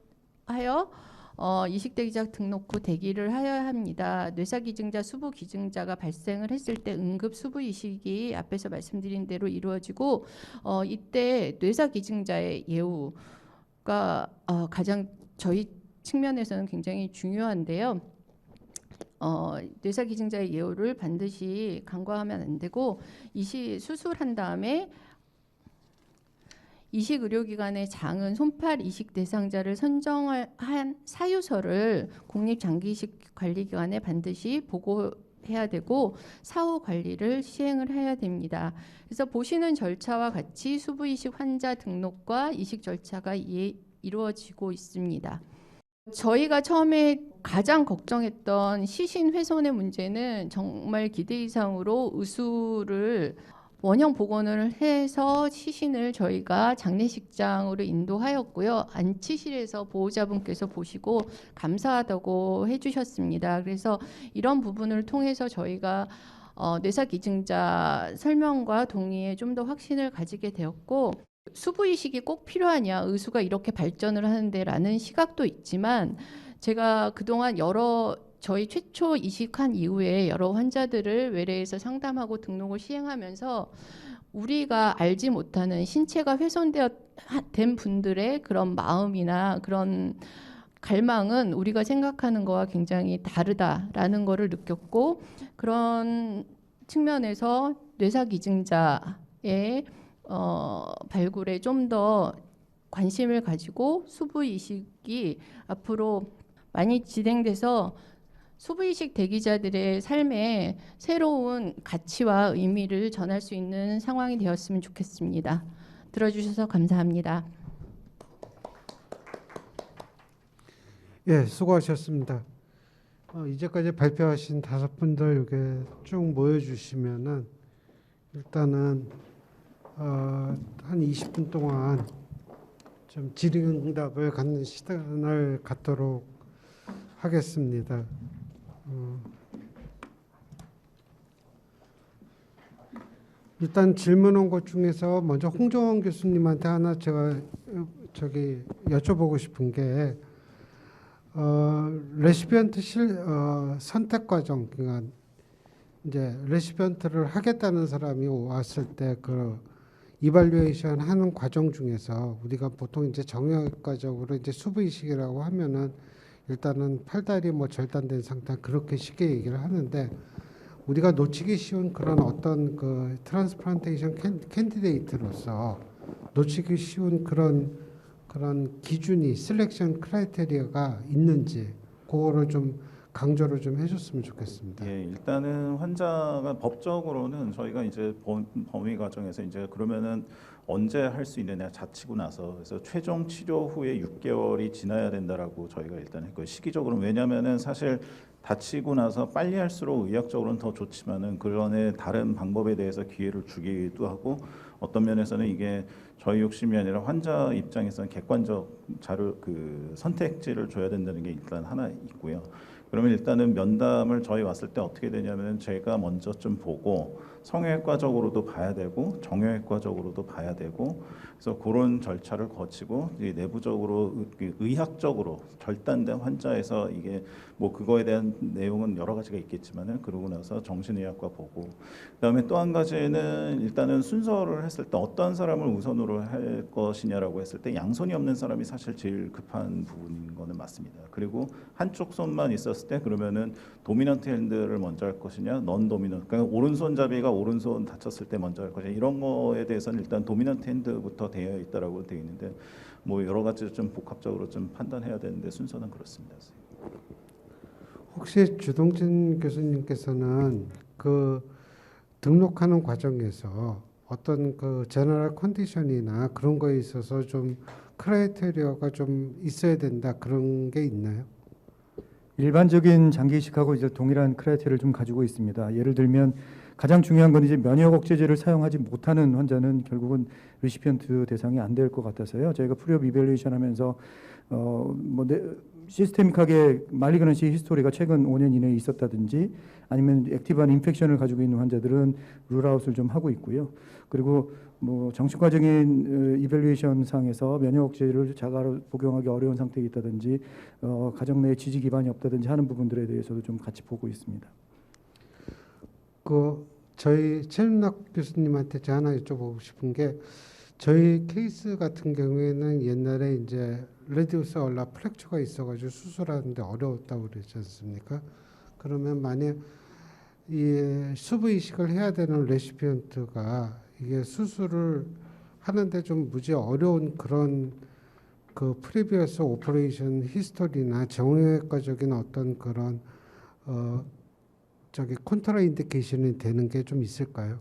이식 대기자 등록 후 대기를 하여야 합니다. 뇌사 기증자, 수부 기증자가 발생을 했을 때 응급 수부 이식이 앞에서 말씀드린 대로 이루어지고 이때 뇌사 기증자의 예우가 가장 저희 측면에서는 굉장히 중요한데요. 뇌사 기증자의 예우를 반드시 간과하면 안 되고 수술한 다음에 이식 의료기관의 장은 손팔 이식 대상자를 선정한 사유서를 국립장기이식관리기관에 반드시 보고해야 되고 사후 관리를 시행을 해야 됩니다. 그래서 보시는 절차와 같이 수부이식 환자 등록과 이식 절차가 이루어지고 있습니다. 저희가 처음에 가장 걱정했던 시신 훼손의 문제는 정말 기대 이상으로 의수를 원형 복원을 해서 시신을 저희가 장례식장으로 인도하였고요. 안치실에서 보호자분께서 보시고 감사하다고 해주셨습니다. 그래서 이런 부분을 통해서 저희가 뇌사 기증자 설명과 동의에 좀 더 확신을 가지게 되었고 수부이식이 꼭 필요하냐 의수가 이렇게 발전을 하는데 라는 시각도 있지만 제가 그동안 저희 최초 이식한 이후에 여러 환자들을 외래에서 상담하고 등록을 시행하면서 우리가 알지 못하는 신체가 훼손된 분들의 그런 마음이나 그런 갈망은 우리가 생각하는 거와 굉장히 다르다라는 거를 느꼈고 그런 측면에서 뇌사 기증자의 발굴에 좀 더 관심을 가지고 수부 이식이 앞으로 많이 진행돼서 수부이식 대기자들의 삶에 새로운 가치와 의미를 전할 수 있는 상황이 되었으면 좋겠습니다. 들어주셔서 감사합니다. 예, 수고하셨습니다. 이제까지 발표하신 5분들 이렇게 쭉 모여주시면은 일단은 한 20분 동안 좀 질의응답을 갖는 시간을 갖도록 하겠습니다. 일단 질문 온 것 중에서 먼저 홍정원 교수님한테 하나 제가 여쭤보고 싶은 게 레시피언트 선택 과정, 그러니까 이제 레시피언트를 하겠다는 사람이 왔을 때 그 이발루에이션 하는 과정 중에서 우리가 보통 이제 정형외과적으로 이제 수부이식이라고 하면은 일단은 팔다리 뭐 절단된 상태 그렇게 쉽게 얘기를 하는데 우리가 놓치기 쉬운 그런 어떤 그 트랜스플란테이션 캔디데이트로서 놓치기 쉬운 그런 기준이 셀렉션 크라이테리아가 있는지 그거를 좀 강조를 좀 해줬으면 좋겠습니다. 예, 일단은 환자가 법적으로는 저희가 이제 범위 과정에서 이제 그러면은 언제 할 수 있느냐 자치고 나서 그래서 최종 치료 후에 6개월이 지나야 된다라고 저희가 일단 했고요. 시기적으로는 왜냐하면은 사실 다치고 나서 빨리 할수록 의학적으로는 더 좋지만은 그런의 다른 방법에 대해서 기회를 주기도 하고 어떤 면에서는 이게 저희 욕심이 아니라 환자 입장에서는 객관적 자료 선택지를 줘야 된다는 게 일단 하나 있고요. 그러면 일단은 면담을 저희 왔을 때 어떻게 되냐면 제가 먼저 좀 보고 성형외과적으로도 봐야 되고 정형외과적으로도 봐야 되고 그래서 그런 절차를 거치고 내부적으로 의학적으로 절단된 환자에서 이게 뭐 그거에 대한 내용은 여러 가지가 있겠지만은 그러고 나서 정신의학과 보고 그다음에 또 한 가지는 일단은 순서를 했을 때 어떤 사람을 우선으로 할 것이냐라고 했을 때 양손이 없는 사람이 사실 제일 급한 부분인 거는 맞습니다. 그리고 한쪽 손만 있었을 때 그러면은 도미넌트 핸드를 먼저 할 것이냐 넌 도미넌트 그러니까 오른손잡이가 오른손 다쳤을 때 먼저 할 것이냐 이런 거에 대해서는 일단 도미넌트 핸드부터 되어 있다라고 되어 있는데 뭐 여러 가지 좀 복합적으로 좀 판단해야 되는데 순서는 그렇습니다. 혹시 주동진 교수님께서는 그 등록하는 과정에서 어떤 그 제너럴 컨디션이나 그런 거에 있어서 좀 크라이테리어가 좀 있어야 된다 그런 게 있나요? 일반적인 장기 이식하고 이제 동일한 크라이테리아를 좀 가지고 있습니다. 예를 들면 가장 중요한 건 이제 면역 억제제를 사용하지 못하는 환자는 결국은 리시피언트 대상이 안 될 것 같아서요. 저희가 프리업 이밸루에이션 하면서 시스테믹하게 말리그넌시 히스토리가 최근 5년 이내에 있었다든지 아니면 액티브한 인펙션을 가지고 있는 환자들은 룰아웃을 좀 하고 있고요. 그리고 뭐 정신과적인 이밸루에이션 상에서 면역 억제를 자가로 복용하기 어려운 상태에 있다든지 가정 내 지지 기반이 없다든지 하는 부분들에 대해서도 좀 같이 보고 있습니다. 그 저희 최윤락 교수님한테 제가 하나 여쭤보고 싶은 게 저희 케이스 같은 경우에는 옛날에 이제 레디우스 얼라 프랙처가 있어가지고 수술하는데 어려웠다고 그랬지 않습니까? 그러면 만약 이 수부 이식을 해야 되는 레시피언트가 이게 수술을 하는데 좀 무지 어려운 그런 그 프리비어스 오퍼레이션 히스토리나 정형외과적인 어떤 그런 컨트라 인디케이션이 되는 게 좀 있을까요?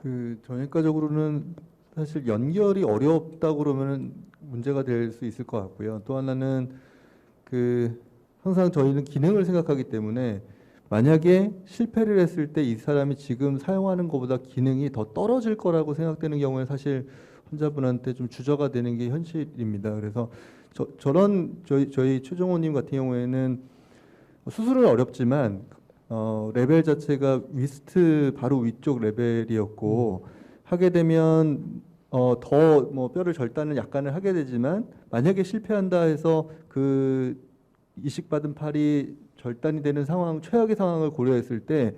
그 정형외과적으로는 사실 연결이 어렵다고 그러면 문제가 될 수 있을 것 같고요. 또 하나는 그 항상 저희는 기능을 생각하기 때문에 만약에 실패를 했을 때 이 사람이 지금 사용하는 것보다 기능이 더 떨어질 거라고 생각되는 경우에 사실 환자분한테 좀 주저가 되는 게 현실입니다. 그래서 저희 최종호님 같은 경우에는 수술은 어렵지만 레벨 자체가 위스트 바로 위쪽 레벨이었고 하게 되면 더 뭐 뼈를 절단을 약간을 하게 되지만 만약에 실패한다 해서 그 이식받은 팔이 절단이 되는 상황 최악의 상황을 고려했을 때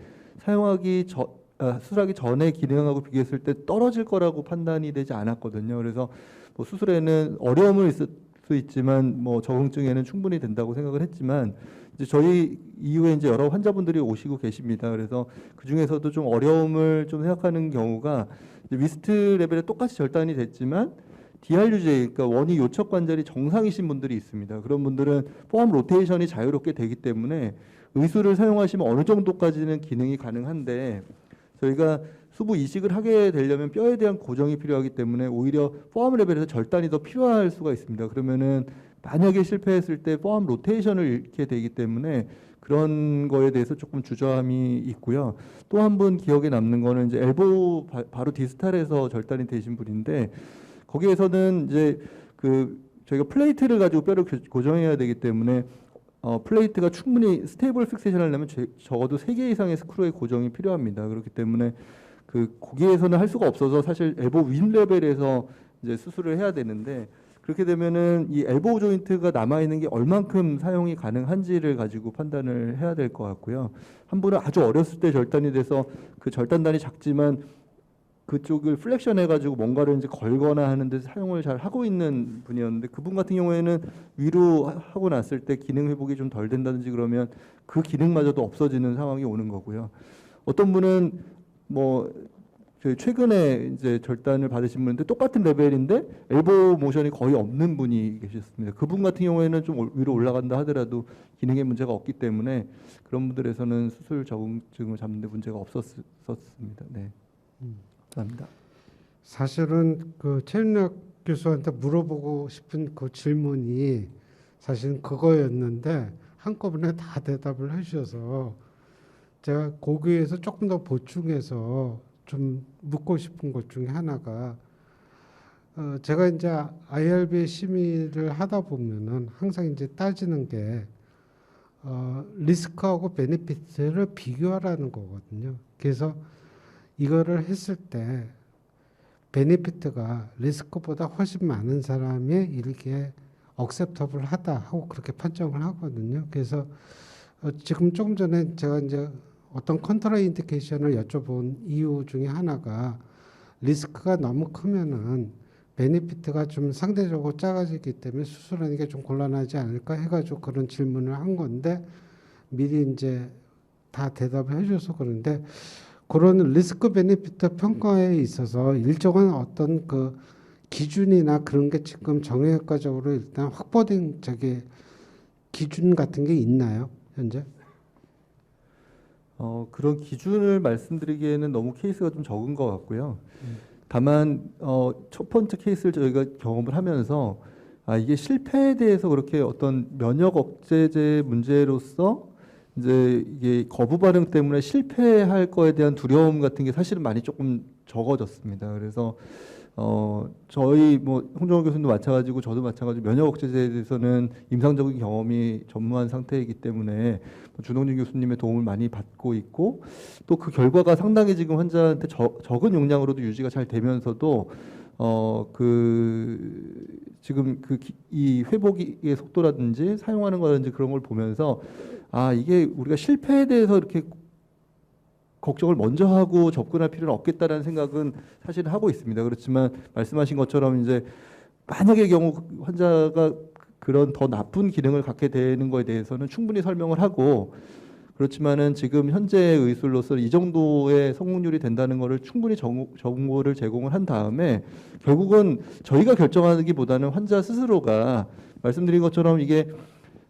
수술하기 전에 기능하고 비교했을 때 떨어질 거라고 판단이 되지 않았거든요. 그래서 뭐 수술에는 어려움은 있을 수 있지만 뭐 적응증에는 충분히 된다고 생각을 했지만 이제 저희 이후에 이제 여러 환자분들이 오시고 계십니다. 그래서 그 중에서도 좀 어려움을 좀 생각하는 경우가 이제 위스트 레벨에 똑같이 절단이 됐지만 DRUJ, 그러니까 원위 요척 관절이 정상이신 분들이 있습니다. 그런 분들은 포함 로테이션이 자유롭게 되기 때문에 의수를 사용하시면 어느 정도까지는 기능이 가능한데 저희가 수부 이식을 하게 되려면 뼈에 대한 고정이 필요하기 때문에 오히려 포함 레벨에서 절단이 더 필요할 수가 있습니다. 그러면은 만약에 실패했을 때 포함 로테이션을 잃게 되기 때문에 그런 거에 대해서 조금 주저함이 있고요. 또 한 분 기억에 남는 거는 이제 엘보 바로 디스탈에서 절단이 되신 분인데 거기에서는 이제 저희가 플레이트를 가지고 뼈를 고정해야 되기 때문에 플레이트가 충분히 스테이블 픽세이션을 하려면 적어도 3개 이상의 스크루의 고정이 필요합니다. 그렇기 때문에 거기에서는 할 수가 없어서 사실 엘보 윈 레벨에서 이제 수술을 해야 되는데 그렇게 되면은 이 엘보 조인트가 남아 있는 게 얼만큼 사용이 가능한지를 가지고 판단을 해야 될 것 같고요. 한 분은 아주 어렸을 때 절단이 돼서 그 절단단이 작지만 그쪽을 플렉션 해가지고 뭔가를 이제 걸거나 하는데 사용을 잘 하고 있는 분이었는데 그분 같은 경우에는 위로 하고 났을 때 기능 회복이 좀 덜 된다든지 그러면 그 기능마저도 없어지는 상황이 오는 거고요. 어떤 분은 뭐 저희 최근에 이제 절단을 받으신 분인데 똑같은 레벨인데 엘보 모션이 거의 없는 분이 계셨습니다. 그분 같은 경우에는 좀 위로 올라간다 하더라도 기능에 문제가 없기 때문에 그런 분들에서는 수술 적응증을 잡는 데 문제가 없었습니다. 네. 감사합니다. 사실은 그 최윤락 교수한테 물어보고 싶은 그 질문이 사실은 그거였는데 한꺼번에 다 대답을 해주셔서 제가 거기에서 조금 더 보충해서 좀 묻고 싶은 것 중에 하나가 제가 이제 IRB 심의를 하다 보면은 항상 이제 따지는 게 리스크하고 베네피트를 비교하라는 거거든요. 그래서 이거를 했을 때 베네피트가 리스크보다 훨씬 많은 사람이 이렇게 억셉터블 하다 하고 그렇게 판정을 하거든요. 그래서 지금 조금 전에 제가 이제 어떤 컨트라 인디케이션을 여쭤본 이유 중에 하나가 리스크가 너무 크면은 베네피트가 좀 상대적으로 작아지기 때문에 수술하는 게 좀 곤란하지 않을까 해가지고 그런 질문을 한 건데 미리 이제 다 대답을 해줘서 그런데 그런 리스크 베네피트 평가에 있어서 일정한 어떤 그 기준이나 그런 게 지금 정형외과적으로 일단 확보된 기준 같은 게 있나요, 현재? 그런 기준을 말씀드리기에는 너무 케이스가 좀 적은 것 같고요. 다만 첫 번째 케이스를 저희가 경험을 하면서 이게 실패에 대해서 그렇게 어떤 면역 억제제 문제로서 이제 이게 거부 반응 때문에 실패할 거에 대한 두려움 같은 게 사실은 많이 조금 적어졌습니다. 그래서 저희 뭐 홍정호 교수님도 마찬가지고 저도 마찬가지고 면역 억제제에 대해서는 임상적인 경험이 전무한 상태이기 때문에 준홍진 교수님의 도움을 많이 받고 있고 또 그 결과가 상당히 지금 환자한테 적은 용량으로도 유지가 잘 되면서도 지금 이 회복의 속도라든지 사용하는 거라든지 그런 걸 보면서 이게 우리가 실패에 대해서 이렇게 걱정을 먼저 하고 접근할 필요는 없겠다라는 생각은 사실 하고 있습니다. 그렇지만 말씀하신 것처럼 이제 만약의 경우 환자가 그런 더 나쁜 기능을 갖게 되는 거에 대해서는 충분히 설명을 하고 그렇지만은 지금 현재의 의술로서 이 정도의 성공률이 된다는 거를 충분히 정보를 제공을 한 다음에 결국은 저희가 결정하기보다는 환자 스스로가 말씀드린 것처럼 이게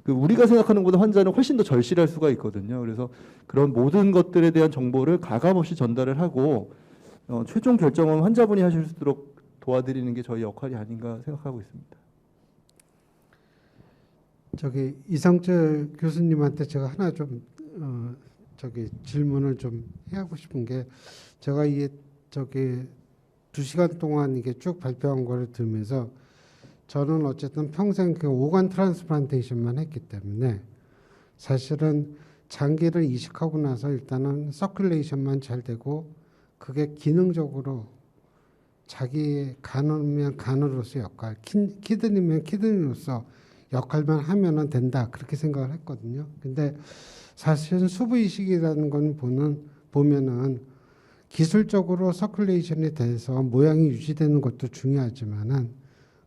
우리가 생각하는 것보다 환자는 훨씬 더 절실할 수가 있거든요. 그래서 그런 모든 것들에 대한 정보를 가감없이 전달을 하고 최종 결정은 환자분이 하실 수 있도록 도와드리는 게 저희 역할이 아닌가 생각하고 있습니다. 이상철 교수님한테 제가 하나 좀 질문을 좀 하고 싶은 게 제가 이게 2시간 동안 이게 쭉 발표한 거를 들으면서 저는 어쨌든 평생 그 오간 트랜스플란테이션만 했기 때문에 사실은 장기를 이식하고 나서 일단은 서큘레이션만 잘 되고 그게 기능적으로 자기 간이면 간으로서 역할, 키드니면 키드니로서 역할만 하면은 된다 그렇게 생각을 했거든요. 근데 사실은 수부 이식이라는 건 보면은 기술적으로 서큘레이션이 돼서 모양이 유지되는 것도 중요하지만은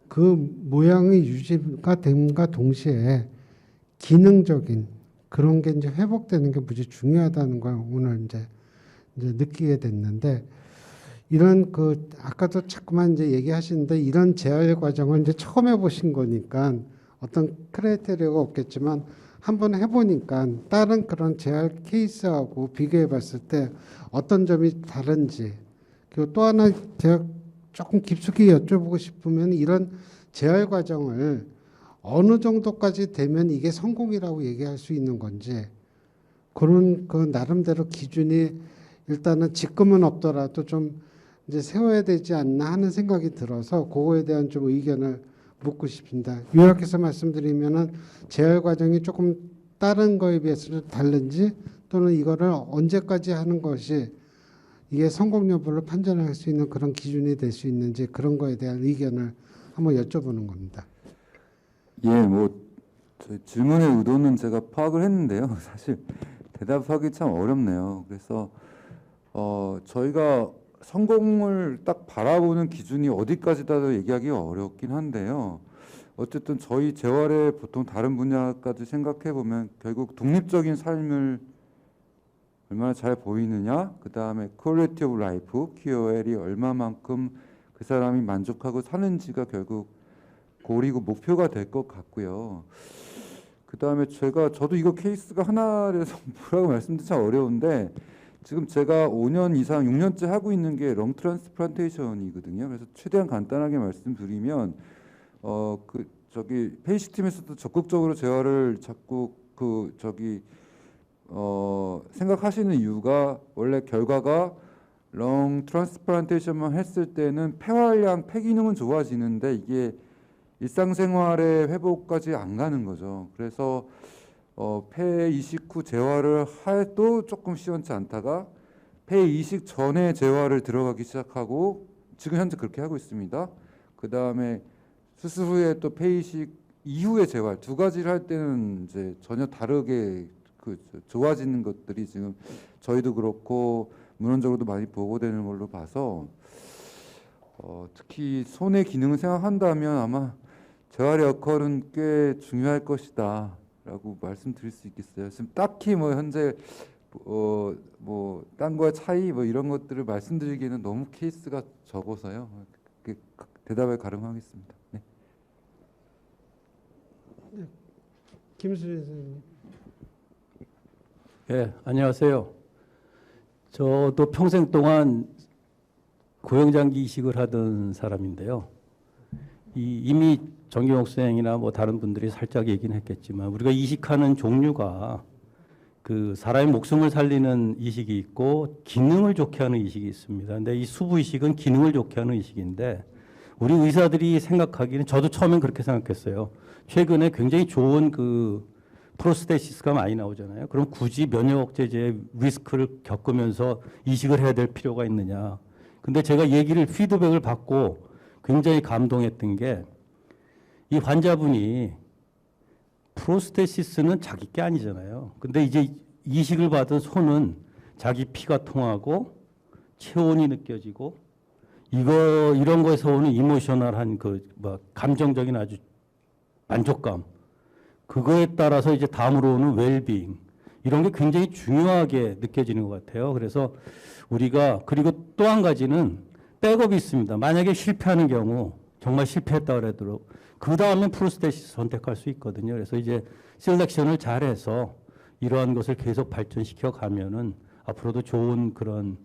그 모양의 유지가 됨과 동시에 기능적인 그런 게 이제 회복되는 게 무지 중요하다는 걸 오늘 이제 느끼게 됐는데 이런 아까도 자꾸만 이제 얘기하시는데 이런 재활 과정을 이제 처음 해보신 거니까 어떤 크라이테리아가 없겠지만 한번 해보니까 다른 그런 재활 케이스하고 비교해 봤을 때 어떤 점이 다른지 그리고 또 하나 제가 조금 깊숙이 여쭤보고 싶으면 이런 재활 과정을 어느 정도까지 되면 이게 성공이라고 얘기할 수 있는 건지 그런 나름대로 기준이 일단은 지금은 없더라도 좀 이제 세워야 되지 않나 하는 생각이 들어서 그거에 대한 좀 의견을 묻고 싶습니다. 요약해서 말씀드리면은 재활 과정이 조금 다른 거에 비해서 다른지 또는 이거를 언제까지 하는 것이 이게 성공 여부를 판단할 수 있는 그런 기준이 될 수 있는지 그런 거에 대한 의견을 한번 여쭤보는 겁니다. 저희 질문의 의도는 제가 파악을 했는데요. 사실 대답하기 참 어렵네요. 그래서 저희가 성공을 딱 바라보는 기준이 어디까지다 얘기하기가 어렵긴 한데요. 어쨌든 저희 재활의 보통 다른 분야까지 생각해 보면 결국 독립적인 삶을 얼마나 잘 보이느냐, 그 다음에 퀄리티 오브 라이프, QOL이 얼마만큼 그 사람이 만족하고 사는지가 결국 고리고 목표가 될 것 같고요. 그 다음에 저도 이거 케이스가 하나라서 뭐라고 말씀드리기 참 어려운데 지금 제가 5년 이상 6년째 하고 있는 게 렁 트랜스플란테이션이거든요. 그래서 최대한 간단하게 말씀드리면 페이시 팀에서도 적극적으로 재활을 자꾸 생각하시는 이유가 원래 결과가 렁 트랜스플란테이션만 했을 때는 폐활량, 폐 기능은 좋아지는데 이게 일상생활의 회복까지 안 가는 거죠. 그래서 폐 이식 후 재활을 해도 조금 시원치 않다가 폐 이식 전에 재활을 들어가기 시작하고 지금 현재 그렇게 하고 있습니다. 그 다음에 수술 후에 또 폐 이식 이후의 재활 두 가지를 할 때는 이제 전혀 다르게 그 좋아지는 것들이 지금 저희도 그렇고 문헌적으로도 많이 보고되는 걸로 봐서 특히 손의 기능을 생각한다면 아마 재활의 역할은 꽤 중요할 것이다라고 말씀드릴 수 있겠어요. 지금 딱히 뭐 현재 뭐 딴 거의 차이 뭐 이런 것들을 말씀드리기에는 너무 케이스가 적어서요. 대답을 가름하겠습니다. 네. 김수진 선생님. 예, 안녕하세요. 저도 평생 동안 고형장기 이식을 하던 사람인데요. 이미 정경욱 선생이나 뭐 다른 분들이 살짝 얘기는 했겠지만 우리가 이식하는 종류가 그 사람의 목숨을 살리는 이식이 있고 기능을 좋게 하는 이식이 있습니다. 근데 이 수부 이식은 기능을 좋게 하는 이식인데 우리 의사들이 생각하기는 저도 처음엔 그렇게 생각했어요. 최근에 굉장히 좋은 그 프로스테시스가 많이 나오잖아요. 그럼 굳이 면역 억제제의 리스크를 겪으면서 이식을 해야 될 필요가 있느냐. 근데 제가 피드백을 받고 굉장히 감동했던 게 이 환자분이 프로스테시스는 자기 게 아니잖아요. 근데 이제 이식을 받은 손은 자기 피가 통하고 체온이 느껴지고 이런 거에서 오는 이모셔널한 감정적인 아주 만족감, 그거에 따라서 이제 다음으로 오는 웰빙, 이런 게 굉장히 중요하게 느껴지는 것 같아요. 그래서 우리가, 그리고 또 한 가지는 백업이 있습니다. 만약에 실패하는 경우, 정말 실패했다 그래도 그 다음에 프로스테시스 선택할 수 있거든요. 그래서 이제 셀렉션을 잘해서 이러한 것을 계속 발전시켜 가면은 앞으로도 좋은 그런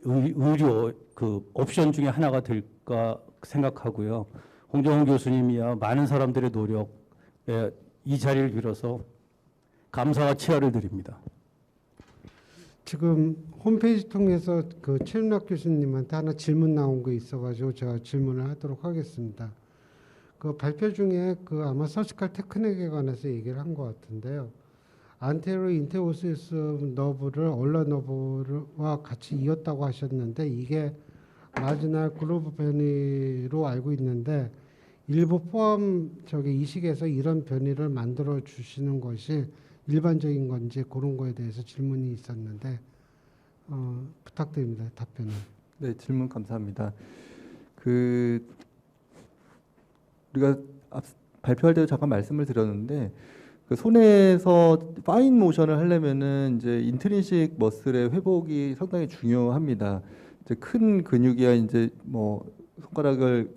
의료 그 옵션 중에 하나가 될까 생각하고요. 홍정훈 교수님이야 많은 사람들의 노력에 이 자리를 빌어서 감사와 치하를 드립니다. 지금 홈페이지 통해서 그 최윤락 교수님한테 하나 질문 나온 거 있어가지고 제가 질문을 하도록 하겠습니다. 그 발표 중에 그 아마 서지컬 테크닉에 관해서 얘기를 한 것 같은데요. 안테리어 인테오시스 너브를 얼러 너브와 같이 이었다고 하셨는데 이게 마지날 그루브 변이로 알고 있는데 일부 포함 이식에서 이런 변이를 만들어 주시는 것이 일반적인 건지 그런 거에 대해서 질문이 있었는데 부탁드립니다. 답변을. 네, 질문 감사합니다. 우리가 발표할 때도 잠깐 말씀을 드렸는데 그 손에서 파인 모션을 하려면은 이제 인트린식 머슬의 회복이 상당히 중요합니다. 이제 큰 근육이야 이제 뭐 손가락을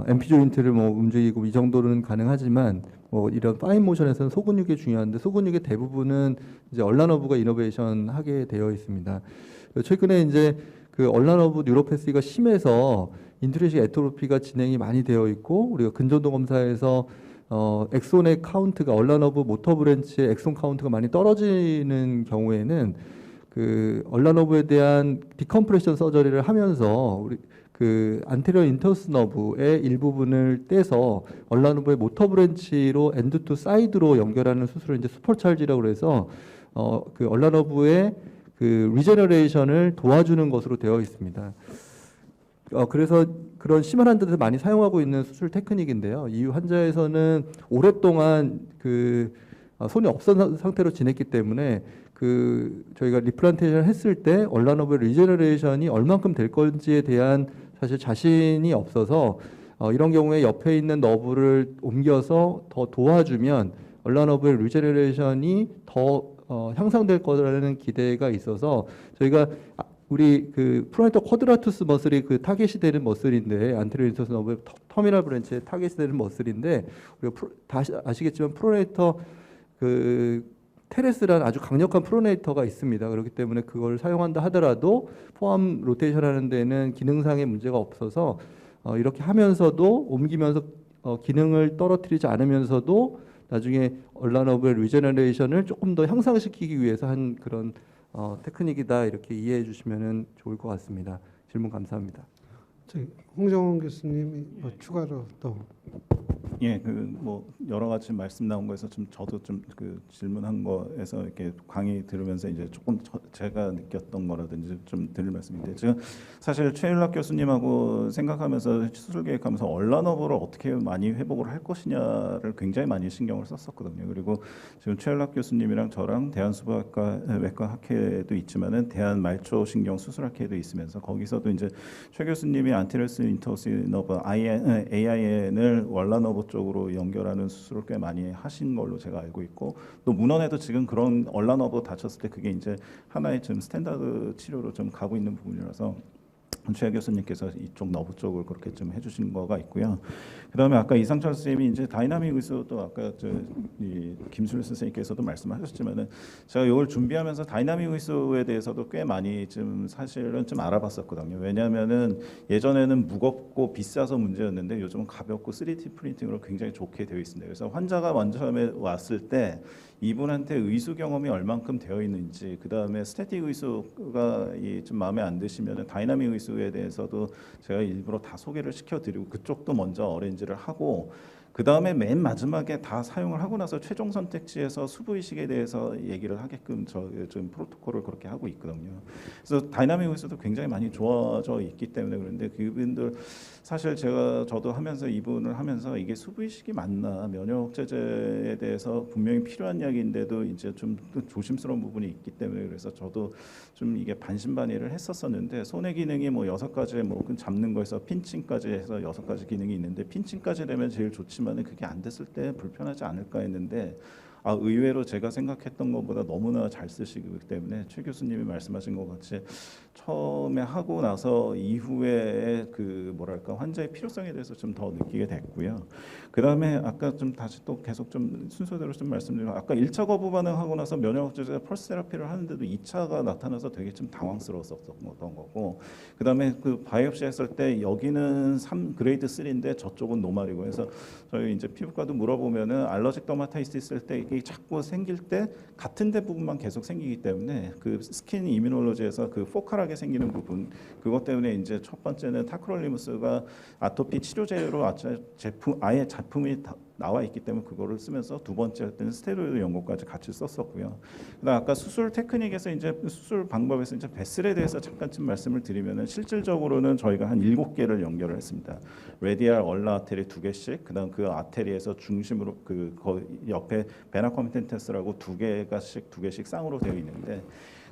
엠피 조인트를 뭐 움직이고 이 정도는 가능하지만 뭐 이런 파인 모션에서는 소근육이 중요한데 소근육의 대부분은 이제 얼라너브가 이너베이션 하게 되어 있습니다. 최근에 이제 그 얼라너브 뉴로패시가 심해서 인트린식 에토로피가 진행이 많이 되어 있고 우리가 근전도 검사에서 엑손의 카운트가 얼라너브 모터 브랜치의 엑손 카운트가 많이 떨어지는 경우에는 그 얼라너브에 대한 디컴프레션 서저리를 하면서 우리 그 안테리어 인터스 너브의 일부분을 떼서 얼라너브의 모터 브랜치로 엔드 투 사이드로 연결하는 수술을 이제 슈퍼찰지라고 그래서 그 얼라너브의 그 리제너레이션을 도와주는 것으로 되어 있습니다. 그래서 그런 심한 환자들에서 많이 사용하고 있는 수술 테크닉인데요. 이 환자에서는 오랫동안 그 손이 없던 상태로 지냈기 때문에 그 저희가 리플란테이션 했을 때 얼라너브의 리제너레이션이 얼만큼 될 건지에 대한 사실 자신이 없어서 이런 경우에 옆에 있는 너브를 옮겨서 더 도와주면 얼라너브의 리제너레이션이 더 향상될 거라는 기대가 있어서 저희가 우리 그 프로네이터 쿼드라투스 머슬이 그 타겟이 되는 머슬인데 안테리어 인터스 너브의 터미널 브랜치에 타겟이 되는 머슬인데 우리가 다시 아시겠지만 프로네이터 그 테레스라는 아주 강력한 프로네이터가 있습니다. 그렇기 때문에 그걸 사용한다 하더라도 포함 로테이션 하는 데는 기능상의 문제가 없어서 이렇게 하면서도 옮기면서 기능을 떨어뜨리지 않으면서도 나중에 얼라너브의 리제너레이션을 조금 더 향상시키기 위해서 한 그런 테크닉이다 이렇게 이해해 주시면 좋을 것 같습니다. 질문 감사합니다. 홍정훈 교수님이 뭐 추가로 또 예, 그 뭐 여러 가지 말씀 나온 거에서 좀 저도 좀 그 질문한 거에서 이렇게 강의 들으면서 이제 조금 제가 느꼈던 거라든지 좀 드릴 말씀인데, 제가 사실 최일락 교수님하고 생각하면서 수술 계획하면서 얼라너브를 어떻게 많이 회복을 할 것이냐를 굉장히 많이 신경을 썼었거든요. 그리고 지금 최일락 교수님이랑 저랑 대한수부학과 외과 학회도 있지만은 대한말초신경 수술학회도 있으면서 거기서도 이제 최 교수님이 안티레스 인터시너브 AIN을 월라너브 쪽으로 연결하는 수술을 꽤 많이 하신 걸로 제가 알고 있고, 또 문헌에도 지금 그런 얼라너브 다쳤을 때 그게 이제 하나의 지금 스탠다드 치료로 좀 가고 있는 부분이라서 최 교수님께서 이쪽 너브 쪽을 그렇게 좀 해주신 거가 있고요. 그다음에 아까 이상철 선생님이 이제 다이나믹 의수도 아까 김술 선생님께서도 말씀하셨지만은 제가 이걸 준비하면서 다이나믹 의수에 대해서도 꽤 많이 좀 사실은 좀 알아봤었거든요. 왜냐하면은 예전에는 무겁고 비싸서 문제였는데 요즘은 가볍고 3D 프린팅으로 굉장히 좋게 되어 있습니다. 그래서 환자가 먼저 처음에 왔을 때 이분한테 의수 경험이 얼만큼 되어 있는지, 그 다음에 스태틱 의수가 좀 마음에 안 드시면 다이나믹 의수에 대해서도 제가 일부러 다 소개를 시켜드리고 그쪽도 먼저 어레인지를 하고, 그 다음에 맨 마지막에 다 사용을 하고 나서 최종 선택지에서 수부 이식에 대해서 얘기를 하게끔 저 지금 프로토콜을 그렇게 하고 있거든요. 그래서 다이나믹 의수도 굉장히 많이 좋아져 있기 때문에 그런데 그분들 사실 저도 하면서 이분을 하면서 이게 수부 이식이 맞나, 면역 억제제에 대해서 분명히 필요한 약인데도 이제 좀 조심스러운 부분이 있기 때문에 그래서 저도 좀 이게 반신반의를 했었었는데, 손의 기능이 뭐 6가지 뭐 잡는 거에서 핀칭까지 해서 6가지 기능이 있는데 핀칭까지 되면 제일 좋지만은 그게 안 됐을 때 불편하지 않을까 했는데 의외로 제가 생각했던 것보다 너무나 잘 쓰시기 때문에 최 교수님이 말씀하신 것 같이 처음에 하고 나서 이후에 그 뭐랄까 환자의 필요성에 대해서 좀 더 느끼게 됐고요. 그 다음에 아까 좀 다시 또 계속 좀 순서대로 좀 말씀드리면, 아까 1차 거부 반응하고 나서 면역 억제제 펄스 테라피를 하는데도 2차가 나타나서 되게 좀 당황스러웠었던 거고, 그 다음에 그 바이옵시 했을 때 여기는 3그레이드 3인데 저쪽은 노말이고 해서 저희 이제 피부과도 물어보면은 알러직 더마타이티스 있을 때 이게 자꾸 생길 때 같은 데 부분만 계속 생기기 때문에 그 스킨 이뮤놀로지에서 그 포칼하게 생기는 부분, 그것 때문에 이제 첫 번째는 타크롤리무스가 아토피 치료제로 아예 제품이 나와 있기 때문에 그거를 쓰면서 두 번째 때는 스테로이드 연고까지 같이 썼었고요. 그다음 아까 수술 테크닉에서 이제 수술 방법에서 이제 베슬에 대해서 잠깐쯤 말씀을 드리면은 실질적으로는 저희가 한 7개를 연결을 했습니다. 레디알 얼라 아테리 2개씩, 그다음 그 아테리에서 중심으로 그 옆에 베나 컴피텐테스라고 2개씩 쌍으로 되어 있는데,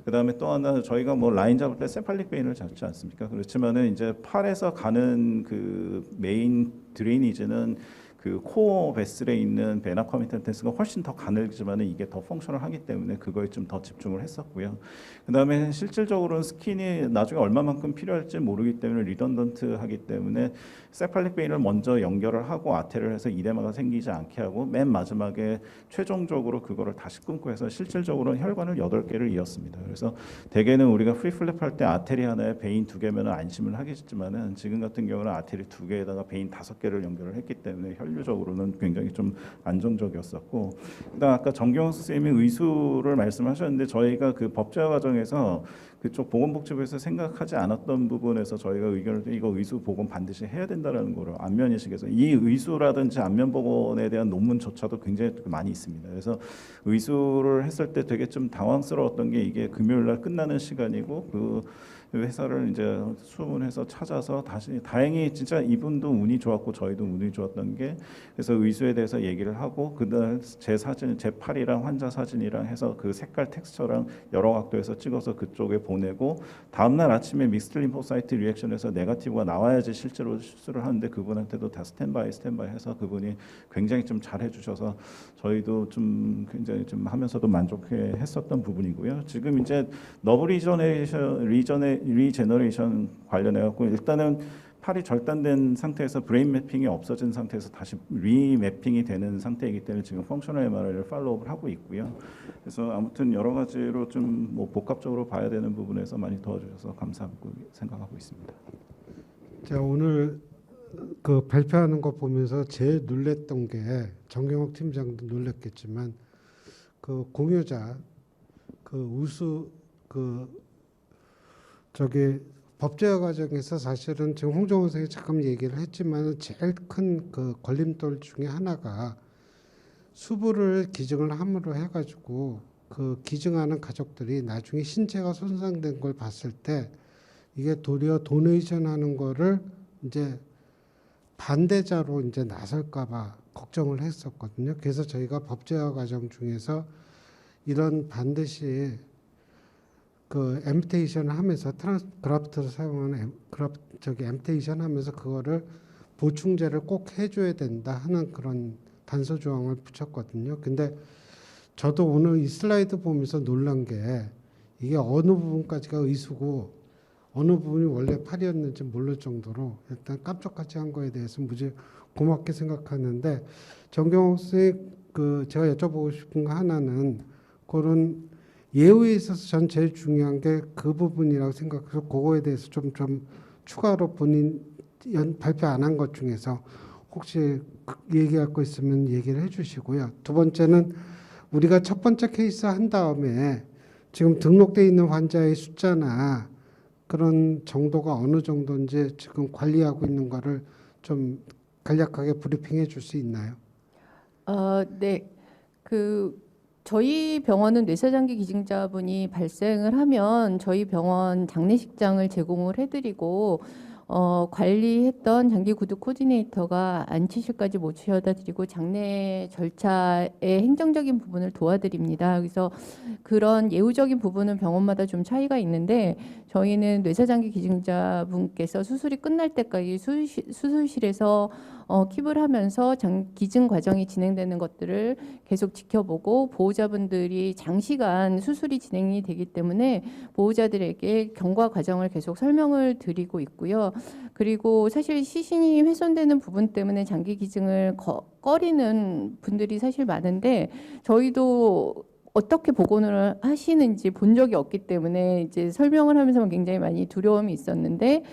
그 다음에 또 하나 저희가 뭐 라인 잡을 때 세팔릭 베인을 잡지 않습니까? 그렇지만은 이제 팔에서 가는 그 메인 드레이니지는 그 코어 베슬에 있는 베나 커미텐테스가 훨씬 더 가늘지만은 이게 더 펑션을 하기 때문에 그거에 좀 더 집중을 했었고요. 그다음에 실질적으로는 스킨이 나중에 얼마만큼 필요할지 모르기 때문에 리던던트하기 때문에 세팔릭 베인을 먼저 연결을 하고 아테를 해서 이데마가 생기지 않게 하고 맨 마지막에 최종적으로 그거를 다시 끊고 해서 실질적으로는 혈관을 8개를 이었습니다. 그래서 대개는 우리가 프리플랩 할 때 아테리 하나에 베인 2개면 안심을 하겠지만은 지금 같은 경우는 아테리 2개에다가 베인 5개를 연결을 했기 때문에 혈류적으로는 굉장히 좀 안정적이었었고, 그다음 아까 정경원 선생님이 의수를 말씀하셨는데 저희가 그 법제화 과정에서 그쪽 보건복지부에서 생각하지 않았던 부분에서 저희가 의견을 이거 의수 보건 반드시 해야 된다라는 거를 안면 이식에서 이 의수라든지 안면 보건에 대한 논문조차도 굉장히 많이 있습니다. 그래서 의수를 했을 때 되게 좀 당황스러웠던 게 이게 금요일 날 끝나는 시간이고 그 회사를 이제 수문해서 찾아서 다시 다행히 진짜 이분도 운이 좋았고 저희도 운이 좋았던 게, 그래서 의수에 대해서 얘기를 하고 그날 제 사진, 제 팔이랑 환자 사진이랑 해서 그 색깔 텍스처랑 여러 각도에서 찍어서 그쪽에 보내고 다음날 아침에 믹스드 림포사이트 리액션에서 네거티브가 나와야지 실제로 수술을 하는데 그분한테도 다 스탠바이 해서 그분이 굉장히 좀 잘해 주셔서 저희도 좀 굉장히 좀 하면서도 만족해 했었던 부분이고요. 지금 이제 너브 리제너레이션 관련해 갖고 일단은 팔이 절단된 상태에서 브레인 매핑이 없어진 상태에서 다시 리매핑이 되는 상태이기 때문에 지금 펑셔널 MRI를 팔로우업을 하고 있고요. 그래서 아무튼 여러 가지로 좀 뭐 복합적으로 봐야 되는 부분에서 많이 도와주셔서 감사하고 생각하고 있습니다. 제가 오늘 그 발표하는 거 보면서 제일 놀랬던 게, 정경욱 팀장도 놀랬겠지만 그 공유자 그 우수 그 저기 법제화 과정에서 사실은 지금 홍정호 선생님이 잠깐 얘기를 했지만 제일 큰 그 걸림돌 중에 하나가 수부를 기증을 함으로 해가지고 그 기증하는 가족들이 나중에 신체가 손상된 걸 봤을 때 이게 도리어 도네이션 하는 거를 이제 반대자로 이제 나설까봐 걱정을 했었거든요. 그래서 저희가 법제화 과정 중에서 이런 반드시 그 엠테이션을 하면서 그라프트를 사용하는 엠테이션 하면서 그거를 보충제를 꼭 해줘야 된다 하는 그런 단서 조항을 붙였거든요. 근데 저도 오늘 이 슬라이드 보면서 놀란 게 이게 어느 부분까지가 의수고 어느 부분이 원래 팔이었는지 모를 정도로 일단 깜짝같이 한 거에 대해서 무지 고맙게 생각하는데 정경호 선생님 그 제가 여쭤보고 싶은 거 하나는 그런 예우에 있어서 전 제일 중요한 게 그 부분이라고 생각해서 그거에 대해서 좀 추가로 본인 발표 안 한 것 중에서 혹시 얘기할 거 있으면 얘기를 해주시고요. 두 번째는 우리가 첫 번째 케이스 한 다음에 지금 등록돼 있는 환자의 숫자나 그런 정도가 어느 정도인지 지금 관리하고 있는 거를 좀 간략하게 브리핑해 줄 수 있나요? 네. 저희 병원은 뇌사장기 기증자분이 발생을 하면 저희 병원 장례식장을 제공을 해드리고 관리했던 장기 구두 코디네이터가 안치실까지 모셔다 드리고 장례 절차의 행정적인 부분을 도와드립니다. 그래서 그런 예우적인 부분은 병원마다 좀 차이가 있는데 저희는 뇌사장기 기증자분께서 수술이 끝날 때까지 수술실에서 킵을 하면서 기증 과정이 진행되는 것들을 계속 지켜보고 보호자분들이 장시간 수술이 진행이 되기 때문에 보호자들에게 경과 과정을 계속 설명을 드리고 있고요. 그리고 사실 시신이 훼손되는 부분 때문에 장기 기증을 꺼리는 분들이 사실 많은데 저희도 어떻게 복원을 하시는지 본 적이 없기 때문에 이제 설명을 하면서 굉장히 많이 두려움이 있었는데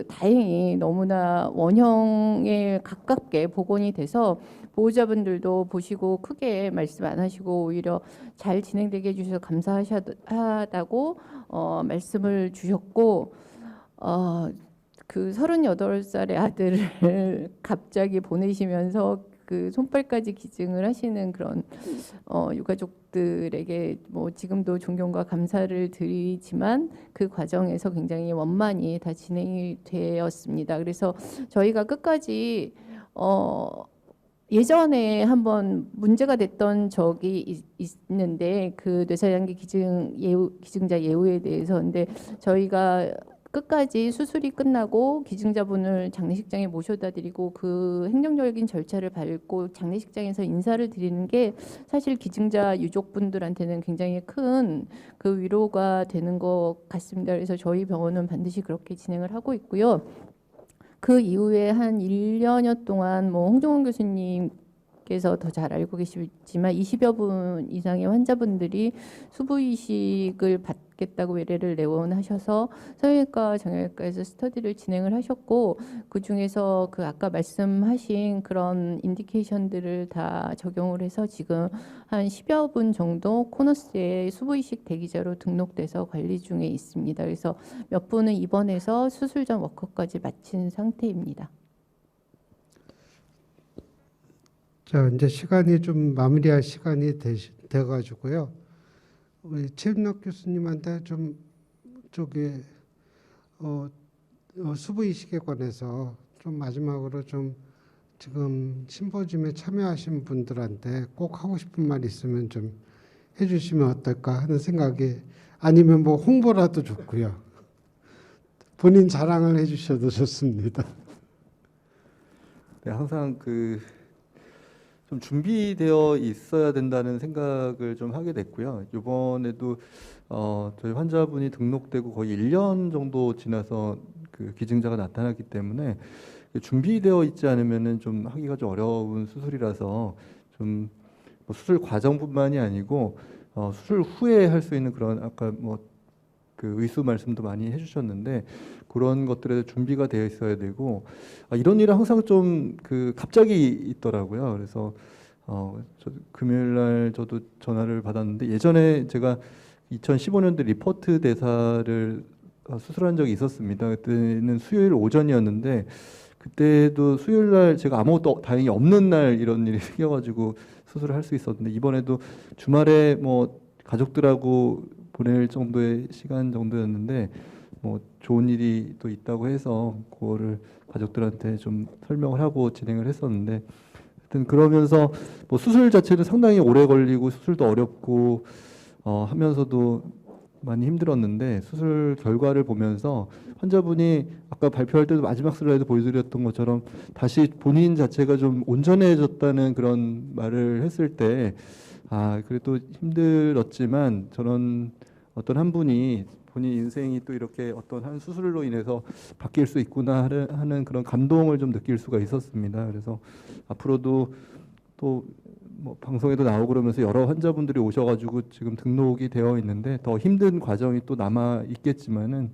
다행히 너무나 원형에 가깝게 복원이 돼서 보호자분들도 보시고 크게 말씀 안 하시고 오히려 잘 진행되게 해주셔서 감사하다고 말씀을 주셨고 그 38살의 아들을 갑자기 보내시면서 그 손발까지 기증을 하시는 그런 유가족들에게 뭐 지금도 존경과 감사를 드리지만 그 과정에서 굉장히 원만히 다 진행이 되었습니다. 그래서 저희가 끝까지 예전에 한번 문제가 됐던 적이 있는데 그 뇌사장기 기증자 예우에 대해서 근데 저희가 끝까지 수술이 끝나고 기증자분을 장례식장에 모셔다 드리고 그 행정적인 절차를 밟고 장례식장에서 인사를 드리는 게 사실 기증자 유족분들한테는 굉장히 큰 그 위로가 되는 것 같습니다. 그래서 저희 병원은 반드시 그렇게 진행을 하고 있고요. 그 이후에 한 1년여 동안 뭐 홍정원 교수님께서 더 잘 알고 계시지만 20여 분 이상의 환자분들이 수부이식을 받겠다고 외래를 내원하셔서 성형외과, 정형외과에서 스터디를 진행을 하셨고 그 중에서 그 아까 말씀하신 그런 인디케이션들을 다 적용을 해서 지금 한 10여 분 정도 코너스에 수부이식 대기자로 등록돼서 관리 중에 있습니다. 그래서 몇 분은 입원해서 수술 전 워크까지 마친 상태입니다. 자, 이제 시간이 좀 마무리할 시간이 돼가지고요. 우리 최윤락 교수님한테 좀 수부이식에 관해서 좀 마지막으로 좀 지금 심포지움에 참여하신 분들한테 꼭 하고 싶은 말 있으면 좀 해주시면 어떨까 하는 생각이 아니면 뭐 홍보라도 좋고요. 본인 자랑을 해주셔도 좋습니다. 네, 항상 좀 준비되어 있어야 된다는 생각을 좀 하게 됐고요. 이번에도 저희 환자분이 등록되고 거의 1년 정도 지나서 그 기증자가 나타났기 때문에 준비되어 있지 않으면은 좀 하기가 좀 어려운 수술이라서 좀 뭐 수술 과정뿐만이 아니고 수술 후에 할 수 있는 그런 아까 뭐 그 의수 말씀도 많이 해주셨는데 그런 것들에 준비가 되어 있어야 되고 이런 일은 항상 좀 갑자기 있더라고요. 그래서 금요일 날 저도 전화를 받았는데 예전에 제가 2015년도 리포트 대사를 수술한 적이 있었습니다. 그때는 수요일 오전이었는데 그때도 수요일 날 제가 아무것도 다행히 없는 날 이런 일이 생겨가지고 수술을 할 수 있었는데 이번에도 주말에 뭐 가족들하고 보낼 정도의 시간 정도였는데 뭐 좋은 일이 또 있다고 해서 그거를 가족들한테 좀 설명을 하고 진행을 했었는데 하여튼 그러면서 뭐 수술 자체는 상당히 오래 걸리고 수술도 어렵고 하면서도 많이 힘들었는데 수술 결과를 보면서 환자분이 아까 발표할 때도 마지막 슬라이드 보여드렸던 것처럼 다시 본인 자체가 좀 온전해졌다는 그런 말을 했을 때 그래도 힘들었지만 저런 어떤 한 분이 본인 인생이 또 이렇게 어떤 한 수술로 인해서 바뀔 수 있구나 하는 그런 감동을 좀 느낄 수가 있었습니다. 그래서 앞으로도 또 뭐 방송에도 나오고 그러면서 여러 환자분들이 오셔가지고 지금 등록이 되어 있는데 더 힘든 과정이 또 남아 있겠지만은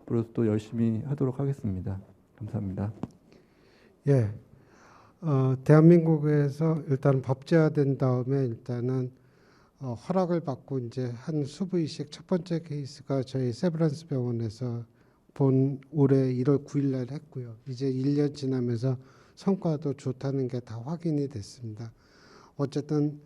앞으로 또 열심히 하도록 하겠습니다. 감사합니다. 예, 대한민국에서 일단 법제화된 다음에 일단은 허락을 받고 이제 한 수부이식 첫 번째 케이스가 저희 세브란스 병원에서 본 올해 1월 9일 날 했고요. 이제 1년 지나면서 성과도 좋다는 게 다 확인이 됐습니다. 어쨌든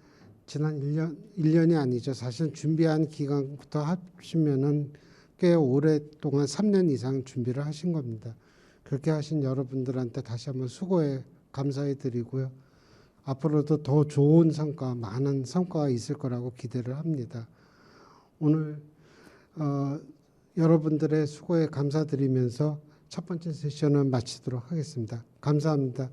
지난 1년이 아니죠. 사실 준비한 기간부터 합치면은 꽤 오랫동안 3년 이상 준비를 하신 겁니다. 그렇게 하신 여러분들한테 다시 한번 수고에 감사해 드리고요. 앞으로도 더 좋은 성과, 많은 성과가 있을 거라고 기대를 합니다. 오늘 여러분들의 수고에 감사드리면서 첫 번째 세션을 마치도록 하겠습니다. 감사합니다.